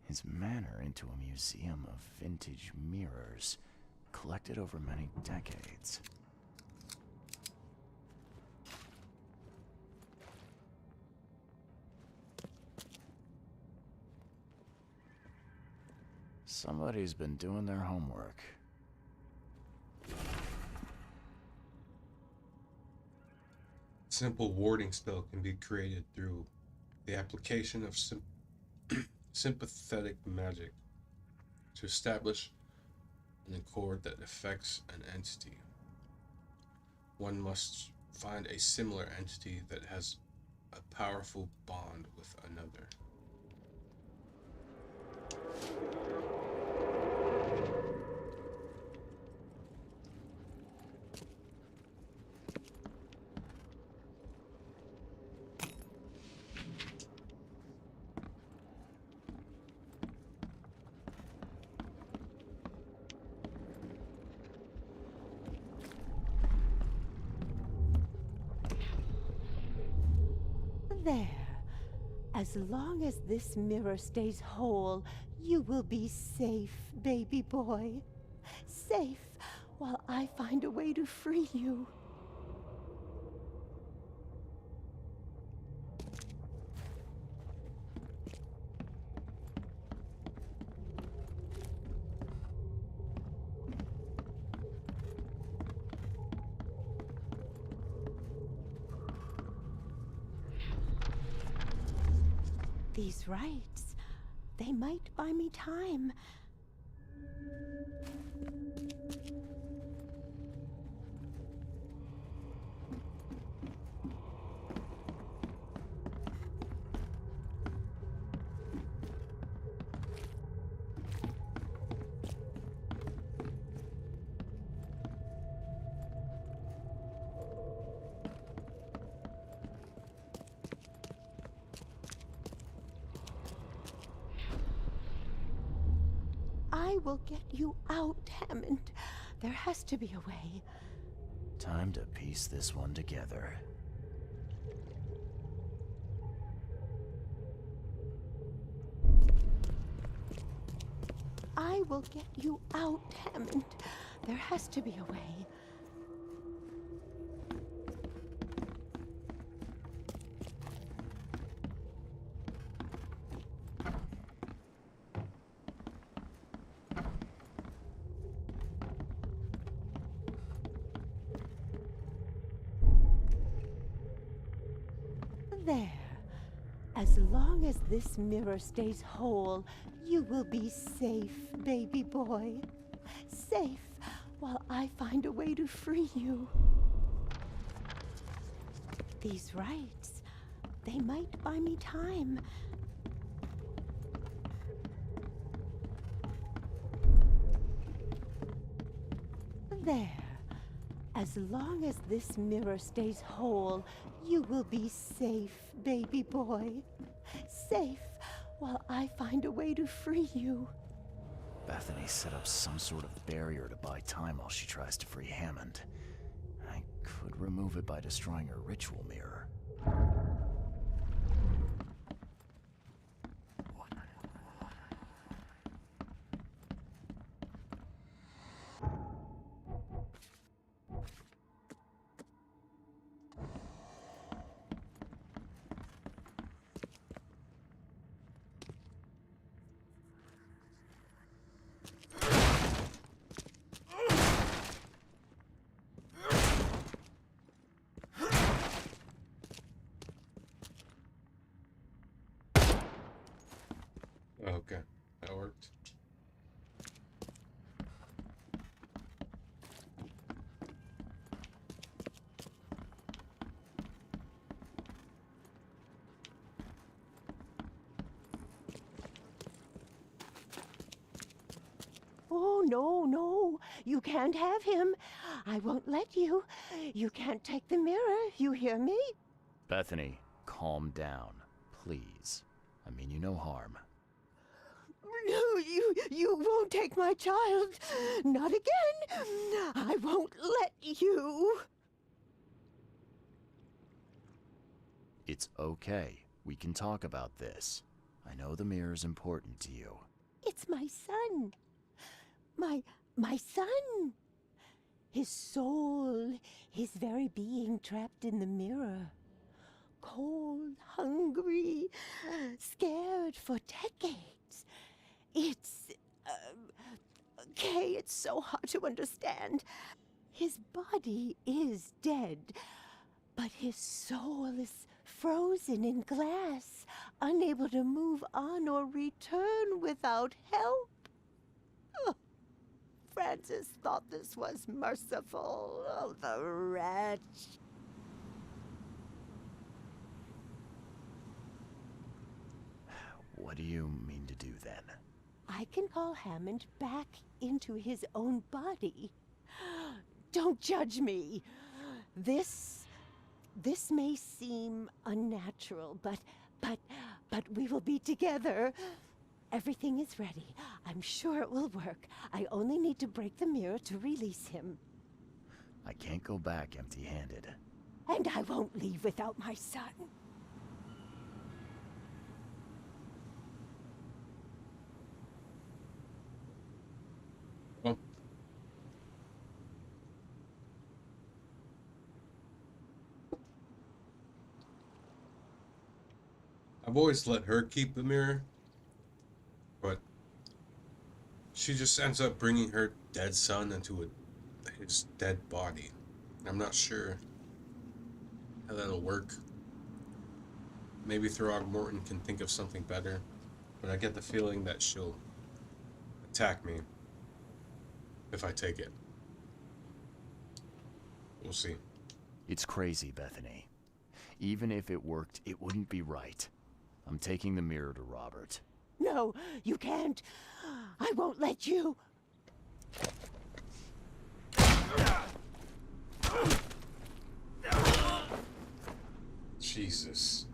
His manor into a museum of vintage mirrors, collected over many decades. Somebody's been doing their homework. Simple warding spell can be created through the application of sympathetic magic to establish an accord that affects an entity. One must find a similar entity that has a powerful bond with another. There. As long as this mirror stays whole, you will be safe, baby boy. Safe while I find a way to free you. These rites, they might buy me time. I will get you out, Hammond. There has to be a way. Time to piece this one together. I will get you out, Hammond. There has to be a way. There. As long as this mirror stays whole, you will be safe, baby boy. Safe while I find a way to free you. These rites, they might buy me time. There. As long as this mirror stays whole, you will be safe, baby boy. Safe while I find a way to free you. Bethany set up some sort of barrier to buy time while she tries to free Hammond. I Could remove it by destroying her ritual mirror. Okay, that worked. Oh, no, no. You can't have him. I won't let you. You can't take the mirror. You hear me? Bethany, calm down, please. I mean you no harm. No, you won't take my child. Not again. I won't let you. It's okay. We can talk about this. I know the mirror's important to you. It's my son. My son. His soul, his very being trapped in the mirror. Cold, hungry, scared for decades. It's... okay, it's so hard to understand. His body is dead, but his soul is frozen in glass, unable to move on or return without help. Oh, Francis thought this was merciful. Oh, the wretch. What do you mean to do then? I can call Hammond back into his own body. Don't judge me. This may seem unnatural, but we will be together. Everything is ready. I'm sure it will work. I only need to break the mirror to release him. I can't go back empty-handed. And I won't leave without my son. Well, I've always let her keep the mirror, but she just ends up bringing her dead son into his dead body. I'm not sure how that'll work. Maybe Throgmorton can think of something better, but I get the feeling that she'll attack me if I take it. We'll see. It's crazy, Bethany. Even if it worked, it wouldn't be right. I'm taking the mirror to Robert. No, you can't. I won't let you. Jesus.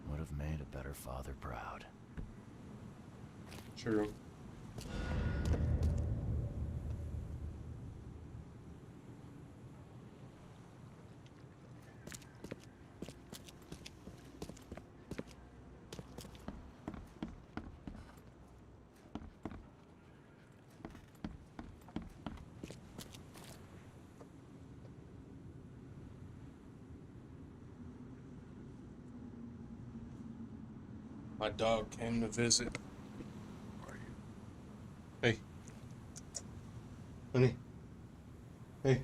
Would have made a better father proud. True. My dog came to visit. Hey. Honey. Hey.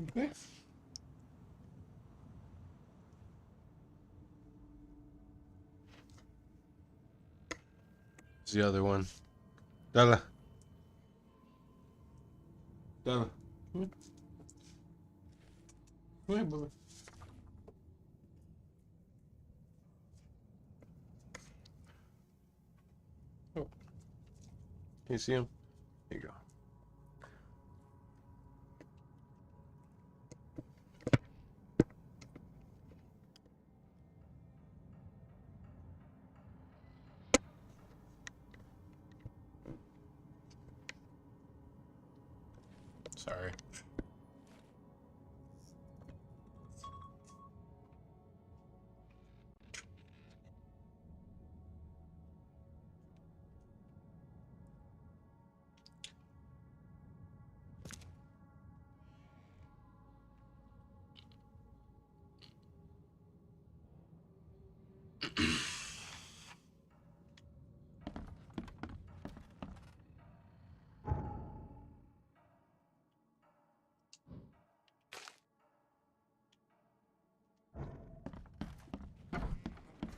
Okay. It's the other one. Dala. Dala. Come here, brother. Oh. Can you see him? There you go. Sorry.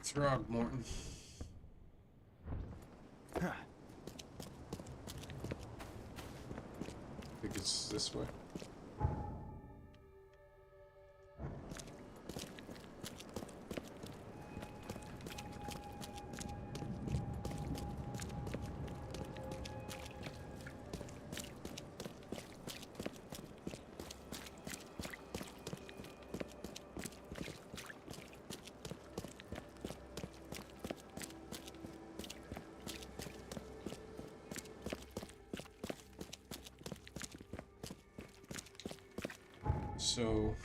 Throgmorton. I think it's this way. So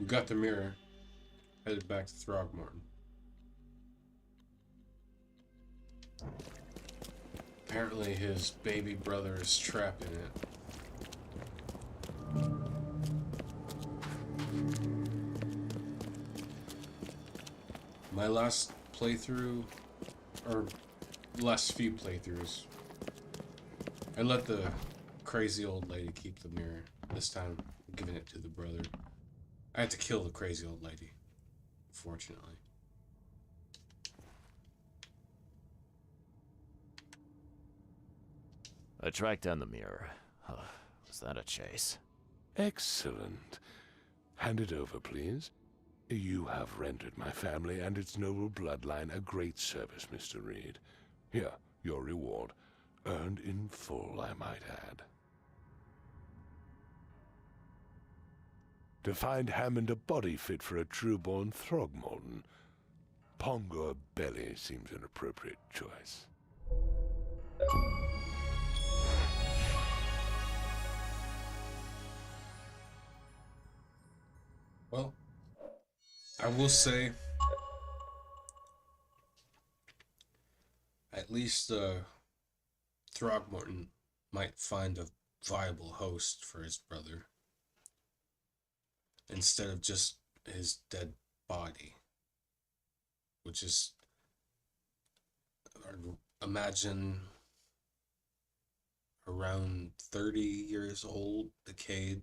we got the mirror, headed back to Throgmorton. Apparently his baby brother is trapped in it. My last playthrough, or last few playthroughs, I let the crazy old lady keep the mirror. This time, I'm giving it to the brother. I had to kill the crazy old lady, unfortunately. I tracked down the mirror. Was that a chase? Excellent. Hand it over, please. You have rendered my family and its noble bloodline a great service, Mr. Reed. Here, your reward. Earned in full, I might add. To find Hammond a body fit for a true-born Throgmorton, Pongo Belly seems an appropriate choice. Well, I will say, at least Throgmorton might find a viable host for his brother, instead of just his dead body, which is, imagine, around 30 years old, decayed.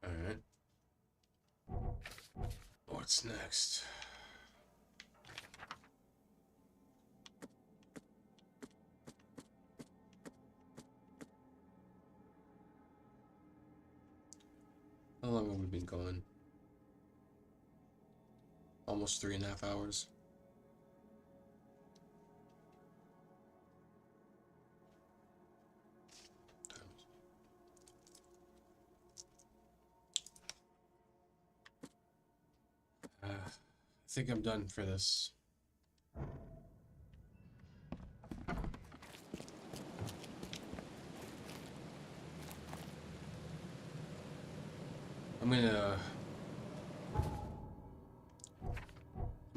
Alright. What's next? How long have we been going? Almost 3.5 hours. I think I'm done for this. I'm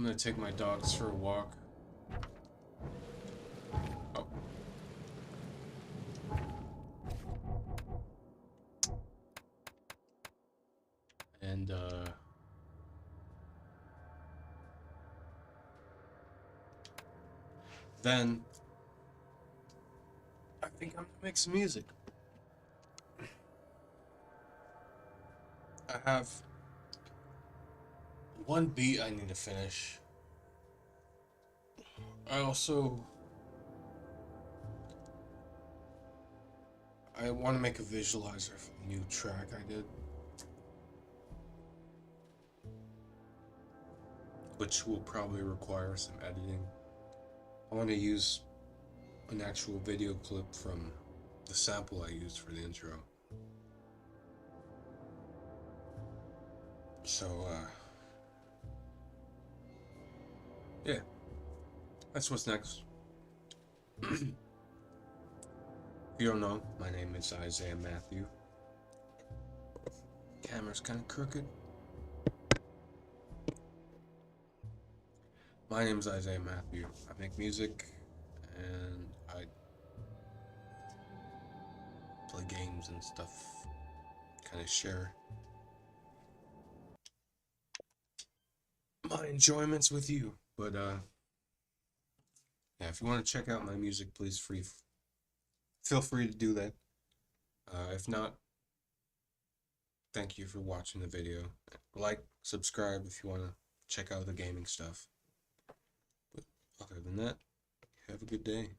gonna take my dogs for a walk. Oh. And then I think I'm gonna make some music. I have one beat I need to finish. I want to make a visualizer for the new track I did, which will probably require some editing. I want to use an actual video clip from the sample I used for the intro. So, yeah, that's what's next. If you don't know, my name is Isaiah Matthew. Camera's kind of crooked. My name is Isaiah Matthew. I make music and I play games and stuff. Kind of share my enjoyments with you. But yeah, if you want to check out my music, please feel free to do that. If not, thank you for watching the video. Like, subscribe if you want to check out the gaming stuff. But other than that, have a good day.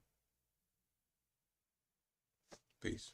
Peace.